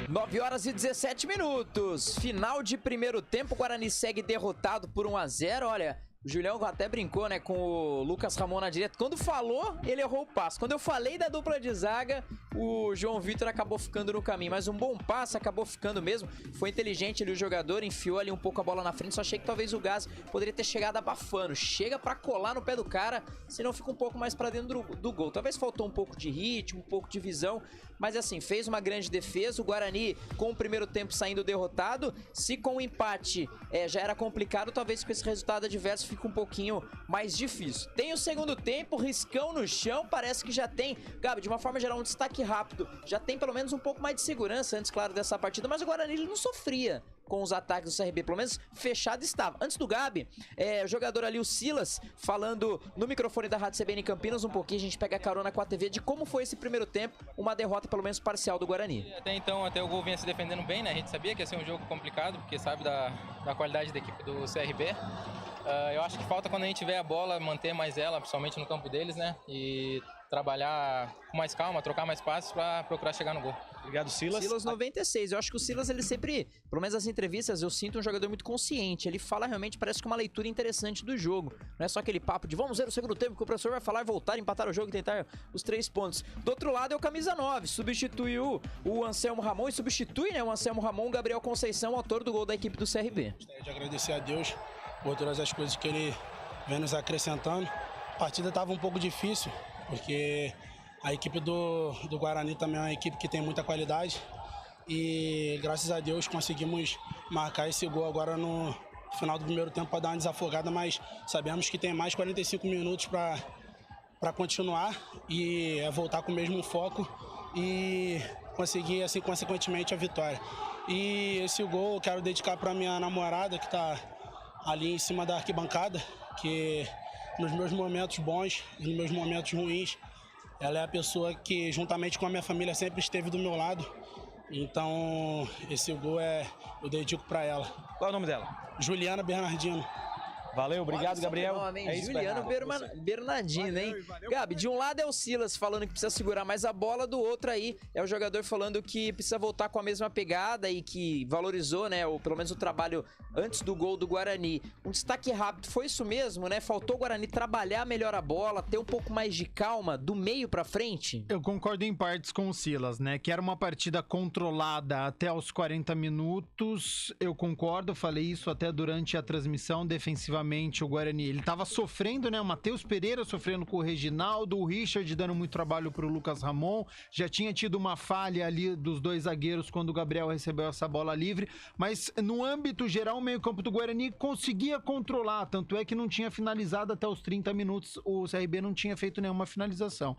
9 horas e 17 minutos. Final de primeiro tempo. O Guarani segue derrotado por 1-0. Olha, o Julião até brincou, né, com o Lucas Ramon na direita. Quando falou, ele errou o passe. Quando eu falei da dupla de zaga, o João Vitor acabou ficando no caminho. Mas um bom passe, acabou ficando mesmo. Foi inteligente ali o jogador, enfiou ali um pouco a bola na frente. Só achei que talvez o Gás poderia ter chegado abafando. Chega pra colar no pé do cara, senão fica um pouco mais pra dentro do gol. Talvez faltou um pouco de ritmo, um pouco de visão. Mas assim, fez uma grande defesa. O Guarani, com o primeiro tempo saindo derrotado. Se com o empate já era complicado, talvez com esse resultado adverso fica um pouquinho mais difícil. Tem o segundo tempo, riscão no chão, parece que já tem, Gabi, de uma forma geral, um destaque rápido. Já tem pelo menos um pouco mais de segurança antes, claro, dessa partida, mas o Guarani ele não sofria com os ataques do CRB, pelo menos fechado estava. Antes do Gabi, o jogador ali, o Silas, falando no microfone da Rádio CBN Campinas um pouquinho, a gente pega a carona com a TV de como foi esse primeiro tempo, uma derrota pelo menos parcial do Guarani. Até então, até o gol vinha se defendendo bem, né? A gente sabia que ia ser um jogo complicado, porque sabe da qualidade da equipe do CRB. Eu acho que falta quando a gente tiver a bola, manter mais ela, principalmente no campo deles, né? E trabalhar com mais calma, trocar mais passes para procurar chegar no gol. Obrigado, Silas. Silas 96. Eu acho que o Silas, ele sempre, pelo menos nas entrevistas, eu sinto um jogador muito consciente. Ele fala realmente, parece que uma leitura interessante do jogo. Não é só aquele papo de vamos ver o segundo tempo que o professor vai falar e voltar, empatar o jogo e tentar os 3 pontos. Do outro lado é o camisa 9. Substituiu o Anselmo Ramon e substitui, né, o Anselmo Ramon, o Gabriel Conceição, autor do gol da equipe do CRB. Gostaria de agradecer a Deus por todas as coisas que ele vem nos acrescentando. A partida estava um pouco difícil, porque a equipe do Guarani também é uma equipe que tem muita qualidade e graças a Deus conseguimos marcar esse gol agora no final do primeiro tempo para dar uma desafogada, mas sabemos que tem mais 45 minutos para continuar e voltar com o mesmo foco e conseguir, assim, consequentemente, a vitória. E esse gol eu quero dedicar para minha namorada, que está ali em cima da arquibancada, que nos meus momentos bons e nos meus momentos ruins, ela é a pessoa que, juntamente com a minha família, sempre esteve do meu lado. Então, esse gol eu dedico para ela. Qual é o nome dela? Juliana Bernardino. Valeu, obrigado, Gabriel. É isso, Juliano Bernardino, hein? Valeu, Gabi, de um lado é o Silas falando que precisa segurar mais a bola, do outro aí é o jogador falando que precisa voltar com a mesma pegada e que valorizou, né, ou pelo menos o trabalho antes do gol do Guarani. Um destaque rápido, foi isso mesmo, né? Faltou o Guarani trabalhar melhor a bola, ter um pouco mais de calma do meio pra frente? Eu concordo em partes com o Silas, né? Que era uma partida controlada até os 40 minutos. Eu concordo, falei isso até durante a transmissão. Defensivamente, o Guarani, ele tava sofrendo, né? O Matheus Pereira sofrendo com o Reginaldo, o Richard dando muito trabalho pro Lucas Ramon. Já tinha tido uma falha ali dos 2 zagueiros quando o Gabriel recebeu essa bola livre, mas no âmbito geral, o meio-campo do Guarani conseguia controlar, tanto é que não tinha finalizado até os 30 minutos, o CRB não tinha feito nenhuma finalização.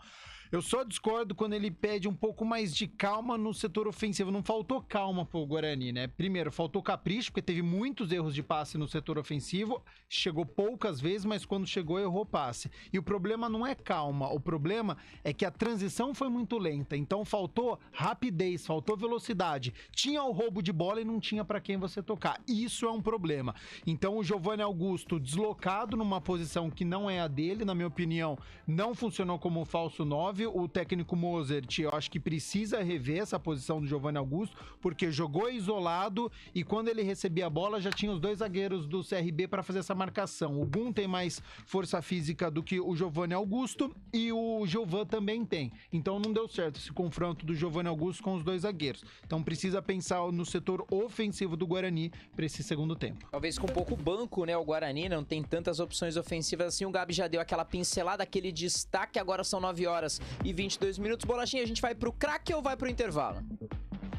Eu só discordo quando ele pede um pouco mais de calma no setor ofensivo. Não faltou calma pro Guarani, né? Primeiro, faltou capricho, porque teve muitos erros de passe no setor ofensivo. Chegou poucas vezes, mas quando chegou, errou passe. E o problema não é calma. O problema é que a transição foi muito lenta. Então, faltou rapidez, faltou velocidade. Tinha o roubo de bola e não tinha para quem você tocar. Isso é um problema. Então, o Giovanni Augusto deslocado numa posição que não é a dele, na minha opinião, não funcionou como falso 9. O técnico Mozart, eu acho que precisa rever essa posição do Giovanni Augusto, porque jogou isolado e quando ele recebia a bola já tinha os 2 zagueiros do CRB para fazer essa marcação. O Gum tem mais força física do que o Giovanni Augusto e o Gilvan também tem. Então não deu certo esse confronto do Giovanni Augusto com os 2 zagueiros. Então precisa pensar no setor ofensivo do Guarani para esse segundo tempo. Talvez com um pouco banco, né? O Guarani não tem tantas opções ofensivas assim. O Gabi já deu aquela pincelada, aquele destaque. Agora são 9h e 22 minutos. Bolachinha, a gente vai pro craque ou vai pro intervalo?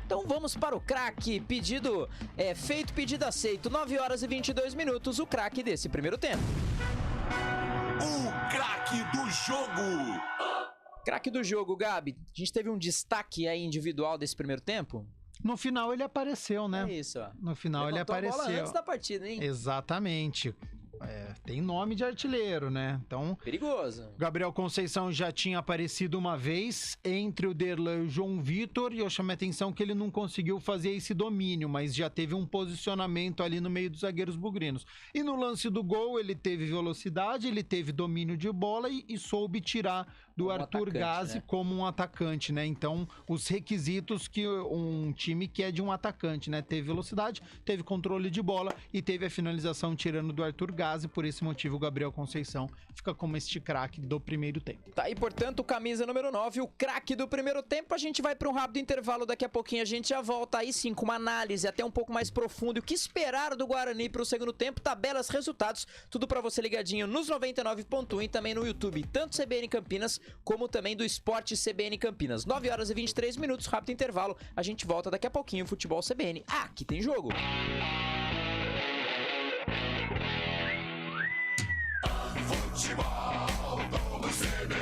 Então vamos para o craque. Pedido feito, pedido aceito. 9h e 22 minutos, o craque desse primeiro tempo. O craque do jogo. Craque do jogo, Gabi. A gente teve um destaque aí individual desse primeiro tempo? No final ele apareceu, né? É isso, ó. No final ele apareceu. A bola antes da partida, hein? Exatamente. Tem nome de artilheiro, né? Então, perigoso. Gabriel Conceição já tinha aparecido uma vez entre o Derlan e o João Vitor, e eu chamei a atenção que ele não conseguiu fazer esse domínio, mas já teve um posicionamento ali no meio dos zagueiros bugrinos. E no lance do gol, ele teve velocidade, ele teve domínio de bola e soube tirar do como Arthur Gazi, né? Como um atacante, né? Então, os requisitos que um time que é de um atacante, né? Teve velocidade, teve controle de bola e teve a finalização tirando do Arthur Gazi. Por esse motivo, o Gabriel Conceição fica como este craque do primeiro tempo. Tá aí, portanto, camisa número 9, o craque do primeiro tempo. A gente vai para um rápido intervalo, daqui a pouquinho a gente já volta aí sim com uma análise até um pouco mais profunda. O que esperar do Guarani para o segundo tempo, tabelas, resultados, tudo para você ligadinho nos 99.1 e também no YouTube, tanto CBN Campinas como também do Esporte CBN Campinas. 9h e 23 minutos, rápido intervalo. A gente volta daqui a pouquinho, Futebol CBN. Aqui tem jogo. Futebol do CBN.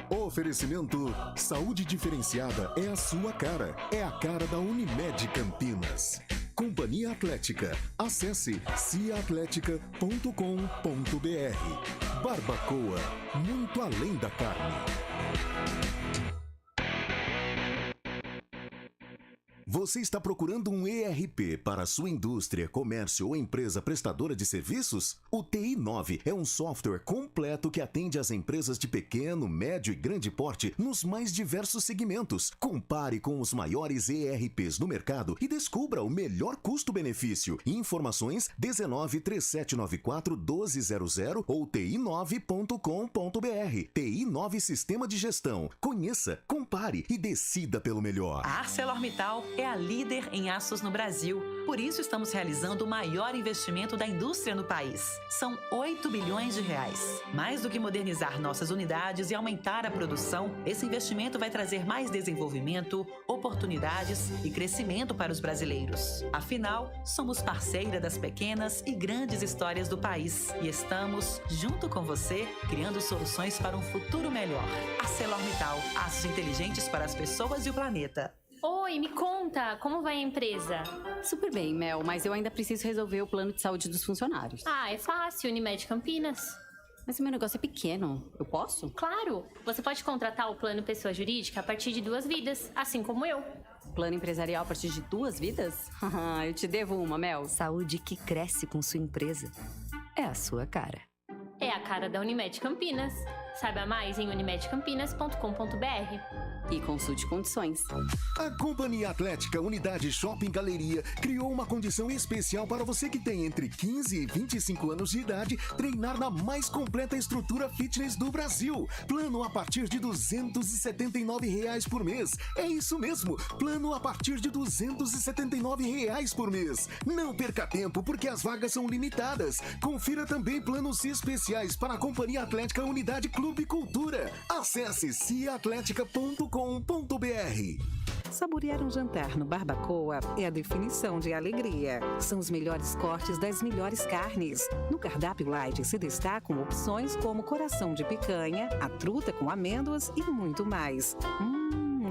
Oferecimento Saúde diferenciada é a sua cara. É a cara da Unimed Campinas. Companhia Atlética. Acesse ciaatletica.com.br. Barbacoa, muito além da carne. Você está procurando um ERP para sua indústria, comércio ou empresa prestadora de serviços? O TI9 é um software completo que atende às empresas de pequeno, médio e grande porte nos mais diversos segmentos. Compare com os maiores ERPs no mercado e descubra o melhor custo-benefício. Informações 19 3794 1200 ou ti9.com.br. TI9 Sistema de Gestão. Conheça, compare e decida pelo melhor. A ArcelorMittal é a líder em aços no Brasil. Por isso estamos realizando o maior investimento da indústria no país. São 8 bilhões de reais. Mais do que modernizar nossas unidades e aumentar a produção, esse investimento vai trazer mais desenvolvimento, oportunidades e crescimento para os brasileiros. Afinal, somos parceira das pequenas e grandes histórias do país e estamos, junto com você, criando soluções para um futuro melhor. ArcelorMittal, aços inteligentes para as pessoas e o planeta. Oi, me conta, como vai a empresa? Super bem, Mel, mas eu ainda preciso resolver o plano de saúde dos funcionários. Ah, é fácil, Unimed Campinas. Mas o meu negócio é pequeno, eu posso? Claro, você pode contratar o plano pessoa jurídica a partir de 2 vidas, assim como eu. Plano empresarial a partir de 2 vidas? Eu te devo uma, Mel. Saúde que cresce com sua empresa. É a sua cara. É a cara da Unimed Campinas. Saiba mais em unimedcampinas.com.br. E consulte condições. A Companhia Atlética Unidade Shopping Galeria criou uma condição especial para você que tem entre 15 e 25 anos de idade treinar na mais completa estrutura fitness do Brasil. Plano a partir de R$ 279 por mês. É isso mesmo, plano a partir de R$ 279 por mês. Não perca tempo porque as vagas são limitadas. Confira também planos especiais para a Companhia Atlética Unidade Clube Cultura. Acesse ciaatletica.com.br. Saborear um jantar no Barbacoa é a definição de alegria. São os melhores cortes das melhores carnes. No cardápio light se destacam opções como coração de picanha, a truta com amêndoas e muito mais.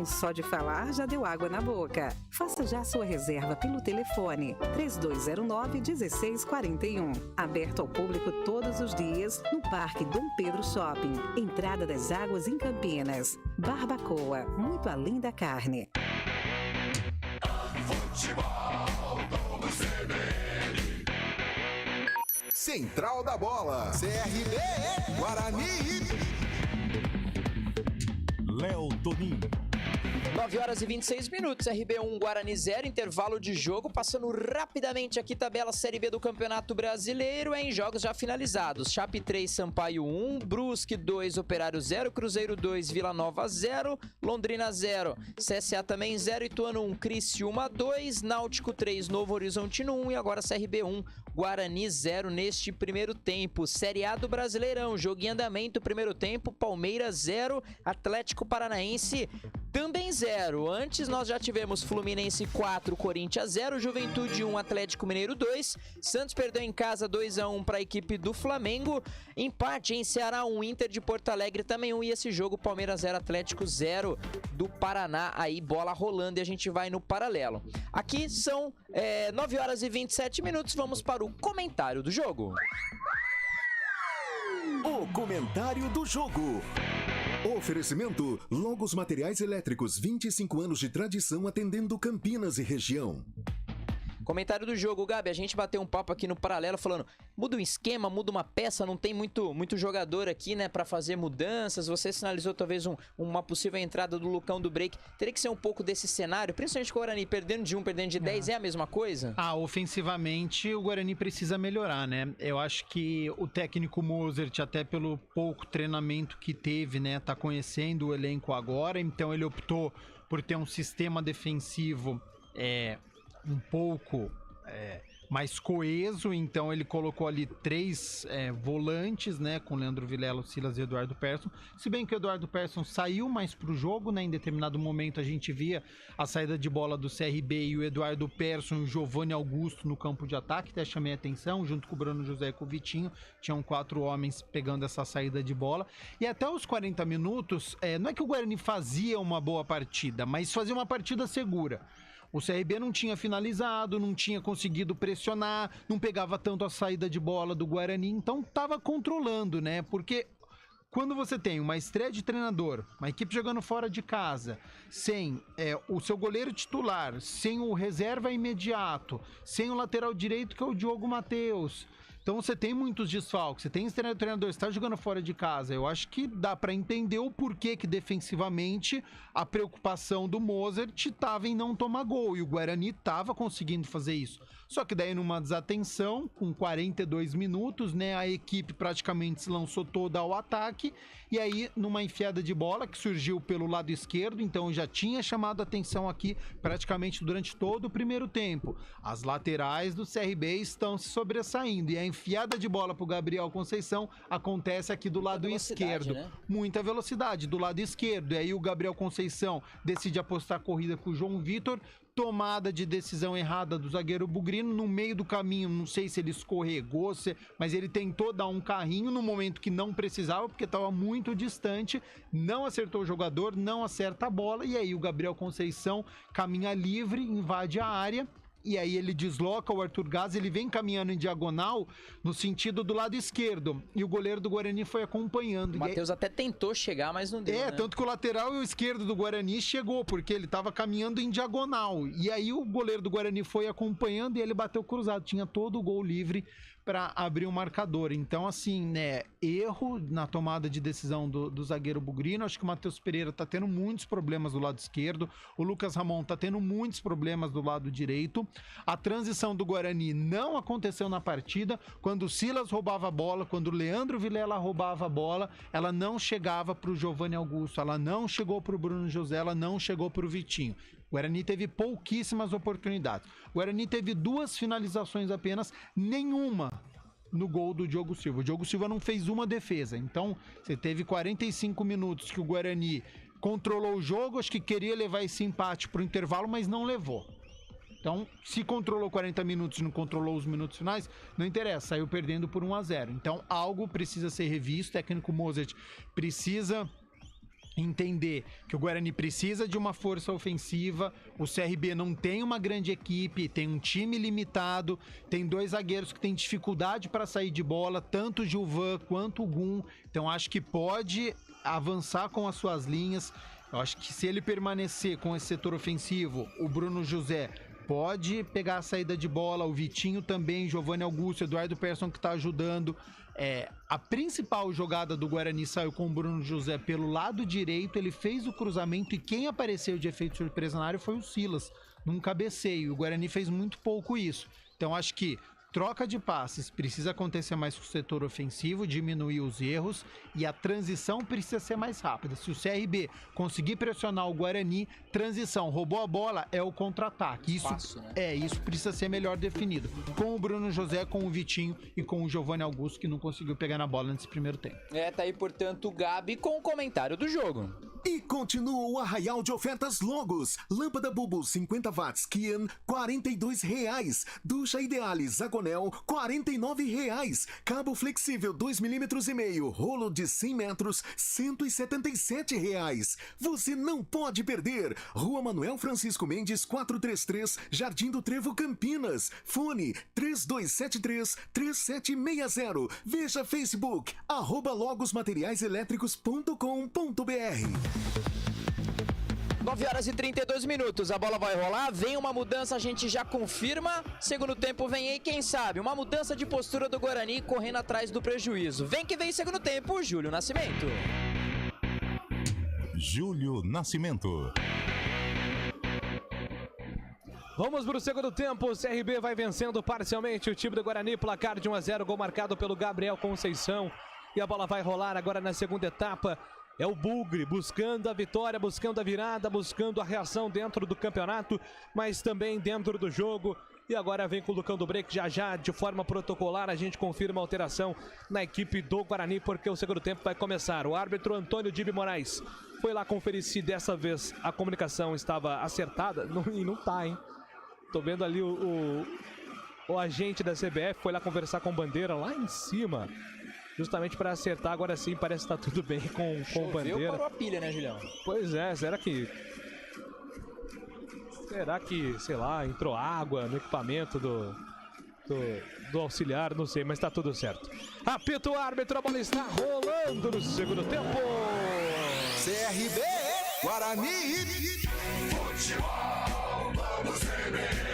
Só de falar já deu água na boca. Faça já sua reserva pelo telefone 3209-1641. Aberto ao público todos os dias no Parque Dom Pedro Shopping, Entrada das Águas em Campinas. Barbacoa, muito além da carne. Futebol do CBN. Central da Bola. CRB, Guarani. Léo Toninho. 9 horas e 26 minutos, RB1 Guarani 0, intervalo de jogo, passando rapidamente aqui tabela Série B do Campeonato Brasileiro em jogos já finalizados. Chape 3, Sampaio 1, Brusque 2, Operário 0, Cruzeiro 2, Vila Nova 0, Londrina 0, CSA também 0, Ituano 1, Criciúma 2, Náutico 3, Novo Horizontino 1 e agora CRB 1, Guarani 0 neste primeiro tempo. Série A do Brasileirão, jogo em andamento, primeiro tempo, Palmeiras 0, Atlético Paranaense também 0. Antes nós já tivemos Fluminense 4, Corinthians 0, Juventude 1, Atlético Mineiro 2, Santos perdeu em casa 2-1 para a equipe do Flamengo, empate em Ceará 1, Inter de Porto Alegre também 1 e esse jogo Palmeiras 0, Atlético 0 do Paraná, aí bola rolando e a gente vai no paralelo. Aqui são 9 horas e 27 minutos, vamos para o comentário do jogo. O comentário do jogo. Oferecimento Longos Materiais Elétricos, 25 anos de tradição atendendo Campinas e região. Comentário do jogo, Gabi, a gente bateu um papo aqui no paralelo falando, muda um esquema, muda uma peça, não tem muito jogador aqui, né, pra fazer mudanças, você sinalizou talvez uma possível entrada do Lucão do break, teria que ser um pouco desse cenário, principalmente com o Guarani perdendo de 1, perdendo de 10, é a mesma coisa? Ofensivamente o Guarani precisa melhorar, né, eu acho que o técnico Mozart, até pelo pouco treinamento que teve, né, tá conhecendo o elenco agora, então ele optou por ter um sistema defensivo um pouco mais coeso, então ele colocou ali 3 volantes, né, com Leandro Vilela, Silas e Eduardo Persson, se bem que o Eduardo Persson saiu mais pro jogo, né, em determinado momento a gente via a saída de bola do CRB e o Eduardo Persson e o Giovanni Augusto no campo de ataque, até chamei a atenção, junto com o Bruno José e com o Vitinho, tinham 4 homens pegando essa saída de bola, e até os 40 minutos, não é que o Guarani fazia uma boa partida, mas fazia uma partida segura. O CRB não tinha finalizado, não tinha conseguido pressionar, não pegava tanto a saída de bola do Guarani, então estava controlando, né? Porque quando você tem uma estreia de treinador, uma equipe jogando fora de casa, sem o seu goleiro titular, sem o reserva imediato, sem o lateral direito que é o Diogo Matheus, então você tem muitos desfalques, você tem estreia de treinador, você está jogando fora de casa, eu acho que dá para entender o porquê que defensivamente a preocupação do Mozart estava em não tomar gol, e o Guarani estava conseguindo fazer isso. Só que daí numa desatenção, com 42 minutos, né, a equipe praticamente se lançou toda ao ataque, e aí numa enfiada de bola que surgiu pelo lado esquerdo, então já tinha chamado a atenção aqui praticamente durante todo o primeiro tempo. As laterais do CRB estão se sobressaindo, e a enfiada de bola para o Gabriel Conceição acontece aqui do lado esquerdo. Né? Muita velocidade do lado esquerdo, e aí o Gabriel Conceição decide apostar a corrida com o João Vitor, tomada de decisão errada do zagueiro Bugrino, no meio do caminho, não sei se ele escorregou, mas ele tentou dar um carrinho no momento que não precisava, porque estava muito distante, não acertou o jogador, não acerta a bola, e aí o Gabriel Conceição caminha livre, invade a área, e aí ele desloca o Arthur Gás, ele vem caminhando em diagonal no sentido do lado esquerdo, e o goleiro do Guarani foi acompanhando. O Matheus até tentou chegar, mas não deu, né? Tanto que o lateral e o esquerdo do Guarani chegou, porque ele estava caminhando em diagonal, e aí o goleiro do Guarani foi acompanhando e ele bateu cruzado, tinha todo o gol livre para abrir o marcador. Então, assim, né, erro na tomada de decisão do zagueiro Bugrino. Acho que o Matheus Pereira tá tendo muitos problemas do lado esquerdo, o Lucas Ramon tá tendo muitos problemas do lado direito. A transição do Guarani não aconteceu na partida. Quando o Silas roubava a bola, quando o Leandro Vilela roubava a bola, ela não chegava pro Giovanni Augusto, ela não chegou pro Bruno José, ela não chegou pro Vitinho. O Guarani teve pouquíssimas oportunidades. O Guarani teve 2 finalizações apenas, nenhuma no gol do Diogo Silva. O Diogo Silva não fez uma defesa. Então, você teve 45 minutos que o Guarani controlou o jogo, acho que queria levar esse empate para o intervalo, mas não levou. Então, se controlou 40 minutos e não controlou os minutos finais, não interessa, saiu perdendo por 1-0. Então, algo precisa ser revisto, o técnico Mozart precisa entender que o Guarani precisa de uma força ofensiva, o CRB não tem uma grande equipe, tem um time limitado, tem 2 zagueiros que têm dificuldade para sair de bola, tanto o Gilvan quanto o Gum, então acho que pode avançar com as suas linhas. Eu acho que se ele permanecer com esse setor ofensivo, o Bruno José pode pegar a saída de bola, o Vitinho também, Giovanni Augusto, Eduardo Persson que está ajudando. A principal jogada do Guarani saiu com o Bruno José pelo lado direito, ele fez o cruzamento e quem apareceu de efeito surpresa na área foi o Silas, num cabeceio. O Guarani fez muito pouco isso. Então acho que troca de passes precisa acontecer mais com o setor ofensivo, diminuir os erros, e a transição precisa ser mais rápida. Se o CRB conseguir pressionar o Guarani, transição, roubou a bola, é o contra-ataque. Isso, né? Isso precisa ser melhor definido. Com o Bruno José, com o Vitinho e com o Giovanni Augusto, que não conseguiu pegar na bola nesse primeiro tempo. Tá aí, portanto, o Gabi com o comentário do jogo. E continua o arraial de ofertas Logos. Lâmpada Bulbo 50 watts Kian, R$42. Ducha Idealis Zagonel, R$49. Cabo flexível 2,5 mm, rolo de 100 metros, R$177. Você não pode perder. Rua Manuel Francisco Mendes, 433, Jardim do Trevo, Campinas. Fone 3273-3760. Veja Facebook, @logosmateriaiselétricos.com.br. 9h32, a bola vai rolar, vem uma mudança, a gente já confirma, segundo tempo vem aí, quem sabe, uma mudança de postura do Guarani correndo atrás do prejuízo. Vem que vem segundo tempo, Júlio Nascimento. Júlio Nascimento. Vamos para o segundo tempo, o CRB vai vencendo parcialmente o time do Guarani, placar de 1-0, gol marcado pelo Gabriel Conceição, e a bola vai rolar agora na segunda etapa. É o Bugre buscando a vitória, buscando a virada, buscando a reação dentro do campeonato, mas também dentro do jogo. E agora vem com o Lucão do Break. Já, de forma protocolar, a gente confirma a alteração na equipe do Guarani, porque o segundo tempo vai começar. O árbitro Antônio Dibi Moraes foi lá conferir se dessa vez a comunicação estava acertada. E não tá, hein? Tô vendo ali o agente da CBF foi lá conversar com o Bandeira lá em cima, justamente para acertar. Agora sim, parece que tá tudo bem com o Bandeira. Parou a pilha, né, Julião? Pois é, será que, sei lá, entrou água no equipamento do auxiliar? Não sei, mas tá tudo certo. Apita o árbitro, a bola está rolando no segundo tempo. CRB, Guarani. Futebol, vamos CBN.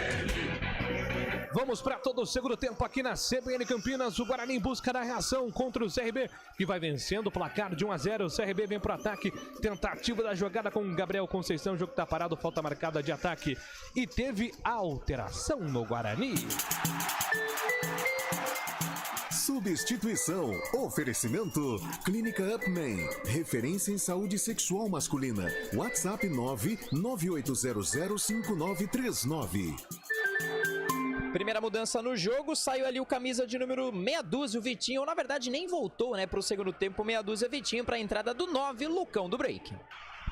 Vamos para todo o segundo tempo aqui na CBN Campinas. O Guarani em busca da reação contra o CRB, que vai vencendo o placar de 1-0. O CRB vem pro ataque. Tentativa da jogada com Gabriel Conceição. O jogo tá parado, falta marcada de ataque. E teve alteração no Guarani. Substituição. Oferecimento. Clínica Upman. Referência em saúde sexual masculina. WhatsApp 998005939. Primeira mudança no jogo, saiu ali o camisa de número meia dúzia, o Vitinho, ou na verdade nem voltou, né, pro segundo tempo, meia dúzia Vitinho, pra entrada do 9, Lucão do Break.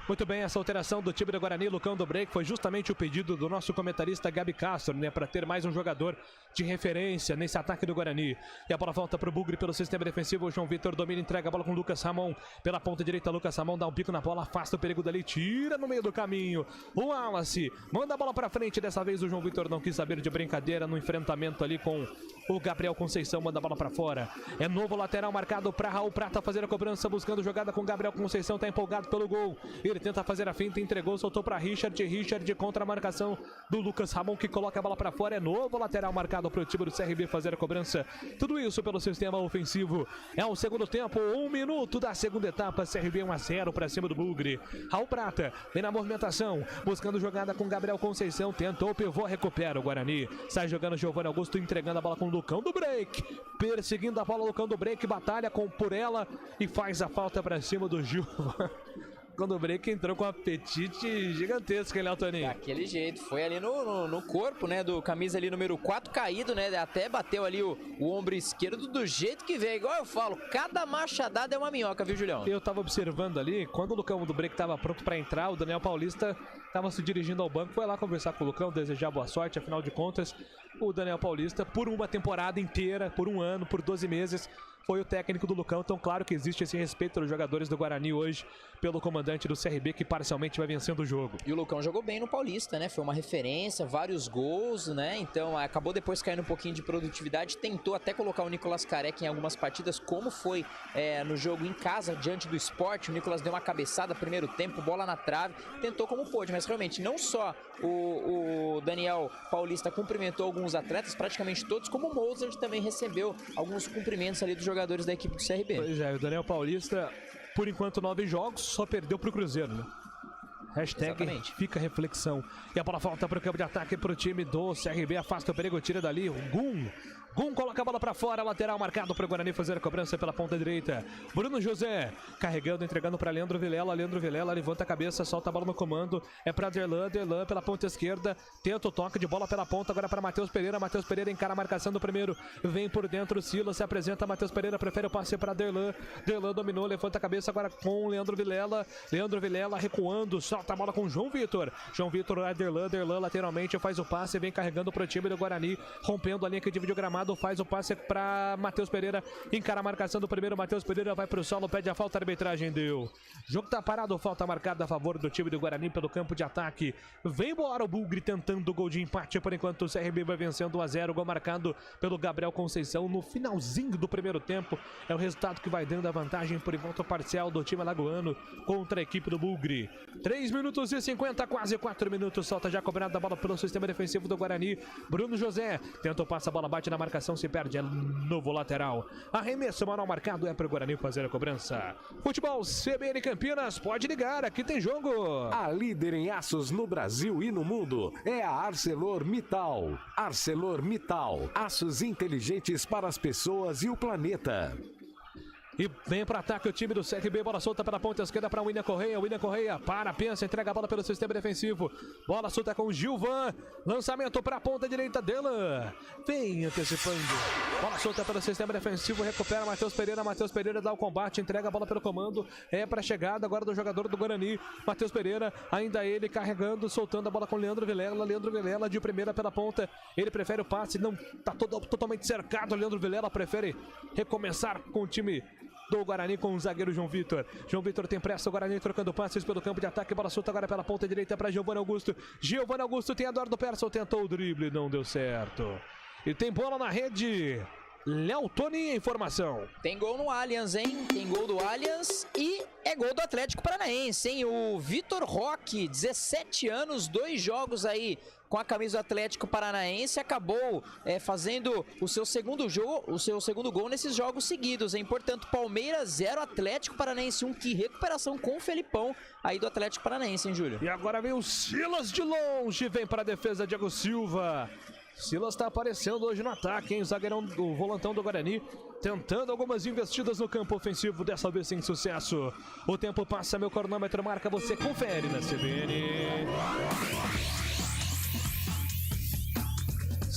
Muito bem, essa alteração do time do Guarani, Lucão do Break, foi justamente o pedido do nosso comentarista Gabi Castro, né, para ter mais um jogador de referência nesse ataque do Guarani. E a bola volta pro Bugre pelo sistema defensivo. O João Vitor domina, entrega a bola com o Lucas Ramon pela ponta direita. Lucas Ramon dá um pico na bola, afasta o perigo dali, tira no meio do caminho. O Wallace manda a bola para frente. Dessa vez o João Vitor não quis saber de brincadeira no enfrentamento ali com o Gabriel Conceição, manda a bola para fora. É novo lateral marcado para Raul Prata fazer a cobrança, buscando jogada com Gabriel Conceição, tá empolgado pelo gol. Ele tenta fazer a finta, entregou, soltou para Richard. Richard contra a marcação do Lucas Ramon, que coloca a bola para fora. É novo lateral marcado para o time do CRB fazer a cobrança. Tudo isso pelo sistema ofensivo. É o segundo tempo, 1 minuto da segunda etapa. CRB 1-0 para cima do Bugre. Raul Prata vem na movimentação, buscando jogada com Gabriel Conceição. Tentou o pivô, recupera o Guarani. Sai jogando Giovanni Augusto, entregando a bola com o Lucão do Break. Perseguindo a bola, Lucão do Break, batalha por ela e faz a falta para cima do Giovanni. Quando o Break entrou com um apetite gigantesco, ele, Toninho. Daquele jeito, foi ali no corpo, né, do camisa ali número 4 caído, né, até bateu ali o ombro esquerdo do jeito que veio. Igual eu falo, cada machadada é uma minhoca, viu, Julião? Eu tava observando ali, quando o Lucão do Break tava pronto pra entrar, o Daniel Paulista tava se dirigindo ao banco, foi lá conversar com o Lucão, desejar boa sorte. Afinal de contas, o Daniel Paulista, por uma temporada inteira, por um ano, por 12 meses, foi o técnico do Lucão. Então claro que existe esse respeito pelos jogadores do Guarani hoje, pelo comandante do CRB, que parcialmente vai vencendo o jogo. E o Lucão jogou bem no Paulista, né? Foi uma referência, vários gols, né? Então acabou depois caindo um pouquinho de produtividade, tentou até colocar o Nicolas Careca em algumas partidas, como foi no jogo em casa, diante do Sport. O Nicolas deu uma cabeçada, primeiro tempo, bola na trave, tentou como pôde, mas realmente não só o Daniel Paulista cumprimentou alguns atletas, praticamente todos, como o Mozart também recebeu alguns cumprimentos ali dos jogadores da equipe do CRB. Pois é, o Daniel Paulista, por enquanto 9 jogos, só perdeu pro Cruzeiro, né? Hashtag Exatamente. Fica reflexão. E a bola volta para o campo de ataque para o time do CRB. Afasta o perigo, tira dali o Gum coloca a bola para fora, lateral marcado para o Guarani fazer a cobrança pela ponta direita. Bruno José carregando, entregando para Leandro Vilela. Leandro Vilela levanta a cabeça, solta a bola no comando. É para Derlan pela ponta esquerda. Tenta o toque de bola pela ponta, agora para Matheus Pereira. Matheus Pereira encara a marcação do primeiro. Vem por dentro, Silas se apresenta. Matheus Pereira prefere o passe para Derlan. Derlan dominou, levanta a cabeça agora com Leandro Vilela. Leandro Vilela recuando, solta a bola com João Vitor. João Vitor, Derlan lateralmente faz o passe, vem carregando para o time do Guarani, rompendo a linha que divide o gramado. Faz o passe para Matheus Pereira, encara a marcação do primeiro. Matheus Pereira vai para o solo, pede a falta, a arbitragem deu. Jogo tá parado, falta marcada a favor do time do Guarani pelo campo de ataque. Vem embora o Bugre tentando o gol de empate, por enquanto o CRB vai vencendo 1-0, gol marcado pelo Gabriel Conceição no finalzinho do primeiro tempo. É o resultado que vai dando a vantagem por enquanto parcial do time alagoano contra a equipe do Bugre. 3 minutos e 50, quase 4 minutos, solta já cobrada a bola pelo sistema defensivo do Guarani. Bruno José tenta o passe, a bola bate na marcação, se perde, é novo lateral. Arremesso manual marcado, é para o Guarani fazer a cobrança. Futebol CBN Campinas, pode ligar, aqui tem jogo. A líder em aços no Brasil e no mundo é a ArcelorMittal. ArcelorMittal, aços inteligentes para as pessoas e o planeta. E vem para ataque o time do CRB, bola solta pela ponta esquerda para William Correia, para, pensa, entrega a bola pelo sistema defensivo, bola solta com o Gilvan, lançamento para a ponta direita dela, vem antecipando, bola solta pelo sistema defensivo, recupera Matheus Pereira dá o combate, entrega a bola pelo comando, é para a chegada agora do jogador do Guarani, Matheus Pereira, ainda ele carregando, soltando a bola com Leandro Vilela de primeira pela ponta, ele prefere o passe, não está totalmente cercado, Leandro Vilela prefere recomeçar com o time do Guarani com o zagueiro João Vitor. João Vitor tem pressa, o Guarani trocando passes pelo campo de ataque, bola solta agora pela ponta direita para Giovanni Augusto tem Eduardo Persson, tentou o drible, não deu certo. E tem bola na rede. Léo Toninho, informação. Tem gol no Allianz, hein? Tem gol do Allianz e é gol do Atlético Paranaense, hein? O Vitor Roque, 17 anos, 2 jogos aí com a camisa do Atlético Paranaense, acabou fazendo o seu segundo gol nesses jogos seguidos, hein? Portanto, Palmeiras 0, Atlético Paranaense 1, que recuperação com o Felipão aí do Atlético Paranaense, hein, Júlio? E agora vem o Silas de longe, vem para a defesa, Diego Silva. Silas está aparecendo hoje no ataque, hein? O zagueirão do volantão do Guarani, tentando algumas investidas no campo ofensivo, dessa vez sem sucesso. O tempo passa, meu cronômetro marca, você confere na CBN.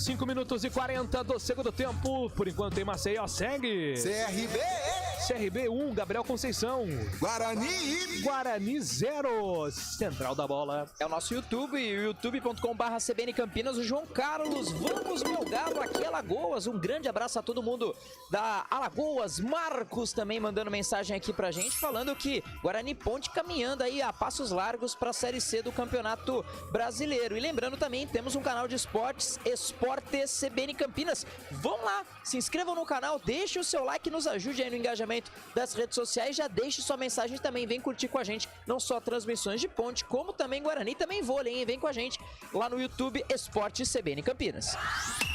5 minutos e 40 do segundo tempo. Por enquanto em Maceió, segue. CRB 1, Gabriel Conceição. Guarani 0. Central da bola. É o nosso YouTube, youtube.com/CBN Campinas. O João Carlos, vamos meu galo aqui Alagoas. Um grande abraço a todo mundo da Alagoas. Marcos também mandando mensagem aqui pra gente, falando que Guarani Ponte caminhando aí a passos largos para a Série C do Campeonato Brasileiro. E lembrando também, temos um canal de esportes, Esportes CBN Campinas. Vão lá, se inscrevam no canal, deixe o seu like, nos ajude aí no engajamento das redes sociais, já deixe sua mensagem também, vem curtir com a gente, não só transmissões de Ponte, como também Guarani, também vôlei, hein? Vem com a gente lá no YouTube Esportes CBN Campinas.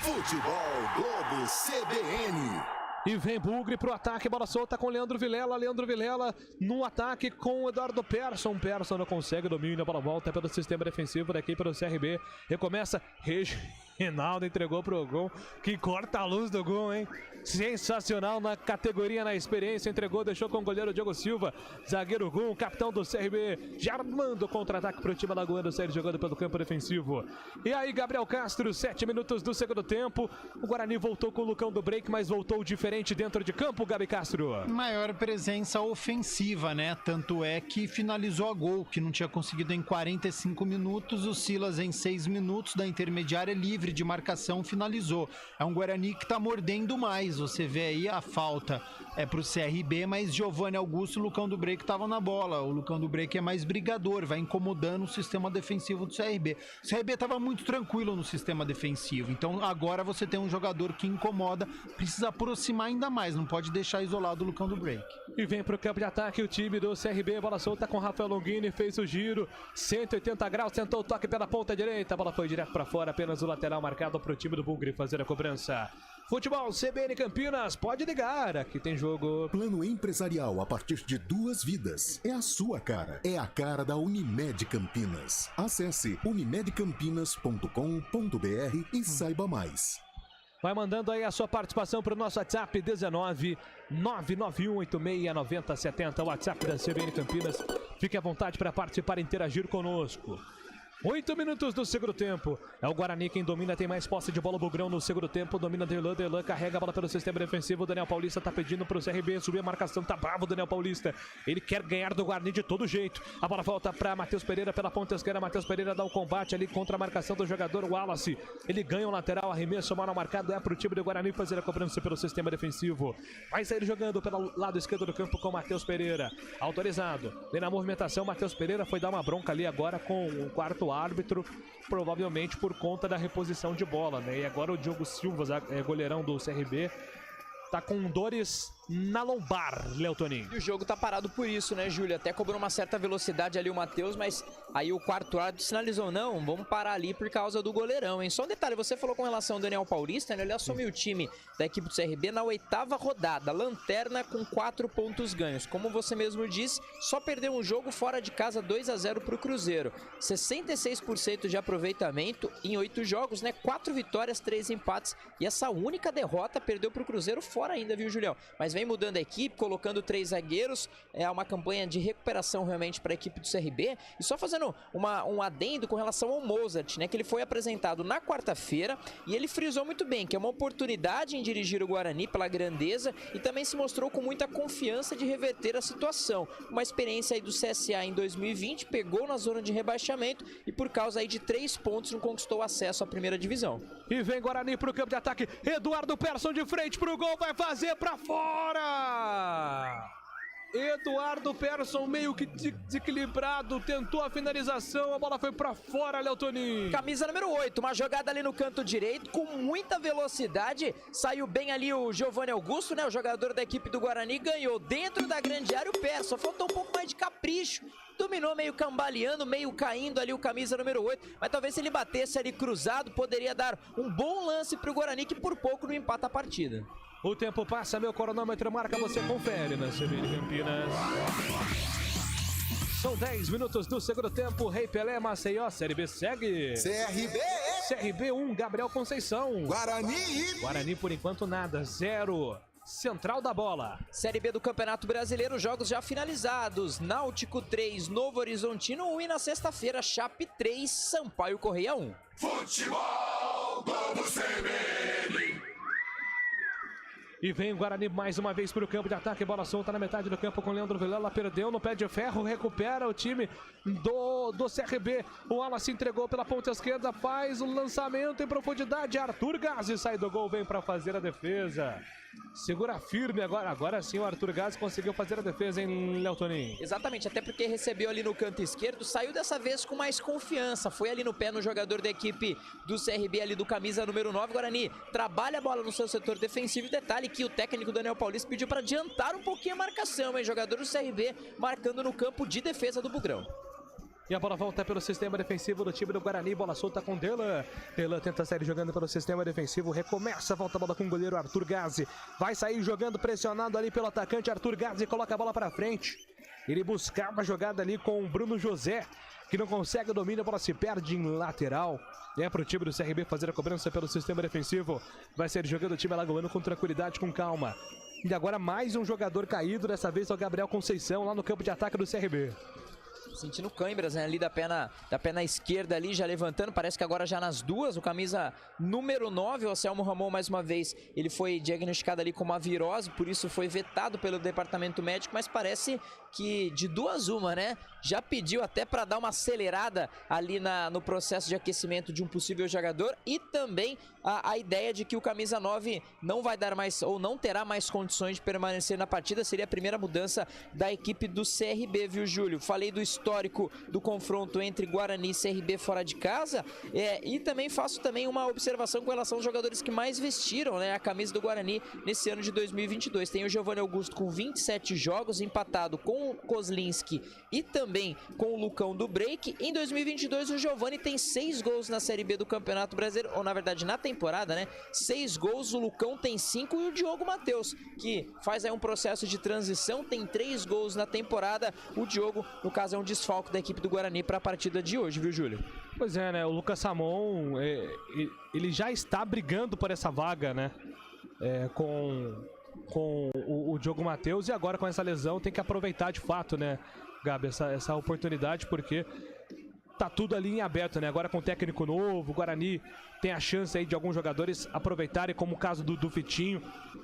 Futebol Globo CBN. E vem Bugre pro ataque, bola solta com Leandro Vilela no ataque com Eduardo Persson não consegue domínio, a bola volta pelo sistema defensivo daqui pelo CRB, recomeça, Reginaldo entregou pro gol, que corta a luz do gol, hein? Sensacional na categoria, na experiência, entregou, deixou com o goleiro Diogo Silva, zagueiro Gum, capitão do CRB, já armando o contra-ataque pro time alagoano, sair jogando pelo campo defensivo. E aí Gabriel Castro, 7 minutos do segundo tempo, o Guarani voltou com o Lucão do break, mas voltou diferente dentro de campo, Gabi Castro. Maior presença ofensiva, né? Tanto é que finalizou a gol, que não tinha conseguido em 45 minutos, o Silas em 6 minutos da intermediária livre de marcação finalizou. É um Guarani que tá mordendo mais, você vê aí a falta pro CRB, mas Giovanni Augusto e o Lucão do Break estavam na bola. O Lucão do Break é mais brigador, vai incomodando o sistema defensivo do CRB. O CRB estava muito tranquilo no sistema defensivo, então agora você tem um jogador que incomoda, precisa aproximar ainda mais, não pode deixar isolado o Lucão do Break. E vem pro campo de ataque o time do CRB, bola solta com Rafael Longini, fez o giro, 180 graus, tentou o toque pela ponta direita, a bola foi direto para fora, apenas o lateral marcado pro time do Bugre fazer a cobrança. Futebol CBN Campinas, pode ligar, aqui tem jogo. Plano empresarial a partir de 2 vidas. É a sua cara. É a cara da Unimed Campinas. Acesse unimedcampinas.com.br e saiba mais. Vai mandando aí a sua participação para o nosso WhatsApp 19 991869070, o WhatsApp da CBN Campinas. Fique à vontade para participar e interagir conosco. 8 minutos do segundo tempo. É o Guarani quem domina, tem mais posse de bola. O Bugrão no segundo tempo, domina Derlan, carrega a bola pelo sistema defensivo. O Daniel Paulista tá pedindo pro CRB subir a marcação, tá bravo o Daniel Paulista. Ele quer ganhar do Guarani de todo jeito. A bola volta pra Matheus Pereira pela ponta esquerda. Matheus Pereira dá o combate ali contra a marcação do jogador Wallace. Ele ganha o lateral, arremesso mal marcado, é pro time do Guarani fazer a cobrança pelo sistema defensivo. Vai sair jogando pelo lado esquerdo do campo com o Matheus Pereira. Autorizado. Vem na movimentação, Matheus Pereira foi dar uma bronca ali agora com o quarto árbitro, provavelmente por conta da reposição de bola, né? E agora o Diogo Silva, goleirão do CRB, tá com dores na lombar, Léo Toninho. E o jogo tá parado por isso, né, Júlio? Até cobrou uma certa velocidade ali o Matheus, mas Aí o quarto árbitro sinalizou, não, vamos parar ali por causa do goleirão, hein? Só um detalhe, você falou com relação ao Daniel Paulista, né? Ele assumiu o time da equipe do CRB na 8ª rodada, lanterna com 4 pontos ganhos. Como você mesmo disse, só perdeu um jogo fora de casa 2-0 para o Cruzeiro. 66% de aproveitamento em 8 jogos, né? 4 vitórias, 3 empates e essa única derrota perdeu para o Cruzeiro fora ainda, viu, Julião? Mas vem mudando a equipe, colocando 3 zagueiros, é uma campanha de recuperação realmente para a equipe do CRB. E só fazendo um adendo com relação ao Mozart, né? Que ele foi apresentado na quarta-feira e ele frisou muito bem que é uma oportunidade em dirigir o Guarani pela grandeza e também se mostrou com muita confiança de reverter a situação. Uma experiência aí do CSA em 2020, pegou na zona de rebaixamento e por causa aí de 3 pontos não conquistou acesso à primeira divisão. E vem Guarani pro campo de ataque, Eduardo Persson de frente pro gol, vai fazer pra fora! Eduardo Persson meio que desequilibrado, tentou a finalização, a bola foi pra fora, Léo Toninho. Camisa número 8, uma jogada ali no canto direito, com muita velocidade, saiu bem ali o Giovanni Augusto, né, o jogador da equipe do Guarani, ganhou dentro da grande área o Persson, faltou um pouco mais de capricho, dominou meio cambaleando, meio caindo ali o camisa número 8, mas talvez se ele batesse ali cruzado, poderia dar um bom lance pro Guarani, que por pouco não empata a partida. O tempo passa, meu cronômetro marca, você confere na CBN Campinas. São 10 minutos do segundo tempo, Rei Pelé, Maceió, Série B segue. CRB 1, Gabriel Conceição. Guarani por enquanto nada, 0. Central da bola. Série B do Campeonato Brasileiro, jogos já finalizados. Náutico 3, Novo Horizontino 1 e na sexta-feira, Chape 3, Sampaio Correia 1. Futebol do CBN. E vem o Guarani mais uma vez para o campo de ataque, bola solta na metade do campo com Leandro Vilela, perdeu no pé de ferro, recupera o time do CRB, o ala se entregou pela ponta esquerda, faz o lançamento em profundidade, Arthur Gazzi sai do gol, vem para fazer a defesa. Segura firme agora sim o Arthur Gazzi conseguiu fazer a defesa, hein, Léo Toninho? Exatamente, até porque recebeu ali no canto esquerdo, saiu dessa vez com mais confiança, foi ali no pé no jogador da equipe do CRB ali do camisa número 9, Guarani trabalha a bola no seu setor defensivo, detalhe que o técnico Daniel Paulista pediu para adiantar um pouquinho a marcação, hein, jogador do CRB marcando no campo de defesa do Bugrão. E a bola volta pelo sistema defensivo do time do Guarani, bola solta com Delan. Delan tenta sair jogando pelo sistema defensivo, recomeça, volta a bola com o goleiro Arthur Gazzi. Vai sair jogando pressionado ali pelo atacante Arthur Gazzi, coloca a bola para frente. Ele buscava a jogada ali com o Bruno José, que não consegue o domínio, a bola se perde em lateral. É para o time do CRB fazer a cobrança pelo sistema defensivo. Vai ser jogando o time alagoano com tranquilidade, com calma. E agora mais um jogador caído, dessa vez é o Gabriel Conceição, lá no campo de ataque do CRB. Sentindo câimbras, né, ali da perna esquerda ali, já levantando, parece que agora já nas duas, o camisa número 9, o Anselmo Ramon, mais uma vez, ele foi diagnosticado ali com uma virose, por isso foi vetado pelo departamento médico, mas parece que de duas uma, né, já pediu até para dar uma acelerada ali no processo de aquecimento de um possível jogador e também a ideia de que o camisa 9 não vai dar mais, ou não terá mais condições de permanecer na partida, seria a primeira mudança da equipe do CRB, viu, Júlio? Falei do histórico do confronto entre Guarani e CRB fora de casa, e também faço também uma observação com relação aos jogadores que mais vestiram, né, a camisa do Guarani nesse ano de 2022. Tem o Giovanni Augusto com 27 jogos, empatado com o Kozlinski e também com o Lucão do Break. Em 2022 o Giovanni tem 6 gols na Série B do Campeonato Brasileiro, ou na verdade na temporada, né, 6 gols, o Lucão tem 5 e o Diogo Matheus, que faz aí um processo de transição, tem 3 gols na temporada. O Diogo, no caso, é um desfalque da equipe do Guarani para a partida de hoje, viu, Júlio? Pois é, né, o Lucas Ramon, ele já está brigando por essa vaga, né, com o Diogo Matheus, e agora com essa lesão tem que aproveitar de fato, né, Gabi, essa oportunidade, porque tá tudo ali em aberto, né? Agora com o técnico novo, o Guarani tem a chance aí de alguns jogadores aproveitarem, como o caso do Vitinho.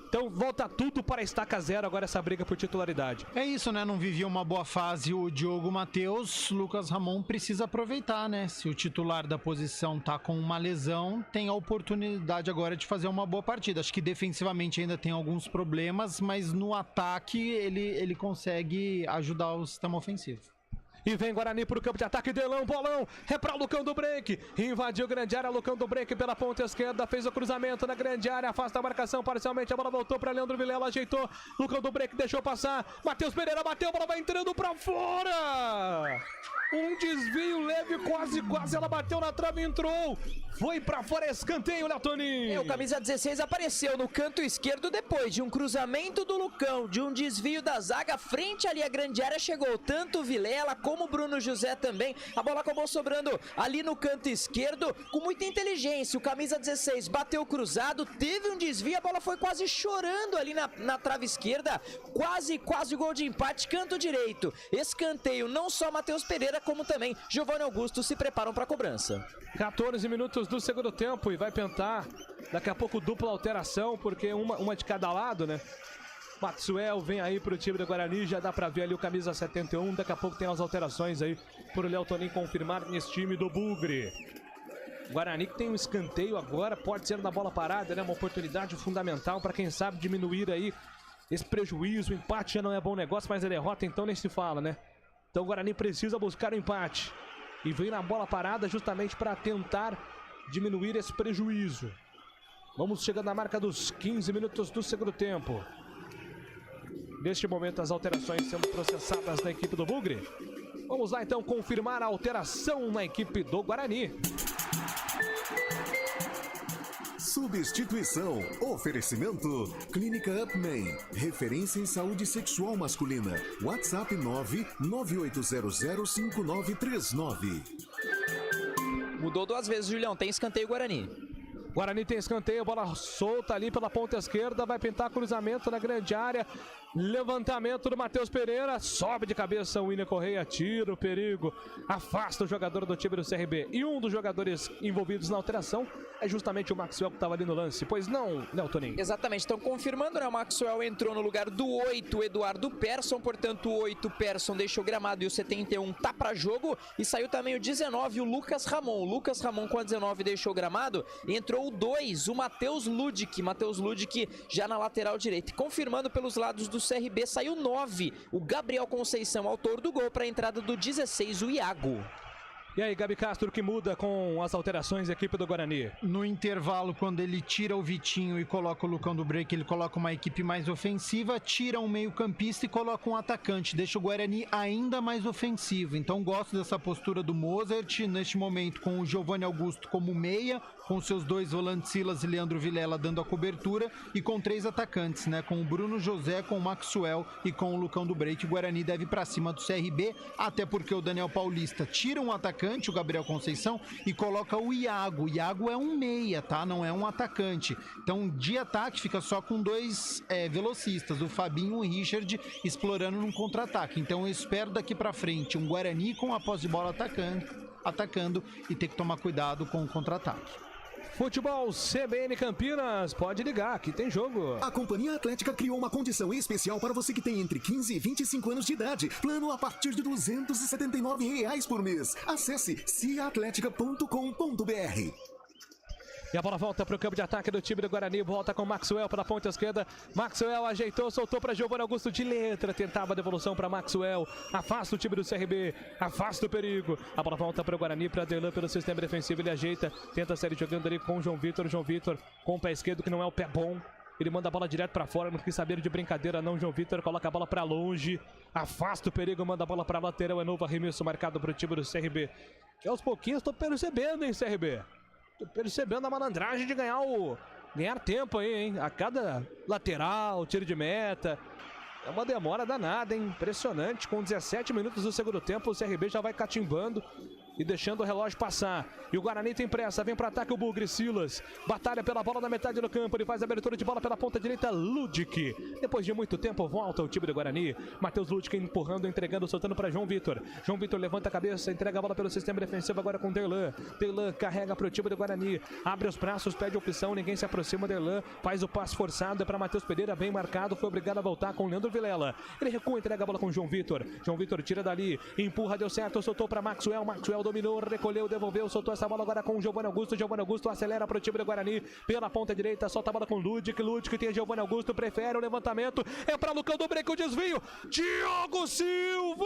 Então volta tudo para a estaca zero agora essa briga por titularidade. É isso, né? Não vivia uma boa fase o Diogo Matheus, Lucas Ramon precisa aproveitar, né? Se o titular da posição tá com uma lesão, tem a oportunidade agora de fazer uma boa partida. Acho que defensivamente ainda tem alguns problemas, mas no ataque ele consegue ajudar o sistema ofensivo. E vem Guarani pro campo de ataque, Delão, bolão, é pra Lucão do Break, invadiu grande área, Lucão do Break pela ponta esquerda, fez o cruzamento na grande área, afasta a marcação parcialmente, a bola voltou pra Leandro Vilela, ajeitou, Lucão do Break deixou passar, Matheus Pereira bateu, a bola vai entrando pra fora! Um desvio leve, quase, ela bateu na trave e entrou. Foi pra fora, escanteio, Léo Toninho. O camisa 16 apareceu no canto esquerdo depois de um cruzamento do Lucão, de um desvio da zaga, frente ali à grande área, chegou tanto o Vilela como o Bruno José também. A bola acabou sobrando ali no canto esquerdo, com muita inteligência. O camisa 16 bateu cruzado, teve um desvio, a bola foi quase chorando ali na trave esquerda. Quase gol de empate, canto direito. Escanteio, não só Matheus Pereira, como também Giovanni Augusto se preparam para a cobrança. 14 minutos do segundo tempo e vai tentar daqui a pouco dupla alteração, porque uma de cada lado, né? Maxwell vem aí pro time do Guarani, já dá pra ver ali o camisa 71, daqui a pouco tem as alterações aí pro Léo Toninho confirmar nesse time do Bugre. Guarani que tem um escanteio agora, pode ser na bola parada, né? Uma oportunidade fundamental para quem sabe diminuir aí esse prejuízo. O empate já não é bom negócio, mas a derrota então nem se fala, né? Então o Guarani precisa buscar o empate e vem na bola parada justamente para tentar diminuir esse prejuízo. Vamos chegando na marca dos 15 minutos do segundo tempo. Neste momento as alterações sendo processadas na equipe do Bugre. Vamos lá então confirmar a alteração na equipe do Guarani. Substituição. Oferecimento. Clínica Upman. Referência em saúde sexual masculina. WhatsApp 998005939. Mudou 2 vezes, Julião. Tem escanteio Guarani. Guarani tem escanteio, bola solta ali pela ponta esquerda, vai pintar cruzamento na grande área. Levantamento do Matheus Pereira, sobe de cabeça o William Correia, tira o perigo, afasta o jogador do time do CRB. E um dos jogadores envolvidos na alteração é justamente o Maxwell que estava ali no lance. Pois não, Léo Toninho? Exatamente, estão confirmando, né? O Maxwell entrou no lugar do 8, Eduardo Persson, portanto o 8, Persson deixou o gramado e o 71 tá para jogo. E saiu também o 19, o Lucas Ramon. O Lucas Ramon com a 19 deixou o gramado, entrou o 2, o Matheus Ludic. Matheus Ludic já na lateral direita. Confirmando pelos lados do CRB, saiu 9, o Gabriel Conceição, autor do gol, para a entrada do 16, o Iago. E aí, Gabi Castro, que muda com as alterações da equipe do Guarani? No intervalo, quando ele tira o Vitinho e coloca o Lucão do Break, ele coloca uma equipe mais ofensiva, tira um meio-campista e coloca um atacante, deixa o Guarani ainda mais ofensivo. Então gosto dessa postura do Mozart, neste momento com o Giovanni Augusto como meia, com seus 2 volantes Silas e Leandro Vilela dando a cobertura e com 3 atacantes, né? Com o Bruno José, com o Maxwell e com o Lucão do Break. O Guarani deve ir pra cima do CRB, até porque o Daniel Paulista tira um atacante, o Gabriel Conceição, e coloca o Iago. O Iago é um meia, tá? Não é um atacante. Então, de ataque, fica só com 2 velocistas, o Fabinho e o Richard, explorando num contra-ataque. Então, eu espero daqui pra frente um Guarani com a posse de bola atacando e ter que tomar cuidado com o contra-ataque. Futebol CBN Campinas, pode ligar, aqui tem jogo. A Companhia Atlética criou uma condição especial para você que tem entre 15 e 25 anos de idade. Plano a partir de R$ 279 por mês. Acesse ciaatletica.com.br. E a bola volta para o campo de ataque do time do Guarani. Volta com Maxwell para a ponta esquerda. Maxwell ajeitou, soltou para Giovanni Augusto de letra. Tentava a devolução para Maxwell. Afasta o time do CRB. Afasta o perigo. A bola volta para o Guarani, para Adelan pelo sistema defensivo. Ele ajeita, tenta sair jogando ali com o João Vitor. João Vitor com o pé esquerdo, que não é o pé bom. Ele manda a bola direto para fora, não quis saber de brincadeira não. João Vitor coloca a bola para longe. Afasta o perigo, manda a bola para lateral. É novo arremesso marcado para o time do CRB. Que aos pouquinhos estou percebendo, hein, CRB? Tô percebendo a malandragem de ganhar tempo aí, hein? A cada lateral, tiro de meta. É uma demora danada, hein? Impressionante. Com 17 minutos do segundo tempo, o CRB já vai catimbando e deixando o relógio passar. E o Guarani tem pressa, vem para ataque o Bugre. Silas batalha pela bola na metade do campo, ele faz a abertura de bola pela ponta direita, Ludic. Depois de muito tempo volta o time do Guarani. Matheus Ludic empurrando, entregando, soltando para João Vitor. João Vitor levanta a cabeça, entrega a bola pelo sistema defensivo agora com Derlan. Derlan carrega para o time do Guarani, abre os braços, pede opção, ninguém se aproxima. Derlan faz o passe forçado, é para Matheus Pereira, bem marcado, foi obrigado a voltar com o Leandro Vilela. Ele recua, entrega a bola com João Vitor. João Vitor tira dali, empurra, deu certo, soltou para Maxwell. Maxwell dominou, recolheu, devolveu, soltou essa bola agora com o Giovanni Augusto. Giovanni Augusto acelera para o time do Guarani pela ponta direita, solta a bola com o Ludic. Ludic tem Giovanni Augusto, prefere o levantamento, é para Lucão do Break, o desvio, Diogo Silva!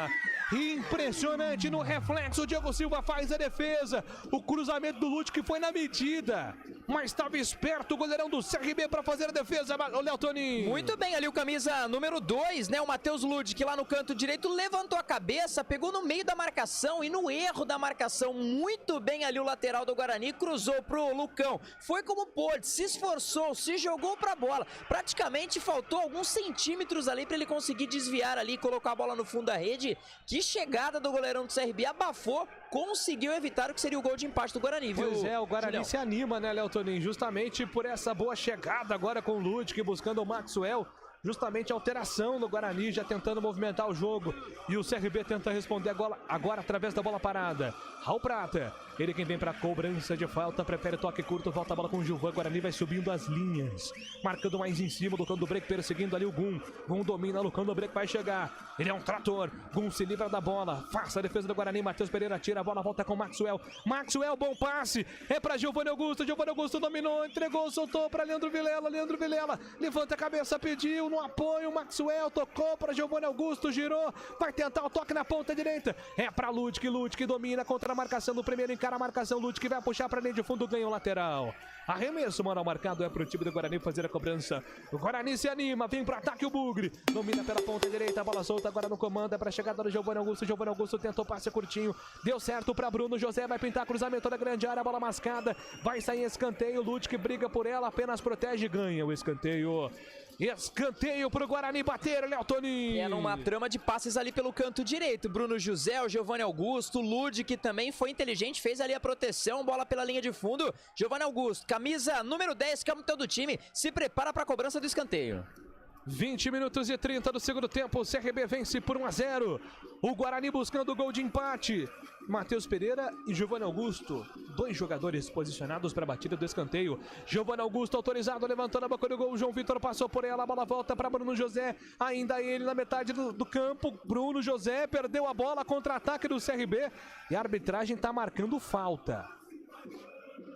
Silva. Impressionante no reflexo, o Diego Silva faz a defesa. O cruzamento do Lute que foi na medida, mas estava esperto o goleirão do CRB para fazer a defesa, o Léo Toninho. Muito bem ali o camisa número 2, né, o Matheus Lute, que lá no canto direito levantou a cabeça, pegou no meio da marcação e no erro da marcação, muito bem ali o lateral do Guarani, cruzou pro Lucão. Foi como pôde, se esforçou, se jogou pra bola. Praticamente faltou alguns centímetros ali para ele conseguir desviar ali e colocar a bola no fundo da rede. Que chegada do goleirão do CRB, abafou, conseguiu evitar o que seria o gol de empate do Guarani, viu? Pois é, o Guarani Julião. se anima, né, Léo Toninho? Justamente por essa boa chegada agora com o Ludwig, buscando o Maxwell. Justamente a alteração no Guarani, já tentando movimentar o jogo. E o CRB tenta responder agora através da bola parada. Raul Prata, ele quem vem para cobrança de falta, prefere toque curto, volta a bola com o Gilvan. Guarani vai subindo as linhas, marcando mais em cima, Lucão do Break perseguindo ali o Gum. Gum domina, Lucão do Break vai chegar. Ele é um trator, Gum se livra da bola, faça a defesa do Guarani, Matheus Pereira tira a bola, volta com Maxwell. Maxwell, bom passe, é para Giovanni Augusto dominou, entregou, soltou para Leandro Vilela, levanta a cabeça, pediu no apoio, Maxwell tocou para Giovanni Augusto, girou, vai tentar o toque na ponta direita, é para Ludwig domina contra a marcação do primeiro, encara a marcação, Ludwig vai puxar para a linha de fundo, ganha o lateral. Arremesso, mano, marcado é pro time do Guarani fazer a cobrança. O Guarani se anima, vem pro ataque o Bugre, domina pela ponta direita, a bola solta agora no comando, é pra chegada do Giovanni Augusto tentou passe curtinho, deu certo pra Bruno José, vai pintar cruzamento da grande área, a bola mascada, vai sair escanteio, Ludwig briga por ela, apenas protege e ganha o escanteio. Escanteio pro Guarani bater, Léo Toninho. É numa trama de passes ali pelo canto direito. Bruno José, o Giovanni Augusto, o Lud, que também foi inteligente, fez ali a proteção, bola pela linha de fundo. Giovanni Augusto, camisa número 10, capitão do time, se prepara para a cobrança do escanteio. 20 minutos e 30 do segundo tempo, o CRB vence por 1-0. O Guarani buscando o gol de empate. Matheus Pereira e Giovanni Augusto, dois jogadores posicionados para a batida do escanteio. Giovanni Augusto autorizado, levantando a boca do gol. João Vitor passou por ela, a bola volta para Bruno José. Ainda ele na metade do campo. Bruno José perdeu a bola, contra-ataque do CRB. E a arbitragem está marcando falta.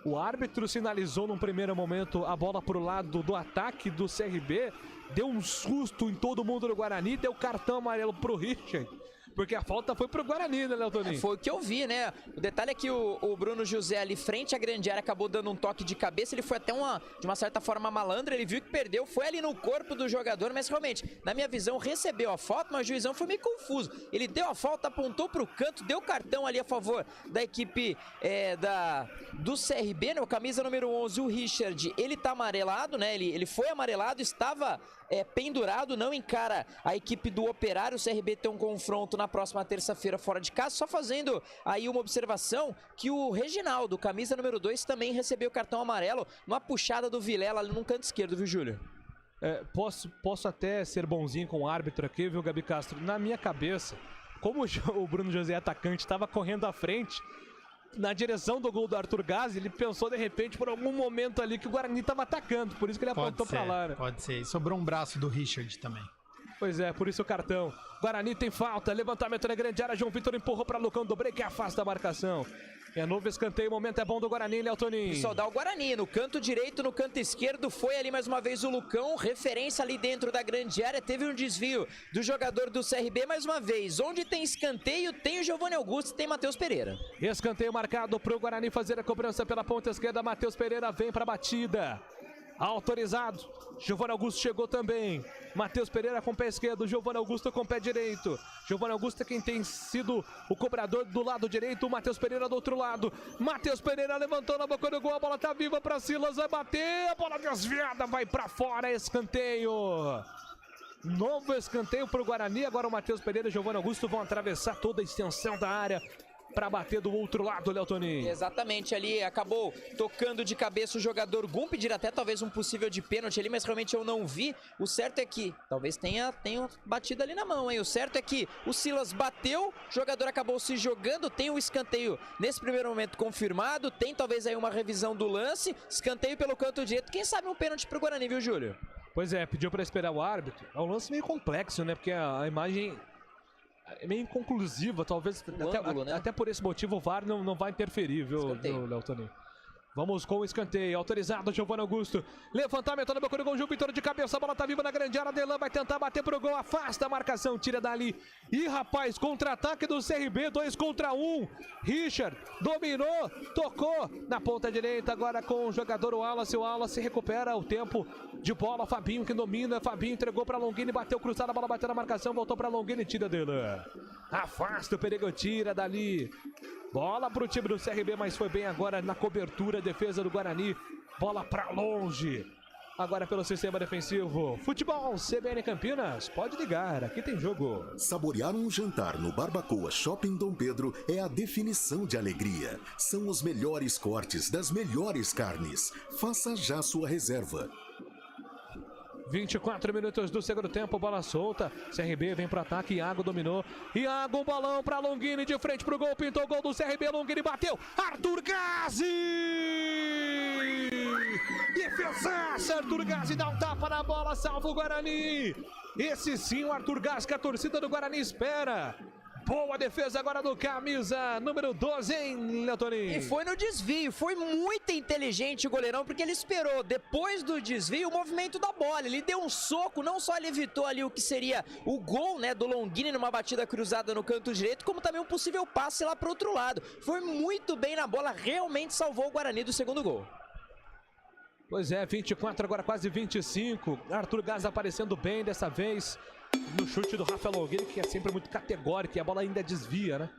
O árbitro sinalizou num primeiro momento a bola para o lado do ataque do CRB. Deu um susto em todo mundo do Guarani, deu cartão amarelo pro Richard. Porque a falta foi pro Guarani, né, Léo Toninho? Foi o que eu vi, né? O detalhe é que o Bruno José ali frente à grande área acabou dando um toque de cabeça. Ele foi até de uma certa forma malandro. Ele viu que perdeu, foi ali no corpo do jogador. Mas realmente, na minha visão, recebeu a falta, mas o juizão foi meio confuso. Ele deu a falta, apontou pro canto, deu cartão ali a favor da equipe do CRB, né? O camisa número 11, o Richard, ele tá amarelado, né? Ele foi amarelado, estava pendurado, não encara a equipe do Operário. O CRB tem um confronto na próxima terça-feira fora de casa, só fazendo aí uma observação que o Reginaldo, camisa número 2, também recebeu cartão amarelo, uma puxada do Vilela ali no canto esquerdo, viu, Júlio? Posso até ser bonzinho com o árbitro aqui, viu, Gabi Castro? Na minha cabeça, como o Bruno José atacante estava correndo à frente, na direção do gol do Arthur Gazzi, ele pensou de repente por algum momento ali que o Guarani estava atacando, por isso que ele apontou pra lá, né? Pode ser, e sobrou um braço do Richard também. Pois é, por isso o cartão. Guarani tem falta, levantamento na grande área, João Vitor empurrou para Lucão do Break, afasta a marcação. É novo escanteio, o momento é bom do Guarani, Léo Toninho. Só dá o Guarani, no canto direito, no canto esquerdo, foi ali mais uma vez o Lucão, referência ali dentro da grande área, teve um desvio do jogador do CRB mais uma vez. Onde tem escanteio, tem o Giovanni Augusto e tem Matheus Pereira. Escanteio marcado pro Guarani fazer a cobrança pela ponta esquerda, Matheus Pereira vem pra batida. Autorizado, Giovanni Augusto chegou também. Matheus Pereira com o pé esquerdo, Giovanni Augusto com o pé direito. Giovanni Augusto é quem tem sido o cobrador do lado direito, o Matheus Pereira do outro lado. Matheus Pereira levantou na boca do gol, a bola tá viva pra Silas, vai bater, a bola desviada, vai pra fora, escanteio. Novo escanteio pro Guarani, agora o Matheus Pereira e o Giovanni Augusto vão atravessar toda a extensão da área para bater do outro lado, Léo Toninho. Exatamente, ali acabou tocando de cabeça o jogador Gum, pedir até talvez um possível de pênalti ali, mas realmente eu não vi. O certo é que, talvez tenha batido ali na mão, hein? O certo é que o Silas bateu, o jogador acabou se jogando, tem o escanteio nesse primeiro momento confirmado, tem talvez aí uma revisão do lance, escanteio pelo canto direito, quem sabe um pênalti pro Guarani, viu, Júlio? Pois é, pediu para esperar o árbitro. É um lance meio complexo, né? Porque a imagem é meio inconclusiva, talvez ângulo, né? Até por esse motivo o VAR não vai interferir, viu, Léo Toninho? Vamos com o escanteio, autorizado, Giovanni Augusto, levantamento no boca do gol, João Vitor de cabeça, a bola tá viva na grande área, Adelan vai tentar bater pro gol, afasta a marcação, tira dali, e rapaz, contra-ataque do CRB, 2 contra 1, Richard dominou, tocou na ponta direita, agora com o jogador o Wallace recupera o tempo de bola, Fabinho que domina, Fabinho entregou pra Longini, bateu cruzada, a bola bateu na marcação, voltou pra Longini, tira Adelan, afasta o perigo, tira dali. Bola pro time do CRB, mas foi bem agora na cobertura, defesa do Guarani. Bola pra longe. Agora pelo sistema defensivo. Futebol CBN Campinas, pode ligar, aqui tem jogo. Saborear um jantar no Barbacoa Shopping Dom Pedro é a definição de alegria. São os melhores cortes das melhores carnes. Faça já sua reserva. 24 minutos do segundo tempo, bola solta, CRB vem pro ataque, Iago dominou, Iago, balão pra Longini, de frente pro gol, pintou o gol do CRB, Longini bateu, Arthur Gassi! Defesaça, Arthur Gassi dá um tapa na bola, salva o Guarani! Esse sim, o Arthur Gassi, que a torcida do Guarani espera! Boa defesa agora do camisa número 12, hein, Leotoninho? E foi no desvio, foi muito inteligente o goleirão, porque ele esperou, depois do desvio, o movimento da bola. Ele deu um soco, não só ele evitou ali o que seria o gol, né, do Longini numa batida cruzada no canto direito, como também um possível passe lá pro outro lado. Foi muito bem na bola, realmente salvou o Guarani do segundo gol. Pois é, 24, agora quase 25. Arthur Gassi aparecendo bem dessa vez. No chute do Rafael Longini, que é sempre muito categórico, e a bola ainda desvia, né?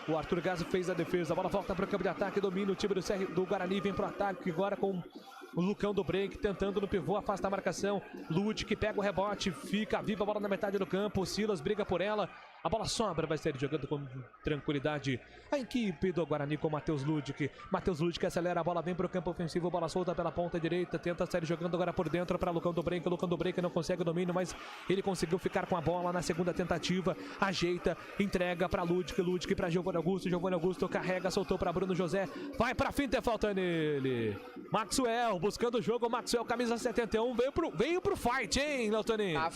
O Arthur Gassi fez a defesa, a bola volta para o campo de ataque, domina o time do Guarani, vem para o ataque agora com o Lucão do Break, tentando no pivô, afasta a marcação, Lud que pega o rebote, fica viva a bola na metade do campo, o Silas briga por ela, a bola sobra, vai sair jogando com tranquilidade a equipe do Guarani com Matheus Ludic que acelera a bola, vem para o campo ofensivo, bola solta pela ponta direita, tenta sair jogando agora por dentro para Lucão do Break não consegue o domínio, mas ele conseguiu ficar com a bola na segunda tentativa, ajeita, entrega para Ludic para Giovanni Augusto carrega, soltou para Bruno José, vai para finta, falta nele, Maxwell buscando o jogo, Maxwell camisa 71, veio pro fight, hein, Leotoninho? Ah,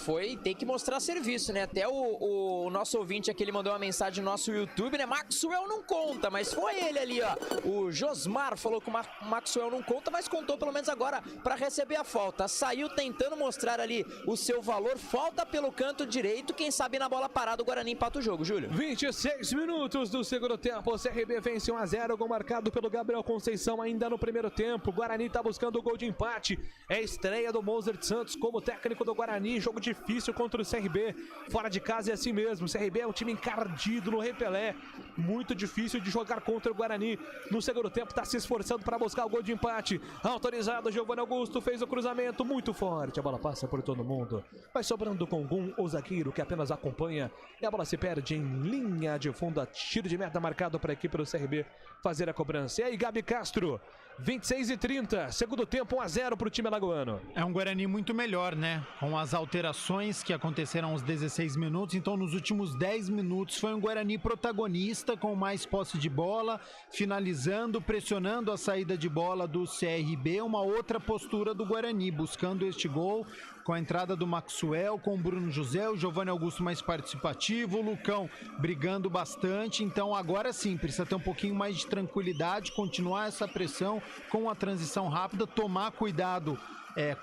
tem que mostrar serviço, né? Até o nosso ouvinte aqui, ele mandou uma mensagem no nosso YouTube, né? Maxwell não conta, mas foi ele ali, ó. O Josmar falou que o Maxwell não conta, mas contou pelo menos agora para receber a falta. Saiu tentando mostrar ali o seu valor, falta pelo canto direito, quem sabe na bola parada o Guarani empata o jogo, Júlio. 26 minutos do segundo tempo, o CRB vence 1-0, gol marcado pelo Gabriel Conceição ainda no primeiro tempo, o Guarani tá buscando o gol de empate, é a estreia do Mozart Santos como técnico do Guarani, jogo difícil contra o CRB, fora de casa é assim mesmo, o CRB é um time encardido no repelé, muito difícil de jogar contra o Guarani, no segundo tempo tá se esforçando para buscar o gol de empate, autorizado, Giovanni Augusto fez o cruzamento muito forte, a bola passa por todo mundo, vai sobrando com Gum, o zagueiro que apenas acompanha, e a bola se perde em linha de fundo, tiro de meta marcado para a equipe do CRB fazer a cobrança, e aí Gabi Castro, 26:30, segundo tempo 1-0 para o time alagoano. É um Guarani muito melhor, né? Com as alterações que aconteceram aos 16 minutos, então nos últimos 10 minutos foi um Guarani protagonista, com mais posse de bola, finalizando, pressionando a saída de bola do CRB, uma outra postura do Guarani, buscando este gol, com a entrada do Maxwell, com o Bruno José, o Giovanni Augusto mais participativo, o Lucão brigando bastante, então agora sim, precisa ter um pouquinho mais de tranquilidade, continuar essa pressão com a transição rápida, tomar cuidado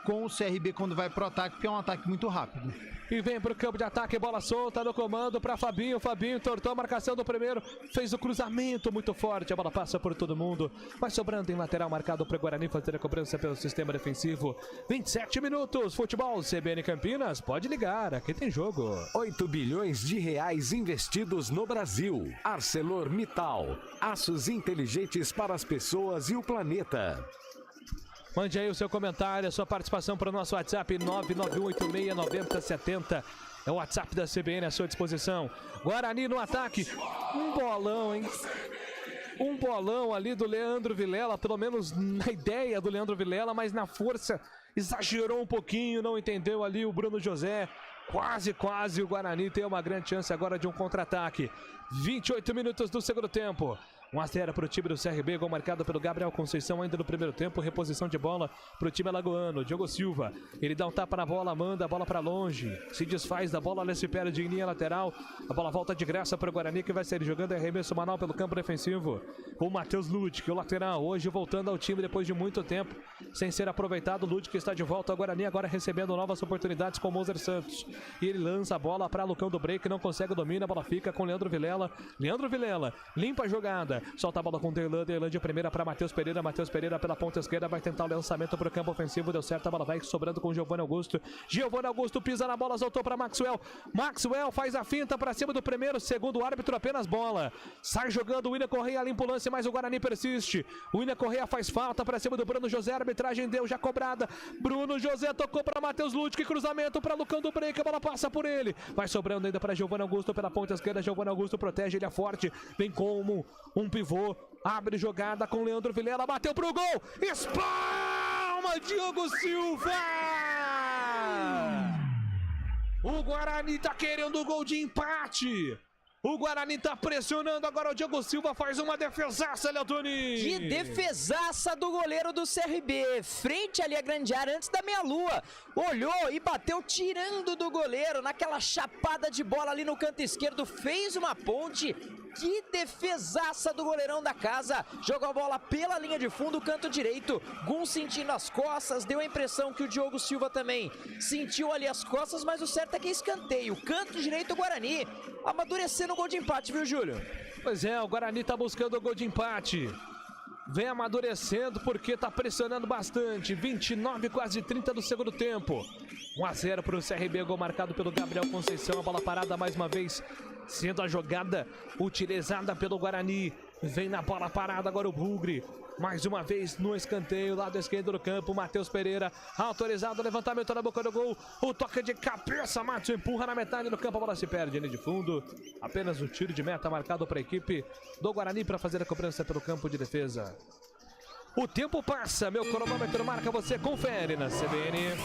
com o CRB quando vai pro ataque, porque é um ataque muito rápido. E vem pro campo de ataque, bola solta no comando para Fabinho tortou a marcação do primeiro, fez o cruzamento muito forte, a bola passa por todo mundo, vai sobrando em lateral marcado para o Guarani fazer a cobrança pelo sistema defensivo. 27 minutos, futebol CBN Campinas, pode ligar, aqui tem jogo. 8 bilhões de reais investidos no Brasil. ArcelorMittal, aços inteligentes para as pessoas e o planeta. Mande aí o seu comentário, a sua participação para o nosso WhatsApp 991869070. É o WhatsApp da CBN à sua disposição. Guarani no ataque. Um bolão, hein? Um bolão ali do Leandro Vilela, pelo menos na ideia do Leandro Vilela, mas na força exagerou um pouquinho, não entendeu ali o Bruno José. Quase o Guarani tem uma grande chance agora de um contra-ataque. 28 minutos do segundo tempo. 1-0 para o time do CRB, gol marcado pelo Gabriel Conceição ainda no primeiro tempo, reposição de bola para o time alagoano. Diogo Silva, ele dá um tapa na bola, manda a bola para longe, se desfaz da bola, se perde em linha lateral, a bola volta de graça para o Guarani, que vai sair jogando arremesso manual pelo campo defensivo. O Matheus Ludwig, o lateral, hoje voltando ao time depois de muito tempo, sem ser aproveitado. O Ludwig está de volta ao Guarani, agora recebendo novas oportunidades com o Moser Santos. E ele lança a bola para Lucão do Break, não consegue o domínio, a bola fica com Leandro Vilela. Leandro Vilela limpa a jogada, solta a bola com Derlan, Derlan de primeira para Matheus Pereira, Matheus Pereira pela ponta esquerda, vai tentar o lançamento para o campo ofensivo, deu certo, a bola vai sobrando com Giovanni Augusto. Giovanni Augusto pisa na bola, soltou para Maxwell. Maxwell faz a finta para cima do primeiro, segundo o árbitro, apenas bola. Sai jogando o William Correia, limpa o lance, mas o Guarani persiste. O William Correia faz falta para cima do Bruno José, a arbitragem deu já cobrada. Bruno José tocou para Matheus Ludwig, cruzamento para Lucão do Break, a bola passa por ele. Vai sobrando ainda para Giovanni Augusto pela ponta esquerda, Giovanni Augusto protege, ele é forte, vem como um pivô, abre jogada com Leandro Vilela, bateu pro gol, espalma Diogo Silva! O Guarani tá querendo o gol de empate. O Guarani tá pressionando, agora o Diogo Silva faz uma defesaça, Leotoni. Que defesaça do goleiro do CRB, frente ali à grande área, antes da meia-lua. Olhou e bateu tirando do goleiro, naquela chapada de bola ali no canto esquerdo, fez uma ponte. Que defesaça do goleirão da casa. Jogou a bola pela linha de fundo, canto direito. Gum sentindo as costas. Deu a impressão que o Diogo Silva também sentiu ali as costas, mas o certo é que é escanteio. Canto direito, o Guarani amadurecendo o gol de empate, viu, Júlio? Pois é, o Guarani tá buscando o gol de empate. Vem amadurecendo porque tá pressionando bastante. 29, quase 30 do segundo tempo. 1-0 para o CRB, gol marcado pelo Gabriel Conceição. A bola parada mais uma vez, sendo a jogada utilizada pelo Guarani. Vem na bola parada agora o Bugre. Mais uma vez no escanteio, lado esquerdo do campo, Matheus Pereira, autorizado, levantamento na boca do gol, o toque de cabeça, Matheus empurra na metade do campo, a bola se perde ali de fundo, apenas um tiro de meta marcado para a equipe do Guarani para fazer a cobrança pelo campo de defesa. O tempo passa, meu cronômetro marca, você confere na CBN.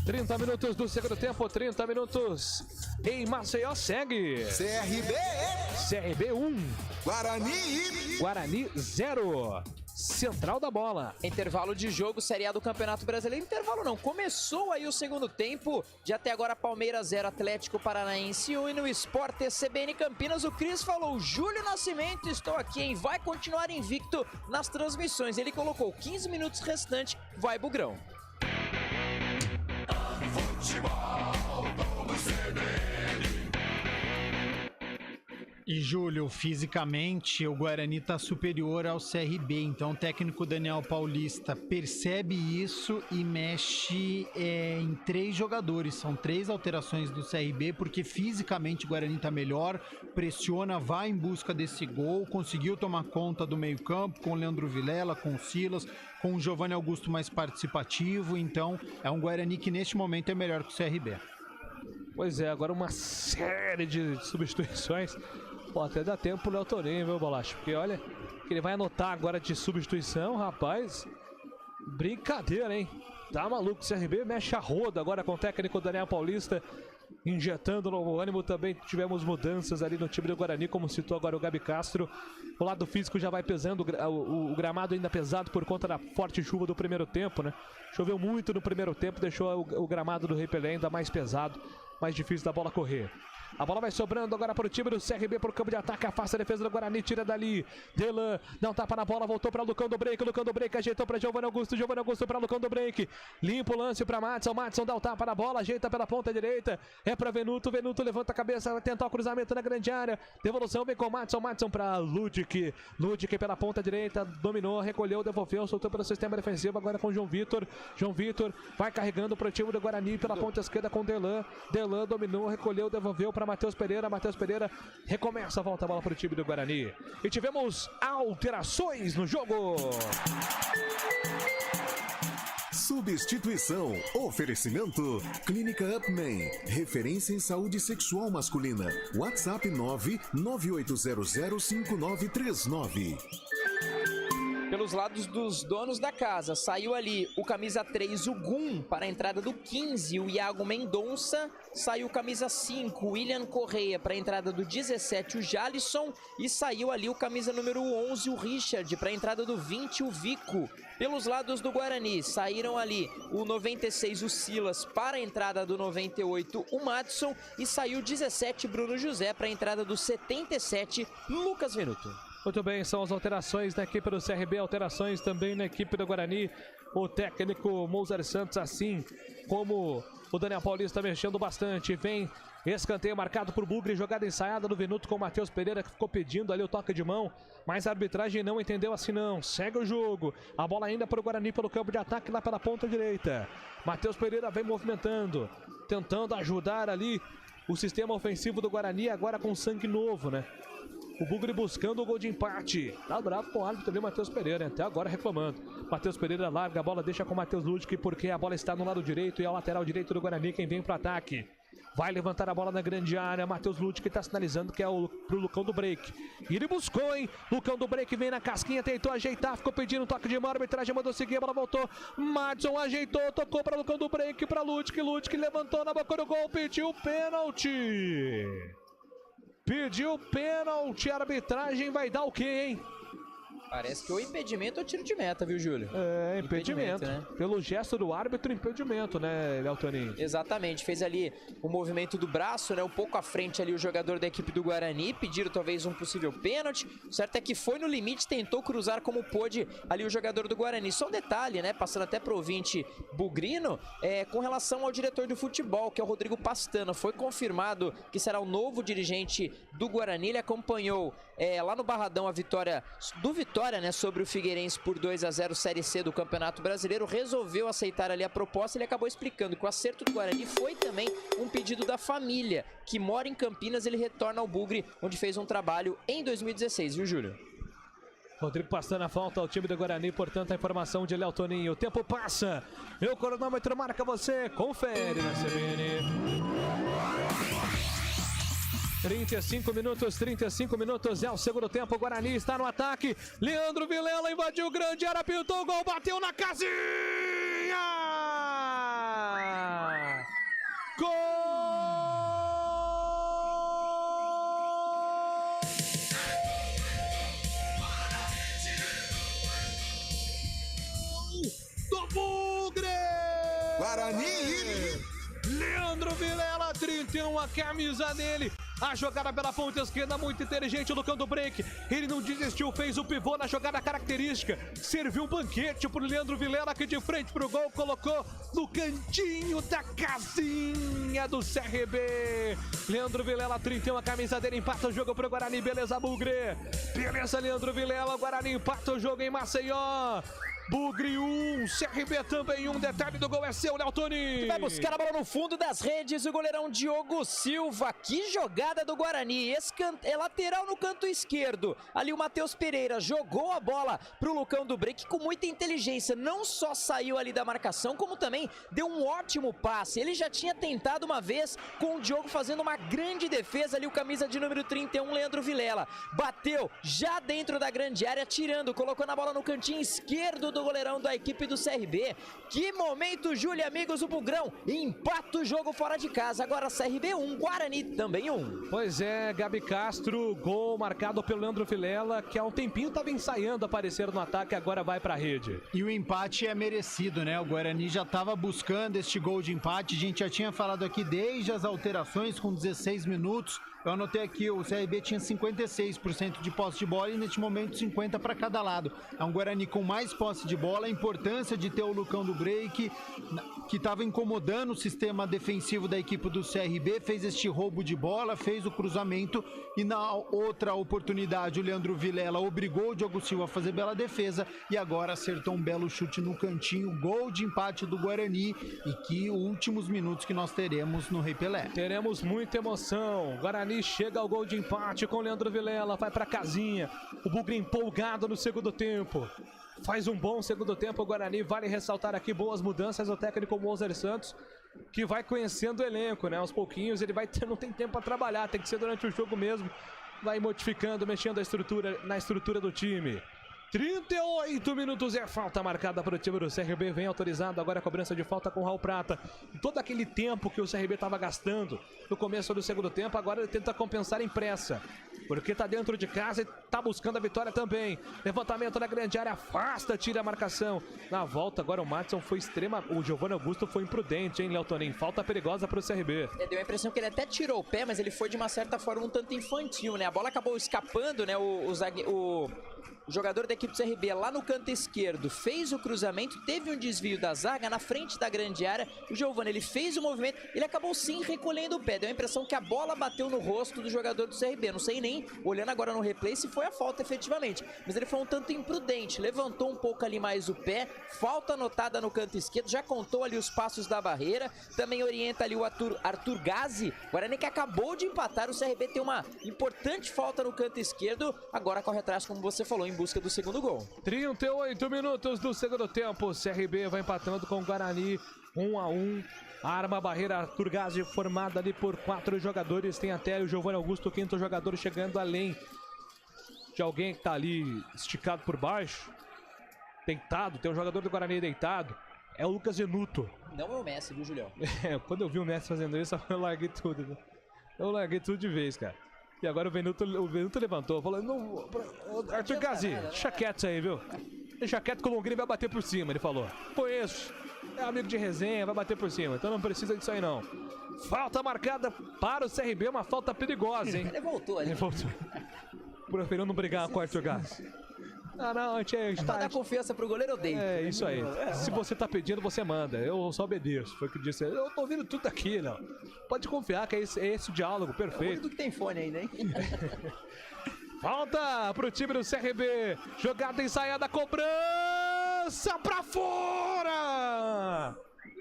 30 minutos do segundo tempo, 30 minutos em Maceió, segue. CRB 1. Guarani 0. Central da bola. Intervalo de jogo, Série A do Campeonato Brasileiro. Intervalo não, começou aí o segundo tempo. De até agora, Palmeiras 0, Atlético Paranaense 1. E no Sport CBN Campinas, o Cris falou: Júlio Nascimento, estou aqui, hein? Vai continuar invicto nas transmissões. Ele colocou 15 minutos restantes, vai Bugrão. E Júlio, fisicamente o Guarani está superior ao CRB, então o técnico Daniel Paulista percebe isso e mexe em 3 jogadores, são 3 alterações do CRB, porque fisicamente o Guarani está melhor, pressiona, vai em busca desse gol, conseguiu tomar conta do meio campo com o Leandro Vilela, com o Silas, com o Giovanni Augusto mais participativo, então é um Guarani que neste momento é melhor que o CRB. Pois é, agora uma série de substituições. Pô, até dá tempo pro Léo Torinho, viu, Bolacha? Porque olha, que ele vai anotar agora de substituição, rapaz. Brincadeira, hein? Tá maluco, o CRB mexe a roda agora com o técnico Daniel Paulista, injetando novo ânimo. Também tivemos mudanças ali no time do Guarani, como citou agora o Gabi Castro. O lado físico já vai pesando, o gramado ainda pesado por conta da forte chuva do primeiro tempo, né? Choveu muito no primeiro tempo, deixou o gramado do Rei Pelé ainda mais pesado, mais difícil da bola correr. A bola vai sobrando agora para o time do CRB, para o campo de ataque, afasta a defesa do Guarani, tira dali, Delan, dá um tapa na bola, voltou para Lucão do Break, ajeitou para Giovanni Augusto para Lucão do Break, limpa o lance para Madison dá um tapa na bola, ajeita pela ponta direita, é para Venuto levanta a cabeça, vai tentar o cruzamento na grande área, devolução, vem com Madison para Ludwig pela ponta direita, dominou, recolheu, devolveu, soltou pelo sistema defensivo, agora com João Vitor vai carregando para o time do Guarani pela ponta esquerda com Delan dominou, recolheu, devolveu para Matheus Pereira recomeça, volta a bola para o time do Guarani. E tivemos alterações no jogo. Substituição. Oferecimento. Clínica Upman. Referência em saúde sexual masculina. WhatsApp 998005939. pelos lados dos donos da casa. Saiu ali o camisa 3, o Gum, para a entrada do 15, o Iago Mendonça. Saiu o camisa 5, o William Correia, para a entrada do 17, o Jalisson. E saiu ali o camisa número 11, o Richard, para a entrada do 20, o Vico. Pelos lados do Guarani, saíram ali o 96, o Silas, para a entrada do 98, o Madison. E saiu o 17, Bruno José, para a entrada do 77, Lucas Venuto. Muito bem, são as alterações na equipe do CRB, alterações também na equipe do Guarani. O técnico Moser Santos, assim como o Daniel Paulista, mexendo bastante. Vem escanteio marcado por Bugre, jogada ensaiada do Venuto com o Matheus Pereira, que ficou pedindo ali o toque de mão, mas a arbitragem não entendeu assim não. Segue o jogo, a bola ainda para o Guarani pelo campo de ataque lá pela ponta direita. Matheus Pereira vem movimentando, tentando ajudar ali o sistema ofensivo do Guarani, agora com sangue novo, né? O Bugre buscando o gol de empate. Tá bravo com o árbitro ali, Matheus Pereira, até agora reclamando. Matheus Pereira larga a bola, deixa com o Matheus Ludwig, porque a bola está no lado direito e é o lateral direito do Guarani quem vem para o ataque. Vai levantar a bola na grande área. Matheus Ludwig está sinalizando que é pro Lucão do Break. E ele buscou, hein? Lucão do Break vem na casquinha, tentou ajeitar, ficou pedindo um toque de mão. A arbitragem mandou seguir, a bola voltou. Madison ajeitou, tocou para Lucão do Break, para Ludwig. Ludwig levantou na boca do gol, pediu pênalti. Pediu pênalti, a arbitragem vai dar o quê, hein? Parece que ou impedimento ou tiro de meta, viu, Júlio? É, impedimento, né? Pelo gesto do árbitro, impedimento, né, Léo Toninho? Exatamente, fez ali o movimento do braço, né, um pouco à frente ali o jogador da equipe do Guarani, pediram talvez um possível pênalti. O certo é que foi no limite, tentou cruzar como pôde ali o jogador do Guarani. Só um detalhe, né, passando até pro ouvinte bugrino, com relação ao diretor do futebol, que é o Rodrigo Pastana. Foi confirmado que será o novo dirigente do Guarani. Ele acompanhou lá no Barradão a vitória do Vitória, né, sobre o Figueirense por 2-0 Série C do Campeonato Brasileiro. Resolveu aceitar ali a proposta. Ele acabou explicando que o acerto do Guarani foi também um pedido da família, que mora em Campinas. Ele retorna ao Bugre, onde fez um trabalho em 2016, viu, Júlio? Rodrigo Pastana falta ao time do Guarani, portanto a informação de Léo Toninho. O tempo passa, meu cronômetro marca você, confere na CBN. 35 minutos, é o segundo tempo, o Guarani está no ataque. Leandro Vilela invadiu o grande área, pintou o gol, bateu na casinha! Gol do Bugre! Guarani! Leandro Vilela, 31, a camisa dele. A jogada pela ponta esquerda, muito inteligente, o Lucão do Break. Ele não desistiu, fez o pivô na jogada característica. Serviu um banquete pro Leandro Vilela, que de frente pro gol colocou no cantinho da casinha do CRB. Leandro Vilela, 31, a camisa dele, empata o jogo pro Guarani. Beleza, Bugre. Beleza, Leandro Vilela. Guarani empata o jogo em Maceió. Bugre 1, CRB também 1. Detalhe do gol é seu, Léo Toninho. Vai buscar a bola no fundo das redes, o goleirão Diogo Silva. Que jogada do Guarani. É lateral no canto esquerdo. Ali o Matheus Pereira jogou a bola pro Lucão do Break com muita inteligência. Não só saiu ali da marcação, como também deu um ótimo passe. Ele já tinha tentado uma vez, com o Diogo fazendo uma grande defesa ali, o camisa de número 31, Leandro Vilela. Bateu já dentro da grande área, tirando, colocou na bola no cantinho esquerdo do goleirão da equipe do CRB. Que momento, Júlio e amigos, o Bugrão empata o jogo fora de casa. Agora CRB 1, Guarani também 1. Pois é, Gabi Castro, gol marcado pelo Leandro Vilela, que há um tempinho estava ensaiando aparecer no ataque, agora vai pra rede. E o empate é merecido, né? O Guarani já estava buscando este gol de empate, a gente já tinha falado aqui desde as alterações com 16 minutos. Eu anotei aqui, o CRB tinha 56% de posse de bola e neste momento 50% para cada lado. É um Guarani com mais posse de bola, a importância de ter o Lucão do Break, que estava incomodando o sistema defensivo da equipe do CRB, fez este roubo de bola, fez o cruzamento e na outra oportunidade o Leandro Vilela obrigou o Diogo Silva a fazer bela defesa e agora acertou um belo chute no cantinho, gol de empate do Guarani e que últimos minutos que nós teremos no Rei Pelé. Teremos muita emoção, Guarani chega ao gol de empate com o Leandro Vilela, vai pra casinha, o Bugre empolgado no segundo tempo. Faz um bom segundo tempo o Guarani, vale ressaltar aqui boas mudanças do técnico Moser Santos, que vai conhecendo o elenco, né? Aos pouquinhos ele vai ter, não tem tempo para trabalhar, tem que ser durante o jogo mesmo, vai modificando, mexendo na estrutura do time. 38 minutos é falta marcada para o time do CRB. Vem autorizado agora a cobrança de falta com o Raul Prata. E todo aquele tempo que o CRB estava gastando no começo do segundo tempo, agora ele tenta compensar em pressa. Porque está dentro de casa e está buscando a vitória também. Levantamento na grande área, afasta, tira a marcação. Na volta agora o Matson foi extrema. O Giovanni Augusto foi imprudente, hein, Léo Tonin? Falta perigosa para o CRB. Deu a impressão que ele até tirou o pé, mas ele foi de uma certa forma um tanto infantil, né? A bola acabou escapando, né? O jogador da equipe do CRB lá no canto esquerdo fez o cruzamento, teve um desvio da zaga na frente da grande área. O Giovanni, ele fez o movimento, ele acabou sim recolhendo o pé. Deu a impressão que a bola bateu no rosto do jogador do CRB. Não sei nem, olhando agora no replay, se foi a falta efetivamente. Mas ele foi um tanto imprudente, levantou um pouco ali mais o pé. Falta anotada no canto esquerdo, já contou ali os passos da barreira. Também orienta ali o Arthur Gazi. Guarani que acabou de empatar, o CRB tem uma importante falta no canto esquerdo. Agora corre atrás, como você falou, em busca do segundo gol. 38 minutos do segundo tempo. O CRB vai empatando com o Guarani 1-1. Arma a barreira Arthur Gazi, formada ali por 4 jogadores. Tem até o Giovanni Augusto, o quinto jogador, chegando além de alguém que tá ali esticado por baixo. Deitado, tem um jogador do Guarani deitado. É o Lucas Genuto. Não é o Messi, viu, Julião? Quando eu vi o Messi fazendo isso, eu larguei tudo, né? Eu larguei tudo de vez, cara. E agora o Venuto levantou, falou, não, Arthur Gazi, deixa quieto isso aí, viu? Deixa quieto que o Longrini vai bater por cima, ele falou. Conheço, é amigo de resenha, vai bater por cima, então não precisa disso aí não. Falta marcada para o CRB, uma falta perigosa, hein? Ele voltou ali. Ele voltou. Preferiu não brigar com o Arthur Gazi. Não, a gente pra dar confiança pro goleiro, eu deito. É, isso aí. Se você tá pedindo, você manda. Eu só obedeço. Foi o que disse. Eu tô ouvindo tudo aqui, Léo. Pode confiar que é esse o diálogo, perfeito. Tudo que tem fone ainda, hein? Falta pro time do CRB. Jogada ensaiada, cobrança pra fora!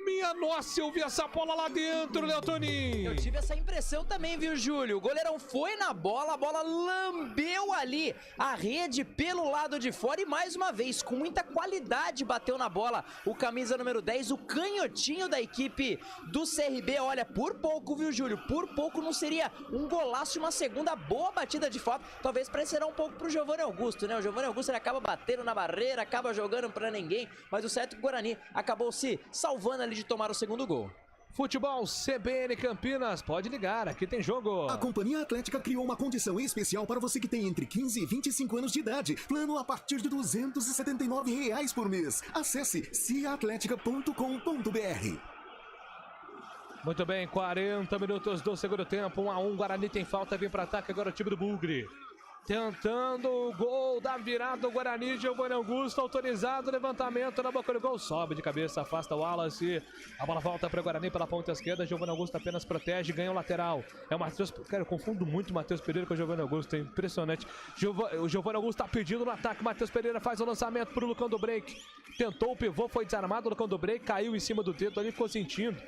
Minha nossa, eu vi essa bola lá dentro, Léo Tonin. Eu tive essa impressão também, viu, Júlio? O goleirão foi na bola, a bola lambeu ali a rede pelo lado de fora e mais uma vez, com muita qualidade, bateu na bola o camisa número 10, o canhotinho da equipe do CRB. Olha, por pouco, viu, Júlio? Por pouco não seria um golaço e uma segunda boa batida de falta. Talvez parecerá um pouco pro Giovanni Augusto, né? O Giovanni Augusto ele acaba batendo na barreira, acaba jogando pra ninguém, mas o certo é que o Guarani acabou se salvando ali de tomar o segundo gol. Futebol CBN Campinas, pode ligar, aqui tem jogo. A Companhia Atlética criou uma condição especial para você que tem entre 15 e 25 anos de idade. Plano a partir de R$ 279 por mês. Acesse ciaatletica.com.br. Muito bem, 40 minutos do segundo tempo, 1-1, Guarani tem falta, vem para ataque agora o time do Bugre. Tentando o gol da virada do Guarani, Giovanni Augusto, autorizado, levantamento na boca do gol, sobe de cabeça, afasta o Wallace, a bola volta para o Guarani pela ponta esquerda, Giovanni Augusto apenas protege, ganha o lateral, é o Matheus, cara, eu confundo muito o Matheus Pereira com o Giovanni Augusto, é impressionante, o Giovanni Augusto está pedindo no ataque, Matheus Pereira faz o lançamento para o Lucão do Break, tentou o pivô, foi desarmado, o Lucão do Break caiu em cima do dedo ali, ficou sentindo.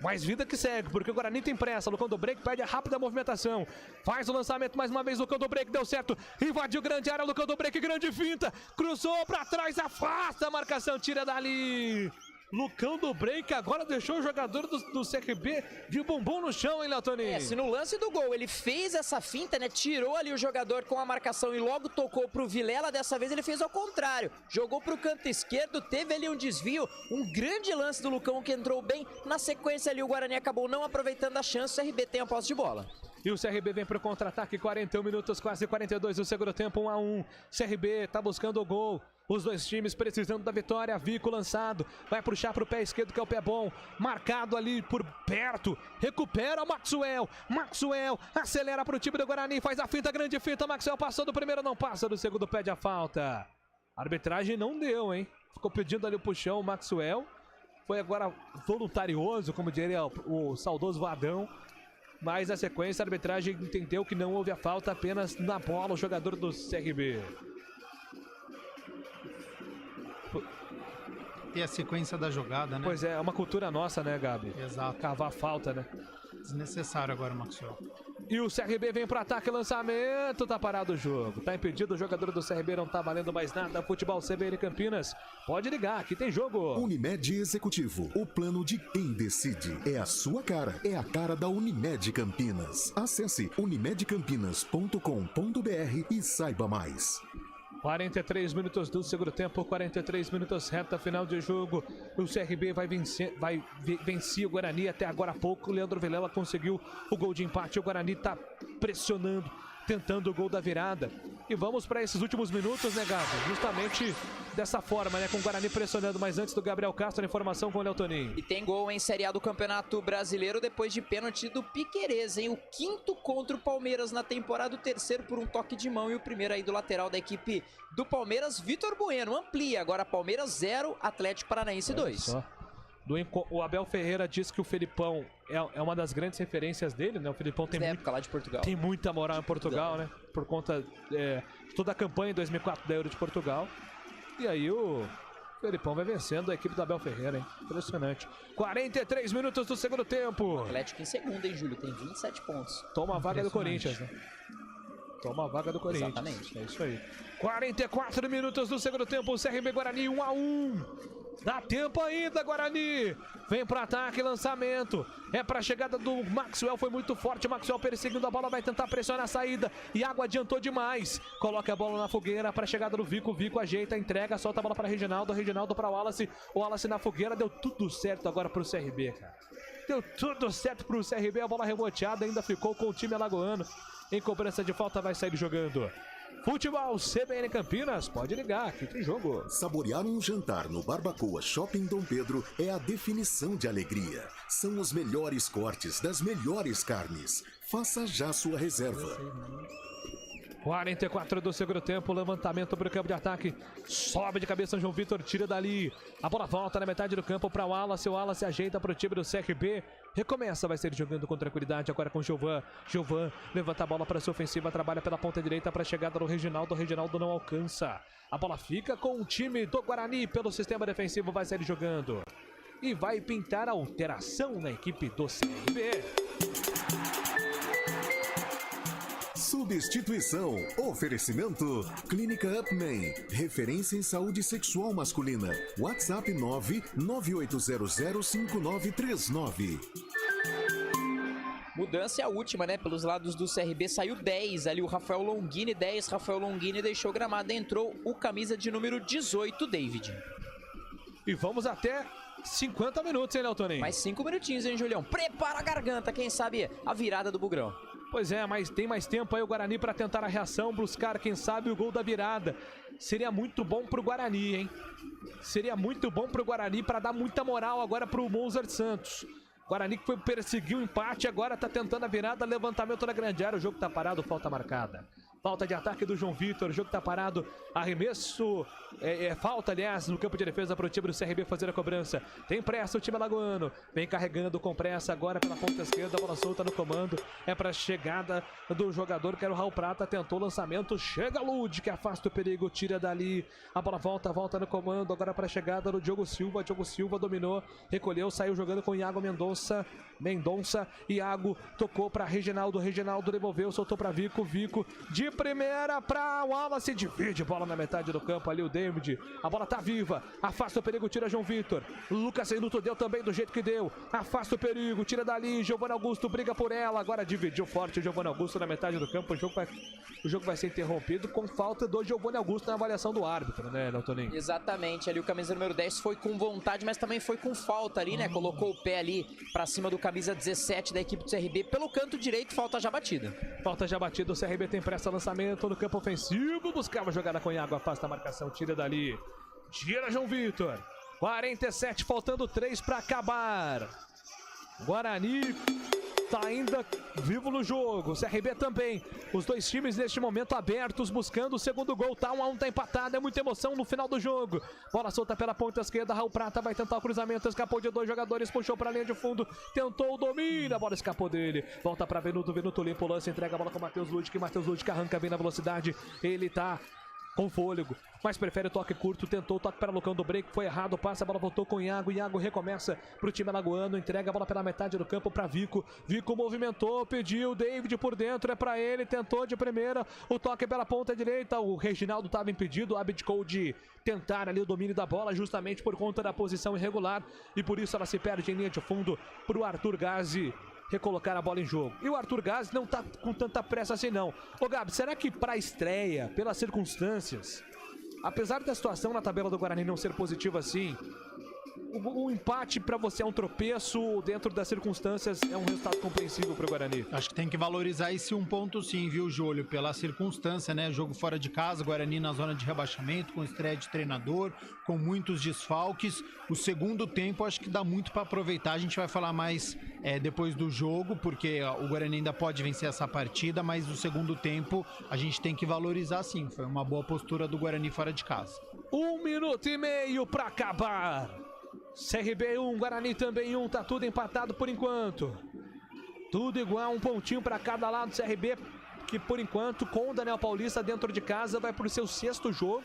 Mais vida que segue, porque o Guarani tem pressa. Lucão do Break pede a rápida movimentação. Faz o lançamento mais uma vez. Lucão do Break deu certo. Invadiu grande área. Lucão do Break, grande finta. Cruzou pra trás, afasta a marcação. Tira dali. Lucão do Break agora deixou o jogador do CRB de bumbum no chão, hein, Léo Tonin? Se no lance do gol ele fez essa finta, né? Tirou ali o jogador com a marcação e logo tocou pro Vilela, dessa vez ele fez ao contrário. Jogou pro canto esquerdo, teve ali um desvio, um grande lance do Lucão que entrou bem. Na sequência ali o Guarani acabou não aproveitando a chance, o CRB tem a posse de bola. E o CRB vem pro contra-ataque, 41 minutos, quase 42 do segundo tempo, 1-1. CRB tá buscando o gol. Os dois times precisando da vitória. Vico lançado, vai puxar pro pé esquerdo que é o pé bom, marcado ali por perto, recupera o Maxwell acelera pro time do Guarani, faz a finta, grande finta, Maxwell passou do primeiro, não passa do segundo, pede a falta. A arbitragem não deu, hein, ficou pedindo ali o puxão, o Maxwell foi agora voluntarioso, como diria o saudoso Vadão, mas na sequência a arbitragem entendeu que não houve a falta, apenas na bola o jogador do CRB. E a sequência da jogada, né? Pois é, é uma cultura nossa, né, Gabi? Exato. Cavar falta, né? Desnecessário agora o Maxwell. E o CRB vem pro ataque, lançamento, tá parado o jogo. Tá impedido, o jogador do CRB não tá valendo mais nada. Futebol CBN Campinas, pode ligar, aqui tem jogo. Unimed Executivo, o plano de quem decide. É a sua cara, é a cara da Unimed Campinas. Acesse unimedcampinas.com.br e saiba mais. 43 minutos do segundo tempo, 43 minutos, reta final de jogo. O CRB vai vencer o Guarani até agora há pouco. O Leandro Vilela conseguiu o gol de empate. O Guarani está pressionando, tentando o gol da virada. E vamos para esses últimos minutos, né, Gabi? Justamente dessa forma, né? Com o Guarani pressionando. Mas antes do Gabriel Castro, a informação com o Léo Toninho. E tem gol em Série A do Campeonato Brasileiro depois de pênalti do Piquerez, hein? O 5º contra o Palmeiras na temporada, o 3º por um toque de mão e o primeiro aí do lateral da equipe do Palmeiras, Vitor Bueno. Amplia agora Palmeiras 0, Atlético Paranaense 2. O Abel Ferreira diz que o Felipão é uma das grandes referências dele, né? O Felipão tem, lá de Portugal. Tem muita moral em Portugal, né? Por conta de toda a campanha em 2004 da Euro de Portugal. E aí o Felipão vai vencendo a equipe do Abel Ferreira, hein? Impressionante. 43 minutos do segundo tempo. O Atlético em segundo, hein, Júlio? Tem 27 pontos. Toma a vaga do Corinthians, né? Toma a vaga do Corinthians. Exatamente. É isso aí. 44 minutos do segundo tempo. CRB Guarani 1-1. Dá tempo ainda, Guarani. Vem pro ataque, lançamento. É pra chegada do Maxwell, foi muito forte. O Maxwell perseguindo a bola, vai tentar pressionar a saída. Iago adiantou demais. Coloca a bola na fogueira pra chegada do Vico. Vico ajeita, entrega, solta a bola pra Reginaldo. Reginaldo pra Wallace. O Wallace na fogueira. Deu tudo certo agora pro CRB, cara. Deu tudo certo pro CRB. A bola reboteada ainda ficou com o time alagoano. Em cobrança de falta vai sair jogando. Futebol CBN Campinas, pode ligar, aqui tem jogo. Saborear um jantar no Barbacoa Shopping Dom Pedro é a definição de alegria. São os melhores cortes das melhores carnes. Faça já sua reserva. 44 do segundo tempo, levantamento para o campo de ataque. Sobe de cabeça João Vitor, tira dali. A bola volta na metade do campo para o Wallace. O Wallace ajeita para o time do CRB. Recomeça, vai ser jogando com tranquilidade agora com o Giovan. Giovan levanta a bola para sua ofensiva, trabalha pela ponta direita para a chegada do Reginaldo. O Reginaldo não alcança. A bola fica com o time do Guarani pelo sistema defensivo, vai sair jogando. E vai pintar alteração na equipe do CRB. Substituição. Oferecimento. Clínica Upman. Referência em saúde sexual masculina. WhatsApp 998005939. Mudança é a última, né? Pelos lados do CRB saiu 10. Ali o Rafael Longini, 10. Rafael Longini deixou o gramado. Entrou o camisa de número 18, David. E vamos até 50 minutos, hein, Léo Toninho? Mais 5 minutinhos, hein, Julião? Prepara a garganta, quem sabe a virada do Bugrão. Pois é, mas tem mais tempo aí o Guarani para tentar a reação, buscar, quem sabe, o gol da virada. Seria muito bom pro Guarani, hein? Seria muito bom pro Guarani para dar muita moral agora pro Mozart Santos. Guarani que foi perseguir o empate, agora tá tentando a virada, levantamento na grande área, o jogo tá parado, falta marcada. Falta de ataque do João Vitor, o jogo tá parado, arremesso, falta aliás no campo de defesa para o time do CRB fazer a cobrança. Tem pressa o time alagoano, vem carregando com pressa agora pela ponta esquerda, a bola solta no comando, é para chegada do jogador que era o Raul Prata, tentou o lançamento, chega Lud que afasta o perigo, tira dali, a bola volta no comando, agora para chegada do Diogo Silva dominou, recolheu, saiu jogando com Iago Mendonça, Iago tocou para Reginaldo devolveu, soltou para Vico de primeira para Wallace, divide bola na metade do campo ali o David, a bola tá viva, afasta o perigo, tira João Vitor, Lucas Reinuto deu também do jeito que deu, afasta o perigo, tira dali, Giovanni Augusto briga por ela, agora dividiu forte o Giovanni Augusto na metade do campo, o jogo vai ser interrompido com falta do Giovanni Augusto na avaliação do árbitro, né, Léo Toninho? Exatamente, ali o camisa número 10 foi com vontade, mas também foi com falta ali, né, colocou o pé ali pra cima do camisa 17 da equipe do CRB, pelo canto direito, falta já batida. Falta já batida, o CRB tem pressa, lançamento no campo ofensivo, buscava jogada com Iago, afasta a marcação, tira dali, tira João Vitor, 47, faltando 3 para acabar. Guarani tá ainda vivo no jogo, CRB também, os dois times neste momento abertos, buscando o segundo gol, tá 1-1, tá empatado, é muita emoção no final do jogo, bola solta pela ponta esquerda, Raul Prata vai tentar o cruzamento, escapou de 2 jogadores, puxou pra linha de fundo, tentou o domínio, a bola escapou dele, volta pra Venuto limpa o lance, entrega a bola com o Matheus Ludic arranca bem na velocidade, ele tá com fôlego, mas prefere o toque curto, tentou o toque para Lucão do break, foi errado, passa, a bola voltou com Iago recomeça pro time alagoano, entrega a bola pela metade do campo para Vico movimentou, pediu, David por dentro, é para ele, tentou de primeira, o toque pela ponta direita, o Reginaldo estava impedido, abdicou de tentar ali o domínio da bola, justamente por conta da posição irregular, e por isso ela se perde em linha de fundo pro Arthur Gazi recolocar a bola em jogo. E o Arthur Gazi não tá com tanta pressa assim não. Ô Gabi, será que pra estreia, pelas circunstâncias, apesar da situação na tabela do Guarani não ser positiva assim, o empate pra você é um tropeço, dentro das circunstâncias é um resultado compreensível pro Guarani. Acho que tem que valorizar esse 1 ponto sim, viu, Júlio? Pela circunstância, né? Jogo fora de casa, Guarani na zona de rebaixamento, com estreia de treinador, com muitos desfalques. O segundo tempo acho que dá muito pra aproveitar. A gente vai falar mais depois do jogo, porque o Guarani ainda pode vencer essa partida, mas o segundo tempo a gente tem que valorizar sim. Foi uma boa postura do Guarani fora de casa. 1 minuto e meio pra acabar. CRB 1, Guarani também 1, tá tudo empatado por enquanto. Tudo igual, 1 pontinho para cada lado. CRB, que por enquanto, com o Daniel Paulista dentro de casa, vai pro seu 6º jogo.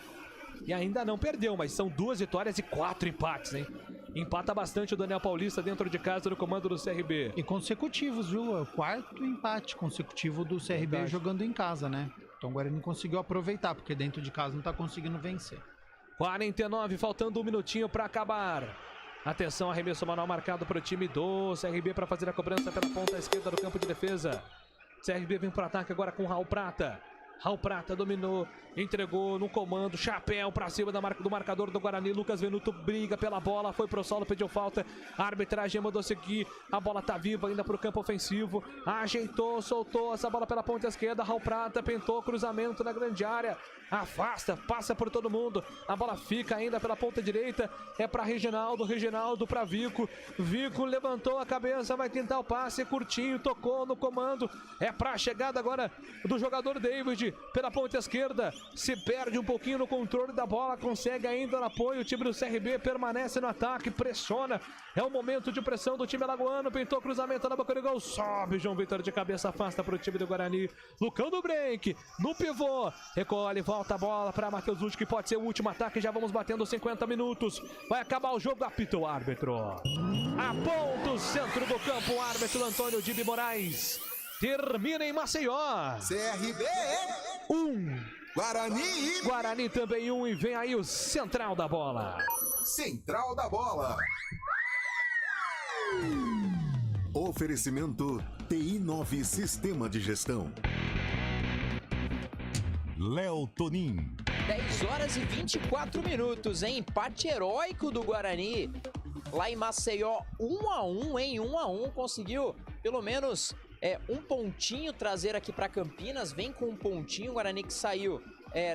E ainda não perdeu, mas são 2 vitórias e 4 empates, hein? Empata bastante o Daniel Paulista dentro de casa no comando do CRB. E consecutivos, viu? É o 4º empate consecutivo do CRB. Verdade. Jogando em casa, né? Então o Guarani conseguiu aproveitar, porque dentro de casa não tá conseguindo vencer. 49, faltando 1 minutinho para acabar. Atenção, arremesso manual marcado para o time do CRB para fazer a cobrança pela ponta esquerda do campo de defesa. CRB vem para o ataque agora com Raul Prata. Raul Prata dominou, entregou no comando, chapéu pra cima do marcador do Guarani. Lucas Venuto briga pela bola, foi pro solo, pediu falta. A arbitragem mandou seguir, a bola tá viva ainda pro campo ofensivo. Ajeitou, soltou essa bola pela ponta esquerda. Raul Prata pintou, cruzamento na grande área. Afasta, passa por todo mundo. A bola fica ainda pela ponta direita. É pra Reginaldo, Reginaldo pra Vico. Vico levantou a cabeça, vai tentar o passe curtinho, tocou no comando. É pra chegada agora do jogador David pela ponta esquerda. Se perde um pouquinho no controle da bola, consegue ainda no apoio. O time do CRB permanece no ataque, pressiona. É o momento de pressão do time alagoano. Pintou cruzamento na boca do gol. Sobe João Vitor de cabeça, afasta para o time do Guarani. Lucão do break, no pivô. Recolhe, volta a bola para Matheus Lute, que pode ser o último ataque. Já vamos batendo 50 minutos. Vai acabar o jogo, apita o árbitro. Aponta o centro do campo, o árbitro Antônio Dibi Moraes. Termina em Maceió. CRB 1. Guarani. Guarani também 1. E vem aí o central da bola. Central da bola. Oferecimento TI9 Sistema de Gestão. Léo Tonin. 10 horas e 24 minutos, hein? Empate heróico do Guarani. Lá em Maceió, 1-1, hein? 1-1, conseguiu pelo menos um pontinho trazer aqui para Campinas. Vem com um pontinho, o Guarani que saiu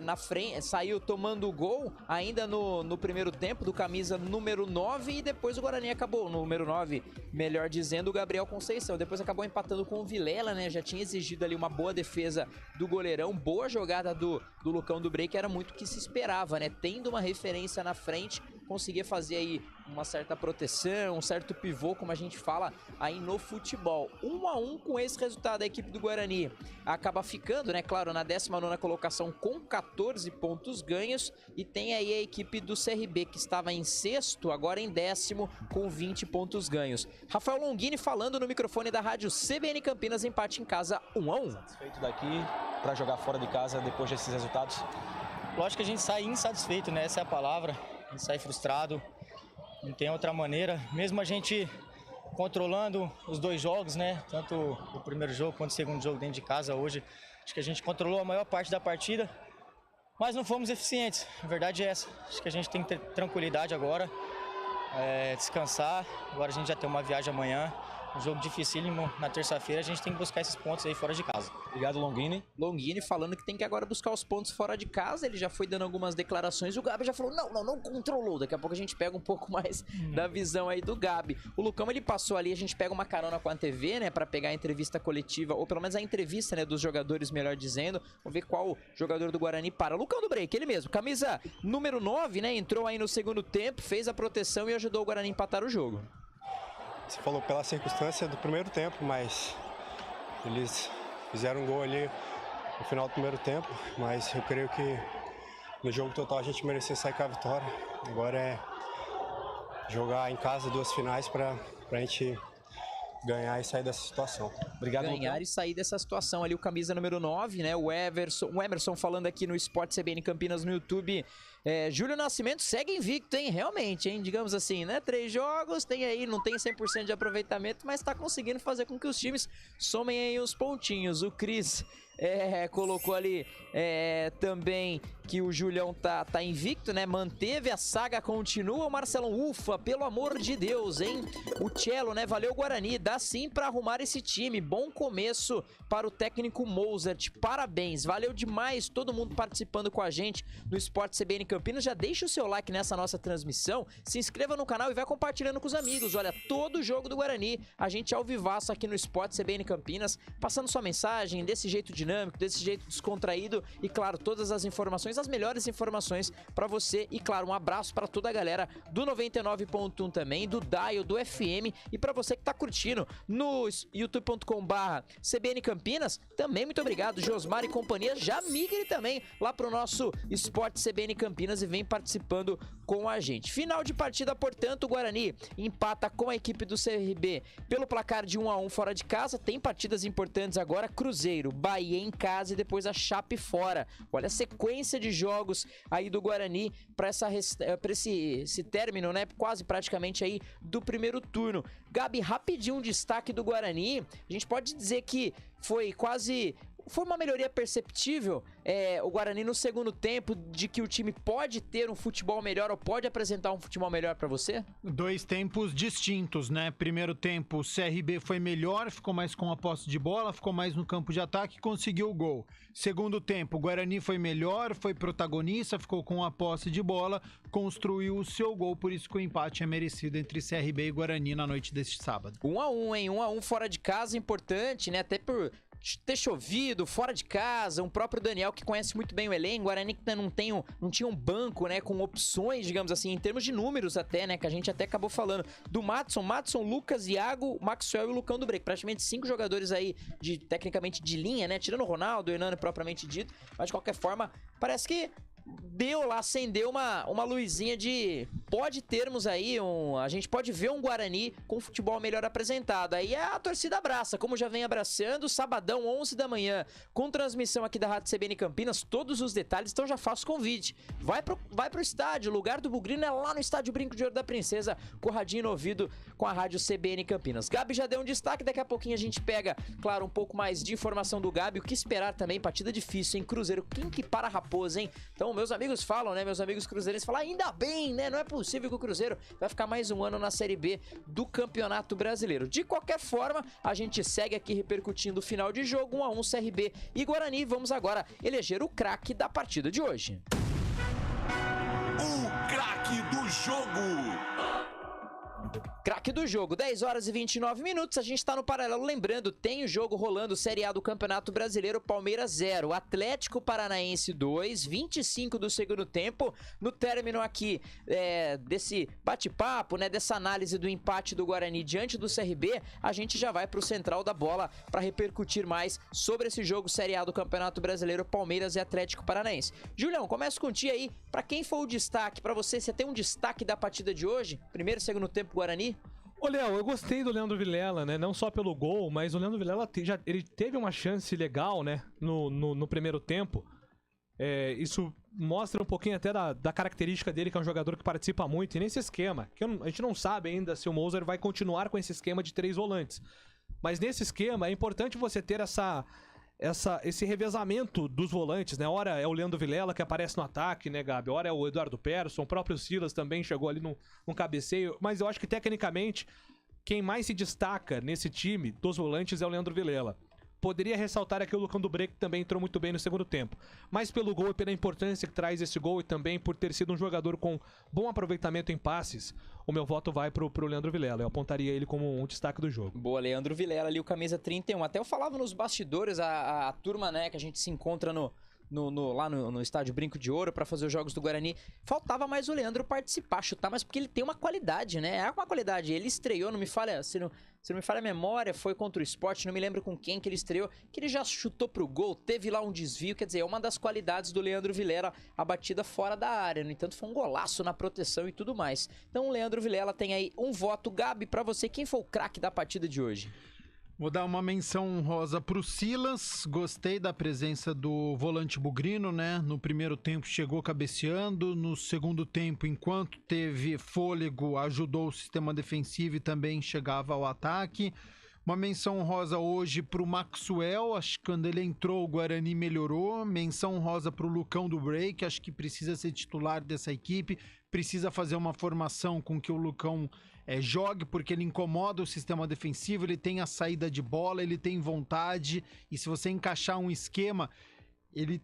na frente, saiu tomando o gol ainda no primeiro tempo do camisa número 9 e depois o Guarani acabou, número 9, melhor dizendo, o Gabriel Conceição. Depois acabou empatando com o Vilela, né? Já tinha exigido ali uma boa defesa do goleirão, boa jogada do Lucão do Break, era muito o que se esperava, né? Tendo uma referência na frente, conseguia fazer aí uma certa proteção, um certo pivô, como a gente fala aí no futebol. 1-1 com esse resultado, a equipe do Guarani acaba ficando, né, claro, na 19ª colocação com 14 pontos ganhos, e tem aí a equipe do CRB que estava em 6º, agora em 10º com 20 pontos ganhos. Rafael Longini falando no microfone da rádio CBN Campinas, empate em casa 1-1. Satisfeito daqui para jogar fora de casa depois desses resultados? Lógico que a gente sai insatisfeito, né, essa é a palavra, a gente sai frustrado. Não tem outra maneira, mesmo a gente controlando os 2 jogos, né? Tanto o primeiro jogo quanto o segundo jogo dentro de casa hoje. Acho que a gente controlou a maior parte da partida, mas não fomos eficientes. A verdade é essa. Acho que a gente tem que ter tranquilidade agora, descansar. Agora a gente já tem uma viagem amanhã. Um jogo dificílimo na terça-feira, a gente tem que buscar esses pontos aí fora de casa. Obrigado, Longini. Longini falando que tem que agora buscar os pontos fora de casa, ele já foi dando algumas declarações, o Gabi já falou, não controlou, daqui a pouco a gente pega um pouco mais da visão aí do Gabi. O Lucão, ele passou ali, a gente pega uma carona com a TV, né, pra pegar a entrevista coletiva, ou pelo menos a entrevista, né, dos jogadores, melhor dizendo, vamos ver qual jogador do Guarani para. Lucão do Break, ele mesmo, camisa número 9, né, entrou aí no segundo tempo, fez a proteção e ajudou o Guarani a empatar o jogo. Você falou pela circunstância do primeiro tempo, mas eles fizeram um gol ali no final do primeiro tempo, mas eu creio que no jogo total a gente merecia sair com a vitória. Agora é jogar em casa 2 finais para a gente ganhar e sair dessa situação. Obrigado, ganhar e sair dessa situação ali, o camisa número 9, né, o Emerson falando aqui no Sport CBN Campinas no YouTube, Júlio Nascimento segue invicto, hein? Realmente, hein? Digamos assim, né? 3 jogos, tem aí, não tem 100% de aproveitamento, mas tá conseguindo fazer com que os times somem aí os pontinhos. O Cris colocou ali também que o Julião tá invicto, né? Manteve a saga, continua. O Marcelão, ufa, pelo amor de Deus, hein? O Cello, né? Valeu, Guarani, dá sim pra arrumar esse time. Bom começo para o técnico Mozart, parabéns, valeu demais todo mundo participando com a gente no Esporte CBN Campinas. Já deixa o seu like nessa nossa transmissão, se inscreva no canal e vai compartilhando com os amigos. Olha, todo jogo do Guarani, a gente ao vivaço aqui no Esporte CBN Campinas, passando sua mensagem desse jeito dinâmico, desse jeito descontraído e, claro, todas as informações, as melhores informações para você. E, claro, um abraço para toda a galera do 99.1 também, do Dial, do FM, e para você que tá curtindo no youtube.com/CBN Campinas, também muito obrigado. Josmar e companhia, já migre também lá pro nosso Esporte CBN Campinas e vem participando com a gente. Final de partida, portanto, o Guarani empata com a equipe do CRB pelo placar de 1-1 fora de casa. Tem partidas importantes agora: Cruzeiro, Bahia em casa e depois a Chape fora. Olha a sequência de jogos aí do Guarani para esse término, né? Quase praticamente aí do primeiro turno. Gabi, rapidinho um destaque do Guarani. A gente pode dizer que foi uma melhoria perceptível, o Guarani no segundo tempo, de que o time pode ter um futebol melhor ou pode apresentar um futebol melhor pra você? 2 tempos distintos, né? Primeiro tempo, o CRB foi melhor, ficou mais com a posse de bola, ficou mais no campo de ataque e conseguiu o gol. Segundo tempo, o Guarani foi melhor, foi protagonista, ficou com a posse de bola, construiu o seu gol, por isso que o empate é merecido entre CRB e Guarani na noite deste sábado. 1-1, hein? 1-1 fora de casa, importante, né? Até por ter chovido, fora de casa, um próprio Daniel que conhece muito bem o elenco. Guarani que não tinha um banco, né, com opções, digamos assim, em termos de números até, né, que a gente até acabou falando. Do Madison, Lucas, Iago, Maxwell e o Lucão do Break. Praticamente 5 jogadores aí, tecnicamente de linha, né, tirando o Ronaldo, o Hernando propriamente dito, mas de qualquer forma, parece que acendeu uma luzinha de pode termos aí a gente pode ver um Guarani com futebol melhor apresentado. Aí a torcida abraça, como já vem abraçando. Sabadão, 11 da manhã, com transmissão aqui da Rádio CBN Campinas, todos os detalhes, então já faço convite. Vai pro estádio, o lugar do Bugrino é lá no estádio Brinco de Ouro da Princesa, corradinho no ouvido com a Rádio CBN Campinas. Gabi já deu um destaque, daqui a pouquinho a gente pega, claro, um pouco mais de informação do Gabi, o que esperar também, partida difícil, hein? Cruzeiro, quem que para a Raposa, hein? Então meus amigos falam, né? Meus amigos cruzeirenses falam, ainda bem, né? Não é possível que o Cruzeiro vai ficar mais um ano na Série B do Campeonato Brasileiro. De qualquer forma, a gente segue aqui repercutindo o final de jogo, 1-1 CRB e Guarani. Vamos agora eleger o craque da partida de hoje. O craque do jogo. Craque do jogo, 10 horas e 29 minutos, a gente tá no paralelo, lembrando, tem o jogo rolando, Série A do Campeonato Brasileiro, Palmeiras 0, Atlético Paranaense 2, 25 do segundo tempo. No término aqui desse bate-papo, né, dessa análise do empate do Guarani diante do CRB, a gente já vai pro central da bola para repercutir mais sobre esse jogo Série A do Campeonato Brasileiro, Palmeiras e Atlético Paranaense. Julião, começo contigo aí, para quem foi o destaque, para você tem um destaque da partida de hoje? Primeiro e segundo tempo Guarani? Ô, Léo, eu gostei do Leandro Vilela, né? Não só pelo gol, mas o Leandro Vilela ele teve uma chance legal, né? No primeiro tempo. Isso mostra um pouquinho até da característica dele, que é um jogador que participa muito. E nesse esquema, que a gente não sabe ainda se o Moser vai continuar com esse esquema de 3 volantes. Mas nesse esquema é importante você ter esse revezamento dos volantes, né? Ora é o Leandro Vilela que aparece no ataque, né, Gabi? Ora é o Eduardo Persson, o próprio Silas também chegou ali no cabeceio. Mas eu acho que tecnicamente quem mais se destaca nesse time dos volantes é o Leandro Vilela. Poderia ressaltar aqui o Lucão do Break, que também entrou muito bem no segundo tempo. Mas pelo gol e pela importância que traz esse gol e também por ter sido um jogador com bom aproveitamento em passes, o meu voto vai pro Leandro Vilela. Eu apontaria ele como um destaque do jogo. Boa, Leandro Vilela ali, o camisa 31. Até eu falava nos bastidores, a turma, né, que a gente se encontra lá no estádio Brinco de Ouro para fazer os jogos do Guarani, faltava mais o Leandro participar, chutar, mas porque ele tem uma qualidade, né? É uma qualidade. Ele estreou, não me falha, se não me falha a memória, foi contra o Sport, não me lembro com quem que ele estreou, que ele já chutou pro gol, teve lá um desvio, quer dizer, é uma das qualidades do Leandro Vilela, a batida fora da área. No entanto, foi um golaço na proteção e tudo mais. Então, o Leandro Vilela tem aí um voto. Gabi, pra você, quem foi o craque da partida de hoje? Vou dar uma menção honrosa pro Silas. Gostei da presença do volante bugrino, né? No primeiro tempo chegou cabeceando. No segundo tempo, enquanto teve fôlego, ajudou o sistema defensivo e também chegava ao ataque. Uma menção honrosa hoje pro Maxwell. Acho que quando ele entrou, o Guarani melhorou. Menção honrosa pro Lucão do Break. Acho que precisa ser titular dessa equipe. Precisa fazer uma formação com que o Lucão jogue, porque ele incomoda o sistema defensivo, ele tem a saída de bola, ele tem vontade, e se você encaixar um esquema, ele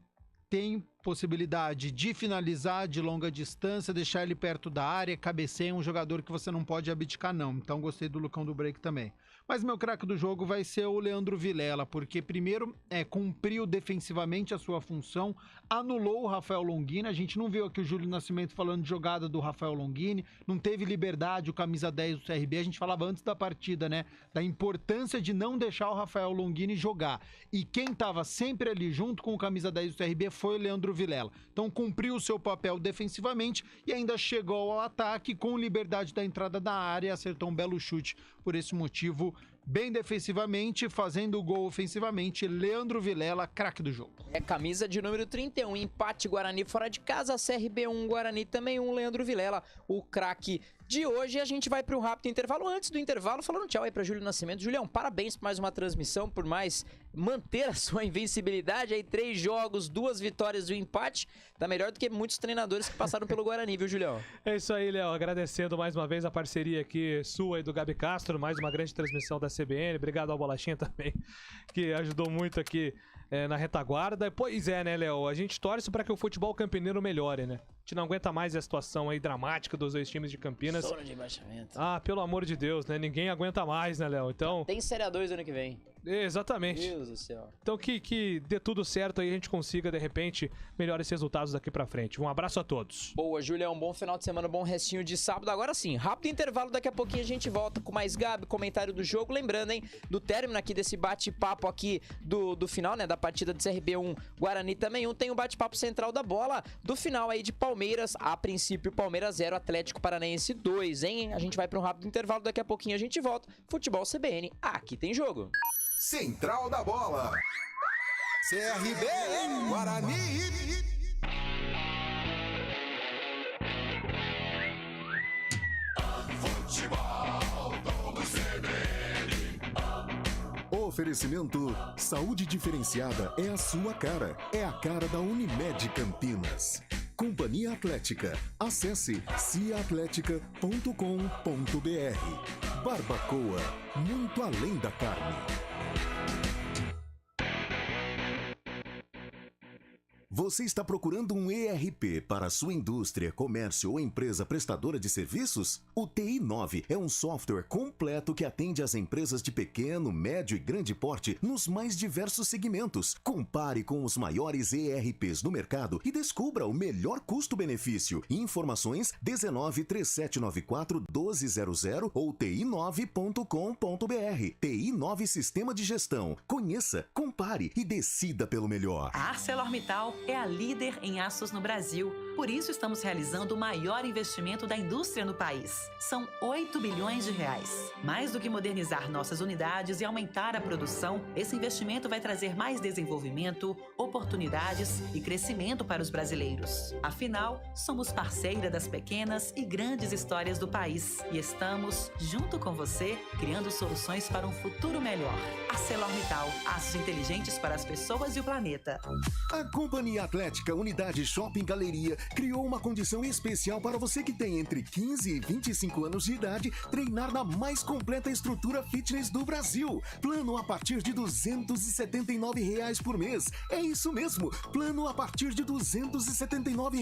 tem possibilidade de finalizar de longa distância, deixar ele perto da área, cabeceia, um jogador que você não pode abdicar não. Então gostei do Lucão do Break também. Mas meu craque do jogo vai ser o Leandro Vilela, porque primeiro cumpriu defensivamente a sua função, anulou o Rafael Longini. A gente não viu aqui o Júlio Nascimento falando de jogada do Rafael Longini, não teve liberdade o camisa 10 do CRB. A gente falava antes da partida, né, da importância de não deixar o Rafael Longini jogar. E quem estava sempre ali junto com o camisa 10 do CRB foi o Leandro Vilela. Então cumpriu o seu papel defensivamente e ainda chegou ao ataque com liberdade da entrada da área e acertou um belo chute. Por esse motivo, bem defensivamente, fazendo o gol ofensivamente, Leandro Vilela, craque do jogo. Camisa de número 31, empate Guarani fora de casa, CRB 1, Guarani também 1, Leandro Vilela, o craque de hoje. A gente vai para um rápido intervalo. Antes do intervalo, falando tchau aí para Júlio Nascimento. Julião, parabéns por mais uma transmissão, por mais manter a sua invencibilidade aí, 3 jogos, 2 vitórias e um empate. Tá melhor do que muitos treinadores que passaram pelo Guarani, viu, Julião? É isso aí, Léo. Agradecendo mais uma vez a parceria aqui sua e do Gabi Castro, mais uma grande transmissão da CBN. Obrigado ao Bolachinha também, que ajudou muito aqui na retaguarda. Pois é, né, Léo? A gente torce para que o futebol campineiro melhore, né? A gente não aguenta mais a situação aí dramática dos 2 times de Campinas. Zona de rebaixamento. Ah, pelo amor de Deus, né? Ninguém aguenta mais, né, Léo? Então... Tem Série A2 ano que vem. Exatamente. Meu Deus do céu. Então que dê tudo certo aí, a gente consiga, de repente, melhores resultados daqui pra frente. Um abraço a todos. Boa, Julião. Bom final de semana, bom restinho de sábado. Agora sim, rápido intervalo, daqui a pouquinho a gente volta com mais Gabi, comentário do jogo. Lembrando, hein, do término aqui desse bate-papo aqui do final, né, da partida de CRB 1, Guarani também 1, tem o bate-papo central da bola do final aí de Palmeiras. A princípio, Palmeiras 0, Atlético Paranaense 2, hein? A gente vai pra um rápido intervalo, daqui a pouquinho a gente volta. Futebol CBN, aqui tem jogo. Central da Bola. CRB, Guarani. Futebol do CBN. Oferecimento Saúde Diferenciada é a sua cara. É a cara da Unimed Campinas. Companhia Atlética. Acesse ciaatletica.com.br. Barbacoa, muito além da carne. Você está procurando um ERP para a sua indústria, comércio ou empresa prestadora de serviços? O TI9 é um software completo que atende às empresas de pequeno, médio e grande porte nos mais diversos segmentos. Compare com os maiores ERPs do mercado e descubra o melhor custo-benefício. Informações 19 3794 1200 ou ti9.com.br. TI9 Sistema de Gestão. Conheça, compare e decida pelo melhor. A ArcelorMittal é a líder em aços no Brasil. Por isso estamos realizando o maior investimento da indústria no país. São 8 bilhões de reais. Mais do que modernizar nossas unidades e aumentar a produção, esse investimento vai trazer mais desenvolvimento, oportunidades e crescimento para os brasileiros. Afinal, somos parceira das pequenas e grandes histórias do país e estamos, junto com você, criando soluções para um futuro melhor. ArcelorMittal, aços inteligentes para as pessoas e o planeta. A Companhia Atlética Unidade Shopping Galeria criou uma condição especial para você que tem entre 15 e 25 anos de idade treinar na mais completa estrutura fitness do Brasil. Plano a partir de R$ 279 por mês. É isso mesmo, plano a partir de R$ 279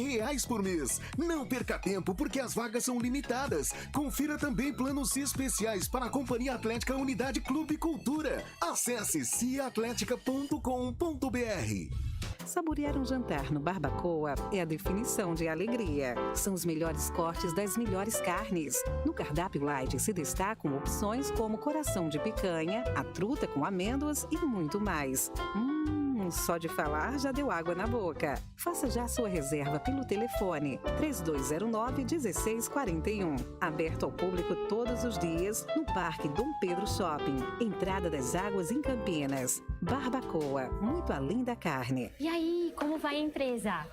por mês. Não perca tempo, porque as vagas são limitadas. Confira também planos especiais para a Companhia Atlética Unidade Clube Cultura. Acesse ciaatletica.com.br. Saborear um jantar no Barbacoa é a definição de alegria. São os melhores cortes das melhores carnes. No cardápio light se destacam opções como coração de picanha, a truta com amêndoas e muito mais. Só de falar já deu água na boca. Faça já sua reserva pelo telefone 3209-1641. Aberto ao público todos os dias no Parque Dom Pedro Shopping. Entrada das Águas em Campinas. Barbacoa, muito além da carne. E aí, como vai a empresa?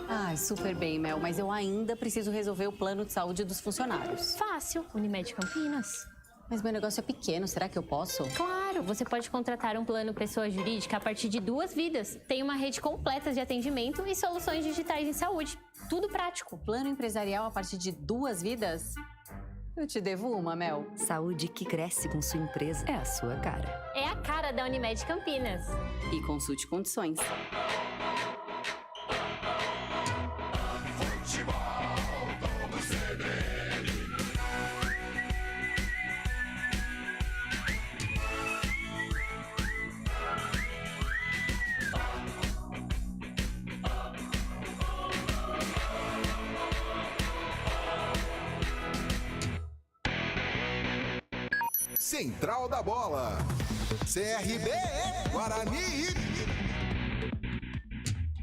Ai, super bem, Mel, mas eu ainda preciso resolver o plano de saúde dos funcionários. Fácil, Unimed Campinas. Mas meu negócio é pequeno, será que eu posso? Claro, você pode contratar um plano pessoa jurídica a partir de 2 vidas. Tem uma rede completa de atendimento e soluções digitais em saúde. Tudo prático. Plano empresarial a partir de 2 vidas? Eu te devo uma, Mel. Saúde que cresce com sua empresa é a sua cara. É a cara da Unimed Campinas. E consulte condições. Central da Bola. CRB Guarani.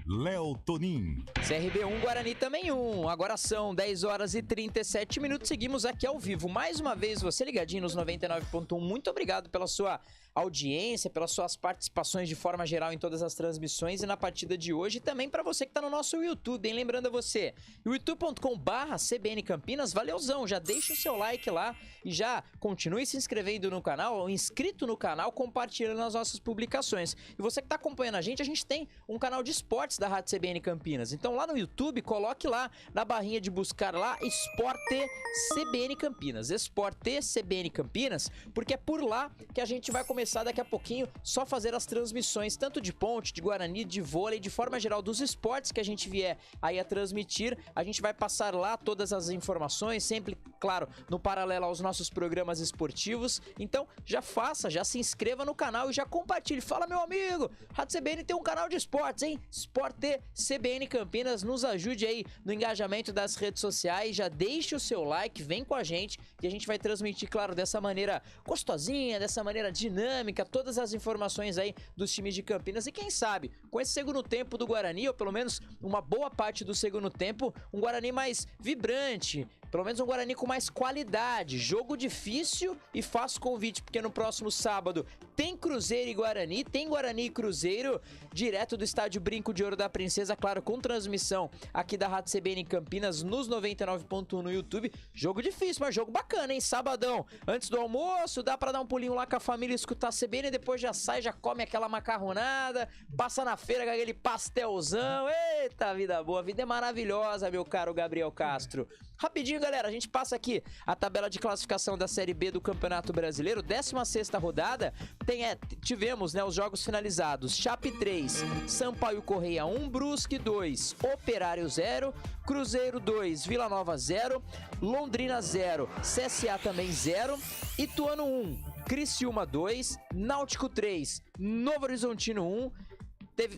Léo Tonin. CRB 1, Guarani também 1. Agora são 10 horas e 37 minutos. Seguimos aqui ao vivo. Mais uma vez, você ligadinho nos 99.1. Muito obrigado pela sua audiência, pelas suas participações de forma geral em todas as transmissões e na partida de hoje. E também para você que está no nosso YouTube, hein? Lembrando a você, youtube.com/CBN Campinas. Valeuzão, já deixa o seu like lá e já continue se inscrevendo no canal, inscrito no canal, compartilhando as nossas publicações. E você que está acompanhando a gente tem um canal de esportes da Rádio CBN Campinas. Então lá no YouTube, coloque lá na barrinha de buscar lá Esporte CBN Campinas. Esporte CBN Campinas, porque é por lá que a gente vai começar daqui a pouquinho só fazer as transmissões, tanto de ponte, de Guarani, de vôlei, de forma geral dos esportes que a gente vier aí a transmitir. A gente vai passar lá todas as informações, sempre, claro, no paralelo aos nossos programas esportivos. Então já faça, já se inscreva no canal e já compartilhe. Fala, meu amigo, Rádio CBN tem um canal de esportes, hein? Esporte CBN Campinas, nos ajude aí no engajamento das redes sociais, já deixe o seu like, vem com a gente e a gente vai transmitir, claro, dessa maneira gostosinha, dessa maneira dinâmica, todas as informações aí dos times de Campinas. E quem sabe, com esse segundo tempo do Guarani, ou pelo menos uma boa parte do segundo tempo, um Guarani mais vibrante, pelo menos um Guarani com mais qualidade. Jogo difícil, e faço convite, porque no próximo sábado tem Cruzeiro e Guarani, tem Guarani e Cruzeiro, direto do estádio Brinco de Ouro da Princesa, claro, com transmissão aqui da Rádio CBN em Campinas, nos 99.1 no YouTube. Jogo difícil, mas jogo bacana, hein? Sabadão, antes do almoço, dá pra dar um pulinho lá com a família, escutar a CBN, e depois já sai, já come aquela macarronada, passa na feira com aquele pastelzão. Eita, vida boa, a vida é maravilhosa, meu caro Gabriel Castro. Rapidinho, galera, a gente passa aqui a tabela de classificação da Série B do Campeonato Brasileiro, 16ª rodada. Tivemos, né, os jogos finalizados: Chape 3, Sampaio Correia 1, Brusque 2, Operário 0, Cruzeiro 2, Vila Nova 0, Londrina 0, CSA também 0, Ituano 1, Criciúma 2, Náutico 3, Novo Horizontino 1.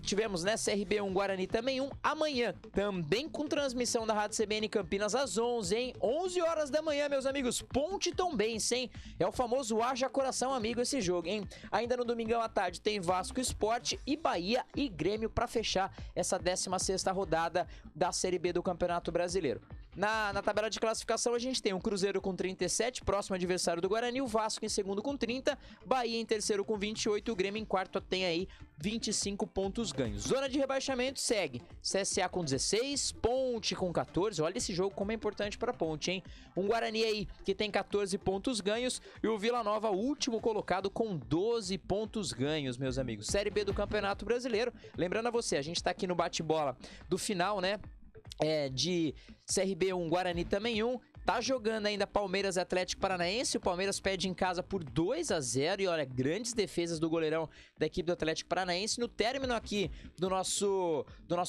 Tivemos, né, CRB 1, Guarani também 1. Amanhã, também com transmissão da Rádio CBN Campinas às 11, hein? 11 horas da manhã, meus amigos. Ponte Tombense, hein? É o famoso haja coração amigo esse jogo, hein? Ainda no domingão à tarde tem Vasco Sport e Bahia e Grêmio para fechar essa 16ª rodada da Série B do Campeonato Brasileiro. Na tabela de classificação a gente tem o Cruzeiro com 37, próximo adversário do Guarani, o Vasco em segundo com 30, Bahia em terceiro com 28, o Grêmio em quarto tem aí 25 pontos ganhos. Zona de rebaixamento segue CSA com 16, Ponte com 14, olha esse jogo como é importante para Ponte, hein? Um Guarani aí que tem 14 pontos ganhos e o Vila Nova, o último colocado, com 12 pontos ganhos, meus amigos. Série B do Campeonato Brasileiro, lembrando a você, a gente tá aqui no bate-bola do final, né? De CRB 1, Guarani também 1. Tá jogando ainda Palmeiras e Atlético Paranaense. O Palmeiras perde em casa por 2-0. E olha, grandes defesas do goleirão da equipe do Atlético Paranaense. No término aqui do nosso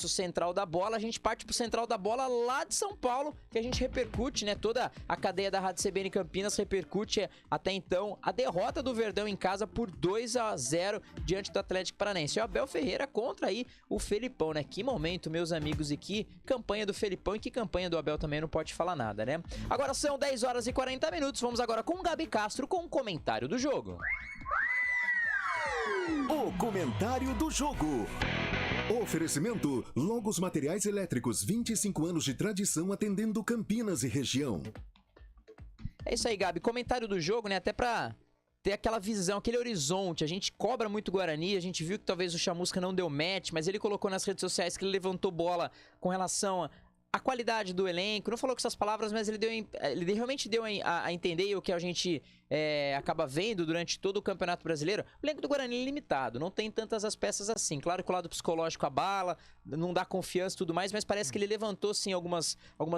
Central da Bola, a gente parte pro Central da Bola lá de São Paulo, que a gente repercute, né? Toda a cadeia da Rádio CBN Campinas repercute até então a derrota do Verdão em casa por 2-0 diante do Atlético Paranaense. E o Abel Ferreira contra aí o Felipão, né? Que momento, meus amigos, e que campanha do Felipão, e que campanha do Abel também, não pode falar nada, né? Agora são 10 horas e 40 minutos, vamos agora com o Gabi Castro com o comentário do jogo. O comentário do jogo. Oferecimento Logos Materiais Elétricos, 25 anos de tradição atendendo Campinas e região. É isso aí, Gabi. Comentário do jogo, né? Até pra ter aquela visão, aquele horizonte. A gente cobra muito o Guarani, a gente viu que talvez o Chamusca não deu match, mas ele colocou nas redes sociais que ele levantou bola com relação à qualidade do elenco. Não falou com essas palavras, mas ele realmente deu a entender, e o que a gente acaba vendo durante todo o Campeonato Brasileiro. O elenco do Guarani é limitado, não tem tantas as peças assim. Claro que o lado psicológico abala, não dá confiança e tudo mais, mas parece que ele levantou sim algumas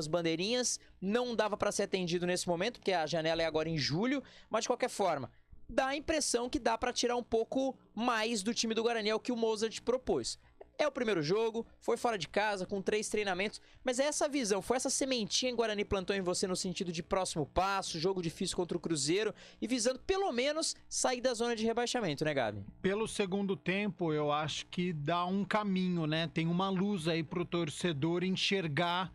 bandeirinhas. Não dava para ser atendido nesse momento, porque a janela é agora em julho, mas de qualquer forma, dá a impressão que dá para tirar um pouco mais do time do Guarani, é o que o Mozart propôs. É o primeiro jogo, foi fora de casa, com 3 treinamentos, mas é essa visão, foi essa sementinha que o Guarani plantou em você no sentido de próximo passo, jogo difícil contra o Cruzeiro e visando pelo menos sair da zona de rebaixamento, né, Gabi? Pelo segundo tempo, eu acho que dá um caminho, né? Tem uma luz aí pro torcedor enxergar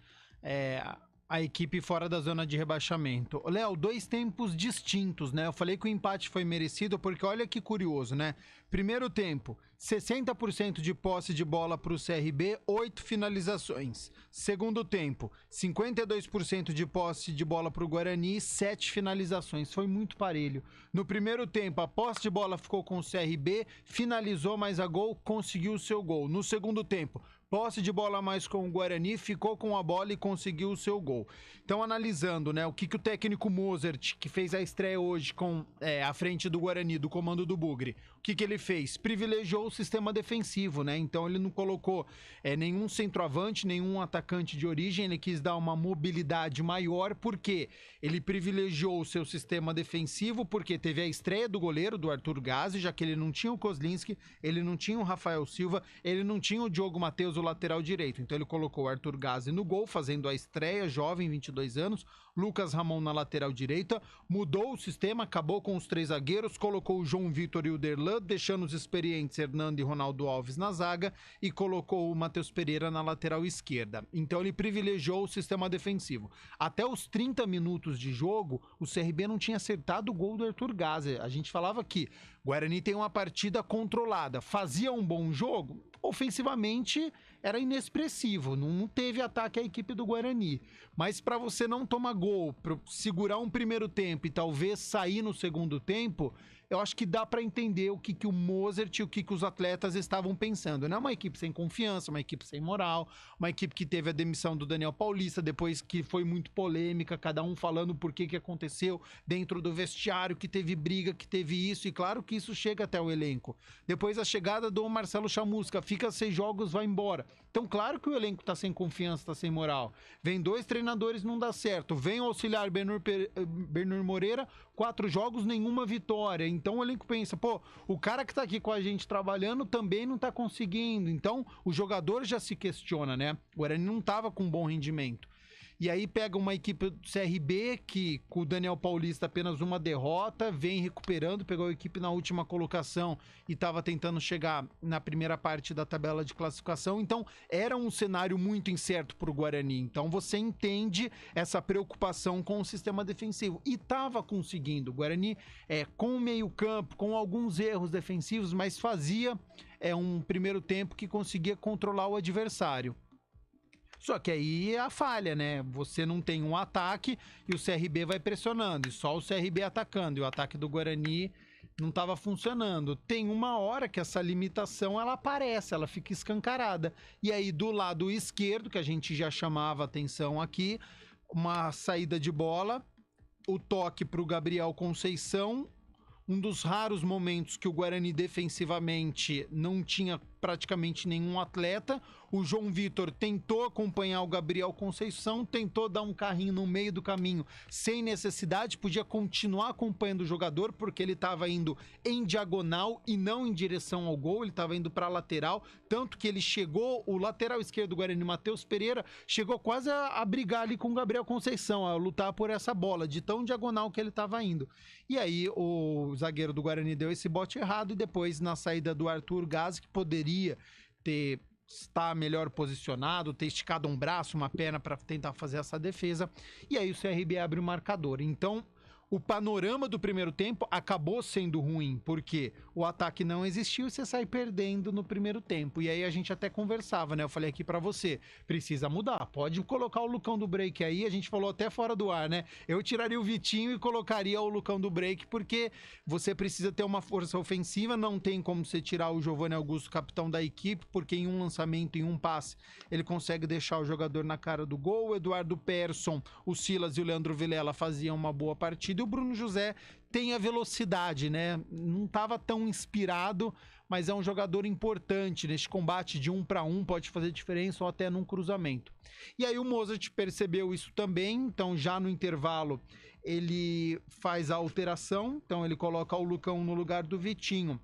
a equipe fora da zona de rebaixamento. Léo, 2 tempos distintos, né? Eu falei que o empate foi merecido porque olha que curioso, né? Primeiro tempo, 60% de posse de bola para o CRB, 8 finalizações. Segundo tempo, 52% de posse de bola para o Guarani, 7 finalizações. Foi muito parelho. No primeiro tempo, a posse de bola ficou com o CRB, finalizou mais a gol, conseguiu o seu gol. No segundo tempo, posse de bola mais com o Guarani, ficou com a bola e conseguiu o seu gol. Então, analisando, né, o que o técnico Mozart, que fez a estreia hoje à frente do Guarani, do comando do Bugre, o que ele fez? Privilegiou o sistema defensivo, né? Então, ele não colocou nenhum centroavante, nenhum atacante de origem, ele quis dar uma mobilidade maior, porque ele privilegiou o seu sistema defensivo, porque teve a estreia do goleiro, do Arthur Gazzi, já que ele não tinha o Kozlinski, ele não tinha o Rafael Silva, ele não tinha o Diogo Matheus, o lateral direito. Então ele colocou o Arthur Gazzi no gol, fazendo a estreia, jovem, 22 anos, Lucas Ramon na lateral direita, mudou o sistema, acabou com os 3 zagueiros, colocou o João Vitor e o Derlan, deixando os experientes Hernando e Ronaldo Alves na zaga e colocou o Matheus Pereira na lateral esquerda. Então ele privilegiou o sistema defensivo. Até os 30 minutos de jogo, o CRB não tinha acertado o gol do Arthur Gazzi. A gente falava que o Guarani tem uma partida controlada, fazia um bom jogo, ofensivamente era inexpressivo, não teve ataque à equipe do Guarani, mas para você não tomar gol, para segurar um primeiro tempo e talvez sair no segundo tempo, eu acho que dá para entender o que o Mozart e o que os atletas estavam pensando. Não é uma equipe sem confiança, uma equipe sem moral, uma equipe que teve a demissão do Daniel Paulista, depois que foi muito polêmica, cada um falando por que aconteceu dentro do vestiário, que teve briga, que teve isso, e claro que isso chega até o elenco. Depois a chegada do Marcelo Chamusca, fica 6 jogos, vai embora. Então claro que o elenco tá sem confiança, tá sem moral. Vem 2 treinadores, não dá certo. Vem o auxiliar Benur Moreira, 4 jogos, nenhuma vitória. Então o elenco pensa, o cara que tá aqui com a gente trabalhando também não tá conseguindo. Então o jogador já se questiona, né? O Guarani não tava com bom rendimento. E aí pega uma equipe do CRB que com o Daniel Paulista apenas uma derrota, vem recuperando, pegou a equipe na última colocação e estava tentando chegar na primeira parte da tabela de classificação. Então era um cenário muito incerto para o Guarani. Então você entende essa preocupação com o sistema defensivo. E estava conseguindo. O Guarani com o meio campo, com alguns erros defensivos, mas fazia um primeiro tempo que conseguia controlar o adversário. Só que aí é a falha, né? Você não tem um ataque e o CRB vai pressionando, e só o CRB atacando, e o ataque do Guarani não estava funcionando. Tem uma hora que essa limitação ela aparece, ela fica escancarada. E aí do lado esquerdo, que a gente já chamava atenção aqui, uma saída de bola, o toque para o Gabriel Conceição, um dos raros momentos que o Guarani defensivamente não tinha praticamente nenhum atleta. O João Vitor tentou acompanhar o Gabriel Conceição, tentou dar um carrinho no meio do caminho sem necessidade, podia continuar acompanhando o jogador porque ele estava indo em diagonal e não em direção ao gol, ele estava indo para a lateral, tanto que ele chegou, o lateral esquerdo do Guarani, Matheus Pereira, chegou quase a brigar ali com o Gabriel Conceição, a lutar por essa bola, de tão diagonal que ele estava indo. E aí o zagueiro do Guarani deu esse bote errado e depois na saída do Arthur Gazzi, que poderia estar melhor posicionado, ter esticado um braço, uma perna para tentar fazer essa defesa, e aí o CRB abre o marcador. Então o panorama do primeiro tempo acabou sendo ruim, porque o ataque não existiu e você sai perdendo no primeiro tempo. E aí a gente até conversava, né? Eu falei aqui pra você, precisa mudar, pode colocar o Lucão do Break aí, a gente falou até fora do ar, né? Eu tiraria o Vitinho e colocaria o Lucão do Break, porque você precisa ter uma força ofensiva, não tem como você tirar o Giovanni Augusto, capitão da equipe, porque em um lançamento, em um passe, ele consegue deixar o jogador na cara do gol. O Eduardo Persson, o Silas e o Leandro Vilela faziam uma boa partida, o Bruno José tem a velocidade, né? Não estava tão inspirado, mas é um jogador importante neste combate de 1 para 1, pode fazer diferença ou até num cruzamento. E aí o Mozart percebeu isso também, então já no intervalo ele faz a alteração, então ele coloca o Lucão no lugar do Vitinho.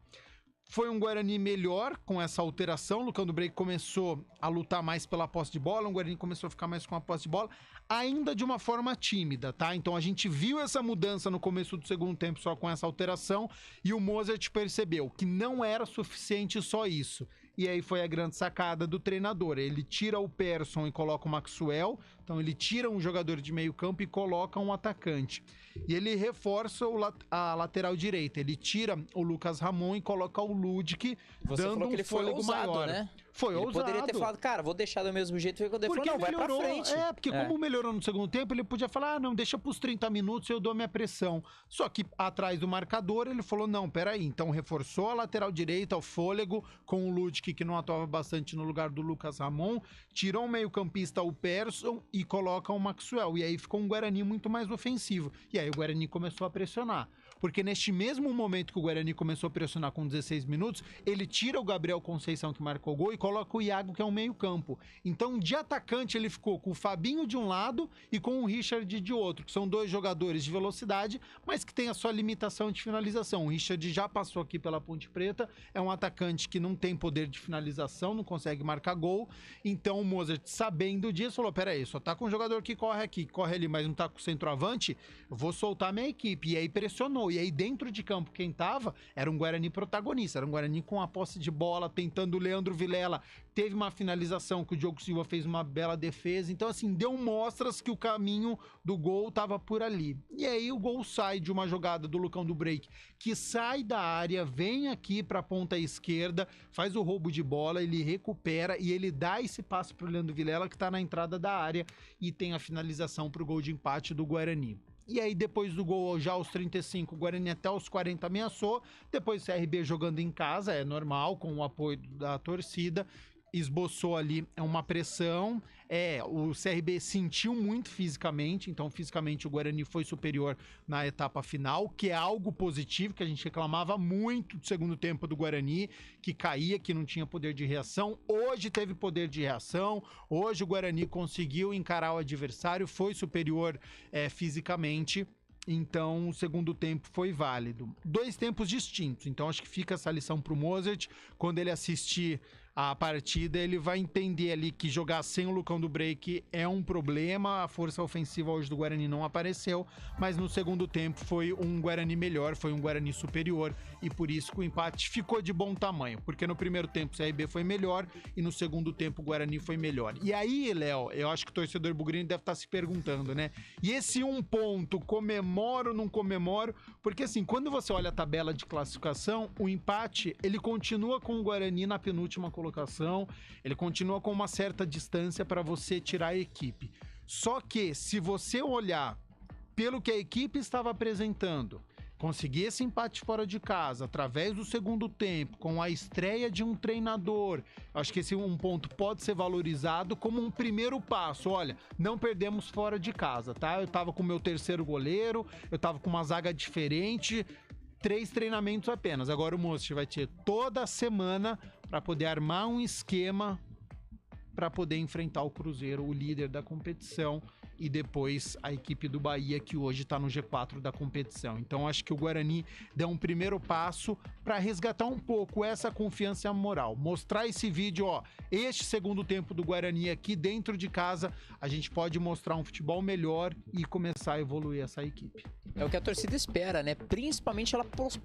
Foi um Guarani melhor com essa alteração. O Lucão do Break começou a lutar mais pela posse de bola. O Guarani começou a ficar mais com a posse de bola, ainda de uma forma tímida, tá? Então a gente viu essa mudança no começo do segundo tempo só com essa alteração. E o Mozart percebeu que não era suficiente só isso. E aí foi a grande sacada do treinador. Ele tira o Persson e coloca o Maxwell. Então ele tira um jogador de meio campo e coloca um atacante. E ele reforça a lateral direita. Ele tira o Lucas Ramon e coloca o Ludic, dando um fôlego maior. Né? Foi ele ousado. Poderia ter falado, cara, vou deixar do mesmo jeito. Ele falou, não, vai pra frente. Porque como melhorou no segundo tempo, ele podia falar, não, deixa pros 30 minutos, eu dou minha pressão. Só que atrás do marcador, ele falou, não, peraí. Então reforçou a lateral direita, o fôlego, com o Ludic, que não atuava bastante no lugar do Lucas Ramon, tirou o meio-campista, o Persson, e coloca o Maxwell. E aí ficou um Guarani muito mais ofensivo. E aí o Guarani começou a pressionar. Porque neste mesmo momento que o Guarani começou a pressionar com 16 minutos, ele tira o Gabriel Conceição, que marcou o gol, e coloca o Iago, que é um meio-campo. Então, de atacante, ele ficou com o Fabinho de um lado e com o Richard de outro, que são dois jogadores de velocidade, mas que tem a sua limitação de finalização. O Richard já passou aqui pela Ponte Preta, é um atacante que não tem poder de finalização, não consegue marcar gol. Então, o Mozart, sabendo disso, falou, peraí, só tá com um jogador que corre aqui, corre ali, mas não tá com o centroavante, eu vou soltar minha equipe. E aí pressionou. E aí dentro de campo quem tava era um Guarani protagonista, era um Guarani com a posse de bola, tentando o Leandro Vilela, teve uma finalização que o Diogo Silva fez uma bela defesa, então assim, deu mostras que o caminho do gol tava por ali. E aí o gol sai de uma jogada do Lucão do Break, que sai da área, vem aqui pra ponta esquerda, faz o roubo de bola, ele recupera e ele dá esse passe pro Leandro Vilela, que tá na entrada da área, e tem a finalização pro gol de empate do Guarani. E aí depois do gol, já aos 35, o Guarani até os 40 ameaçou. Depois o CRB jogando em casa, é normal, com o apoio da torcida. Esboçou ali uma pressão. O CRB sentiu muito fisicamente, então fisicamente o Guarani foi superior na etapa final, que é algo positivo, que a gente reclamava muito do segundo tempo do Guarani, que caía, que não tinha poder de reação. Hoje teve poder de reação, hoje o Guarani conseguiu encarar o adversário, foi superior fisicamente. Então, o segundo tempo foi válido. 2 tempos distintos, então acho que fica essa lição pro Mozart. Quando ele assistir a partida, ele vai entender ali que jogar sem o Lucão do Break é um problema. A força ofensiva hoje do Guarani não apareceu, mas no segundo tempo foi um Guarani melhor, foi um Guarani superior, e por isso que o empate ficou de bom tamanho, porque no primeiro tempo o CRB foi melhor e no segundo tempo o Guarani foi melhor. E aí, Léo, eu acho que o torcedor bugrino deve estar se perguntando, né? E esse 1 ponto, comemoro ou não comemoro? Porque assim, quando você olha a tabela de classificação, o empate, ele continua com o Guarani na penúltima colocação, ele continua com uma certa distância para você tirar a equipe. Só que, se você olhar pelo que a equipe estava apresentando, conseguir esse empate fora de casa, através do segundo tempo, com a estreia de um treinador, acho que esse 1 ponto pode ser valorizado como um primeiro passo. Olha, não perdemos fora de casa, tá? Eu tava com o meu terceiro goleiro, eu tava com uma zaga diferente, 3 treinamentos apenas. Agora o Mozart vai ter toda a semana para poder armar um esquema para poder enfrentar o Cruzeiro, o líder da competição, e depois a equipe do Bahia, que hoje está no G4 da competição. Então acho que o Guarani deu um primeiro passo para resgatar um pouco essa confiança moral, mostrar esse vídeo, este segundo tempo do Guarani aqui dentro de casa, a gente pode mostrar um futebol melhor e começar a evoluir essa equipe. É o que a torcida espera, né? Principalmente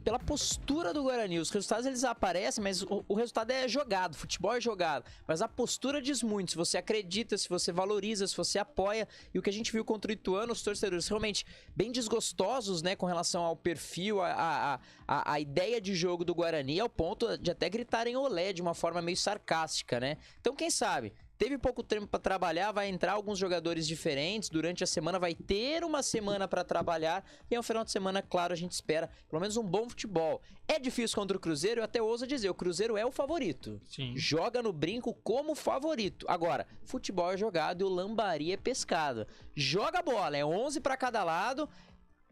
pela postura do Guarani. Os resultados eles aparecem, mas o resultado é jogado, futebol é jogado, mas a postura diz muito, se você acredita, se você valoriza, se você apoia. E o que a gente viu contra o Ituano, os torcedores realmente bem desgostosos, né, com relação ao perfil, a ideia de jogo do Guarani, ao ponto de até gritarem olé de uma forma meio sarcástica, né? Então, quem sabe? Teve pouco tempo para trabalhar, vai entrar alguns jogadores diferentes, durante a semana vai ter uma semana para trabalhar e ao final de semana, claro, a gente espera pelo menos um bom futebol. É difícil contra o Cruzeiro, eu até ouso dizer, o Cruzeiro é o favorito. Sim. Joga no brinco como favorito. Agora, futebol é jogado e o lambari é pescado. Joga a bola, é 11 para cada lado.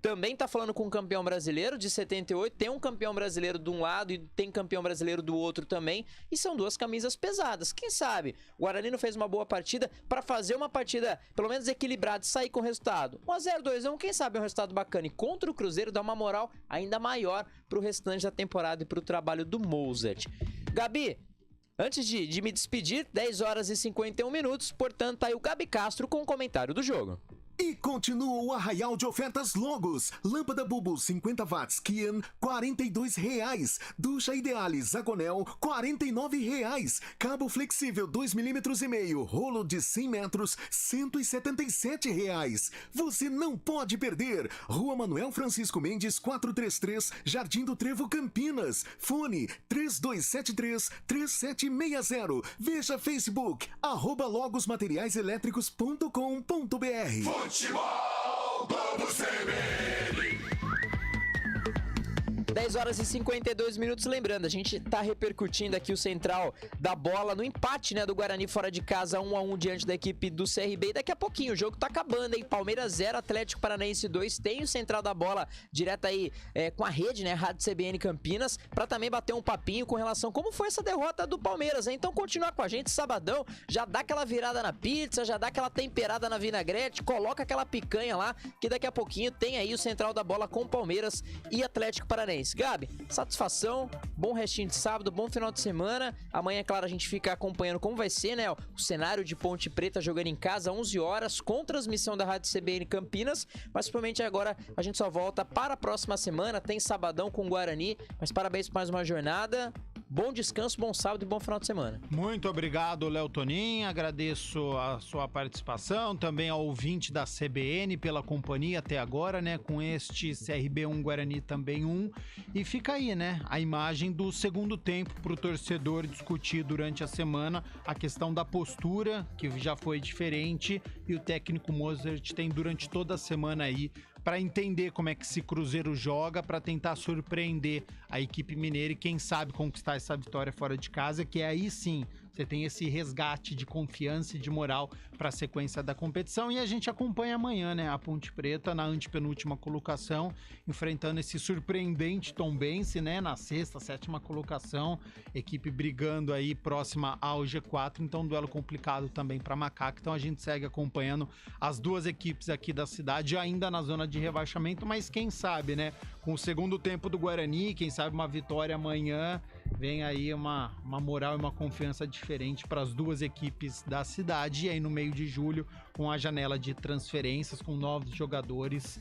Também tá falando com um campeão brasileiro de 78, tem um campeão brasileiro de um lado e tem campeão brasileiro do outro também, e são duas camisas pesadas. Quem sabe o Guarani não fez uma boa partida para fazer uma partida pelo menos equilibrada e sair com o resultado 1-0, 2-1, quem sabe um resultado bacana, e contra o Cruzeiro dá uma moral ainda maior pro restante da temporada e pro trabalho do Mozart. Gabi, antes de me despedir, 10 horas e 51 minutos, portanto tá aí o Gabi Castro com o comentário do jogo. E continua o arraial de ofertas Logos. Lâmpada Bulbo 50 watts Kian, R$ 42,00. Ducha Idealis Zagonel, R$ 49,00. Cabo flexível 2,5 mm, rolo de 100 metros, R$ 177,00. Você não pode perder. Rua Manuel Francisco Mendes, 433, Jardim do Trevo, Campinas. Fone 3273-3760. Veja Facebook, @logosmateriaiselétricos.com.br. Futebol, vamos CBN. 10 horas e 52 minutos, lembrando, a gente tá repercutindo aqui o central da bola no empate, né, do Guarani fora de casa, 1-1 diante da equipe do CRB, e daqui a pouquinho o jogo tá acabando, hein, Palmeiras 0, Atlético Paranaense 2, tem o central da bola direto aí com a rede, né, Rádio CBN Campinas, pra também bater um papinho com relação a como foi essa derrota do Palmeiras, hein? Então continua com a gente, sabadão, já dá aquela virada na pizza, já dá aquela temperada na vinagrete, coloca aquela picanha lá, que daqui a pouquinho tem aí o central da bola com Palmeiras e Atlético Paranaense. Gabi, satisfação, bom restinho de sábado, bom final de semana. Amanhã, claro, a gente fica acompanhando como vai ser, né, o cenário de Ponte Preta jogando em casa, 11 horas, com transmissão da Rádio CBN Campinas, mas provavelmente agora a gente só volta para a próxima semana, tem sabadão com o Guarani, mas parabéns por mais uma jornada. Bom descanso, bom sábado e bom final de semana. Muito obrigado, Léo Tonin. Agradeço a sua participação, também ao ouvinte da CBN pela companhia até agora, né? Com este CRB 1, Guarani também 1. E fica aí, né? A imagem do segundo tempo para o torcedor discutir durante a semana a questão da postura, que já foi diferente, e o técnico Mozart tem durante toda a semana aí para entender como é que esse Cruzeiro joga, para tentar surpreender a equipe mineira e quem sabe conquistar essa vitória fora de casa, que aí sim você tem esse resgate de confiança e de moral para a sequência da competição. E a gente acompanha amanhã, né, a Ponte Preta na antepenúltima colocação, enfrentando esse surpreendente Tombense, né, na sexta, sétima colocação, equipe brigando aí próxima ao G4, então um duelo complicado também para Macaco. Então a gente segue acompanhando as duas equipes aqui da cidade, ainda na zona de rebaixamento, mas quem sabe, né, com o segundo tempo do Guarani, quem sabe uma vitória amanhã, vem aí uma moral e uma confiança diferente para as duas equipes da cidade. E aí no meio de julho, com a janela de transferências, com novos jogadores,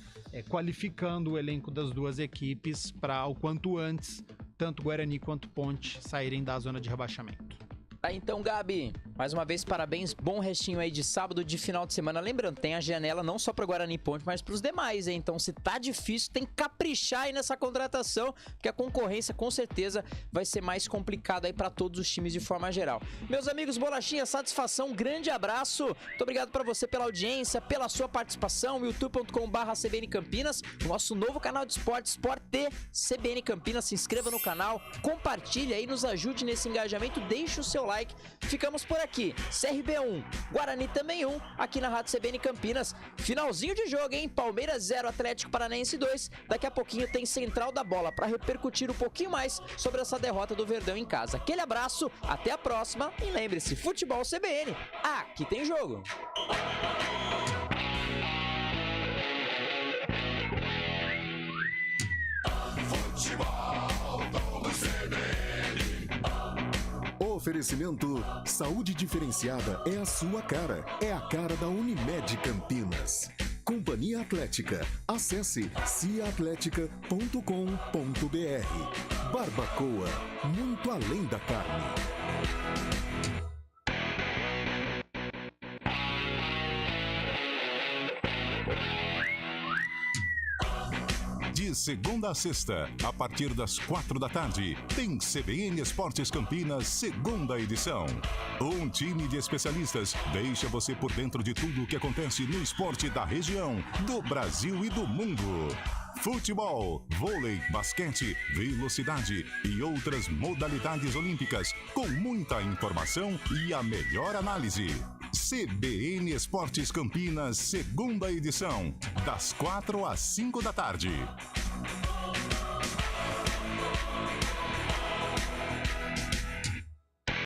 qualificando o elenco das duas equipes para o quanto antes, tanto Guarani quanto Ponte saírem da zona de rebaixamento. Tá, então, Gabi, mais uma vez, parabéns, bom restinho aí de sábado, de final de semana. Lembrando, tem a janela não só para Guarani e Ponte, mas para os demais, hein? Então, se tá difícil, tem que caprichar aí nessa contratação, porque a concorrência, com certeza, vai ser mais complicada aí para todos os times de forma geral. Meus amigos, Bolachinha, satisfação, um grande abraço. Muito obrigado para você pela audiência, pela sua participação, youtube.com/CBN Campinas, o nosso novo canal de esporte, Sport T CBN Campinas. Se inscreva no canal, compartilhe aí, nos ajude nesse engajamento, deixe o seu like. Ficamos por aqui. CRB 1, Guarani também 1, aqui na Rádio CBN Campinas. Finalzinho de jogo, hein? Palmeiras 0, Atlético Paranaense 2. Daqui a pouquinho tem Central da Bola para repercutir um pouquinho mais sobre essa derrota do Verdão em casa. Aquele abraço, até a próxima e lembre-se, futebol CBN, aqui tem jogo. Futebol, vamos CBN. Oferecimento Saúde Diferenciada é a sua cara. É a cara da Unimed Campinas. Companhia Atlética. Acesse ciaatletica.com.br. Barbacoa. Muito além da carne. De segunda a sexta, a partir das 4 da tarde, tem CBN Esportes Campinas, segunda edição. Um time de especialistas deixa você por dentro de tudo o que acontece no esporte da região, do Brasil e do mundo. Futebol, vôlei, basquete, velocidade e outras modalidades olímpicas, com muita informação e a melhor análise. CBN Esportes Campinas, segunda edição, das 4 às 5 da tarde.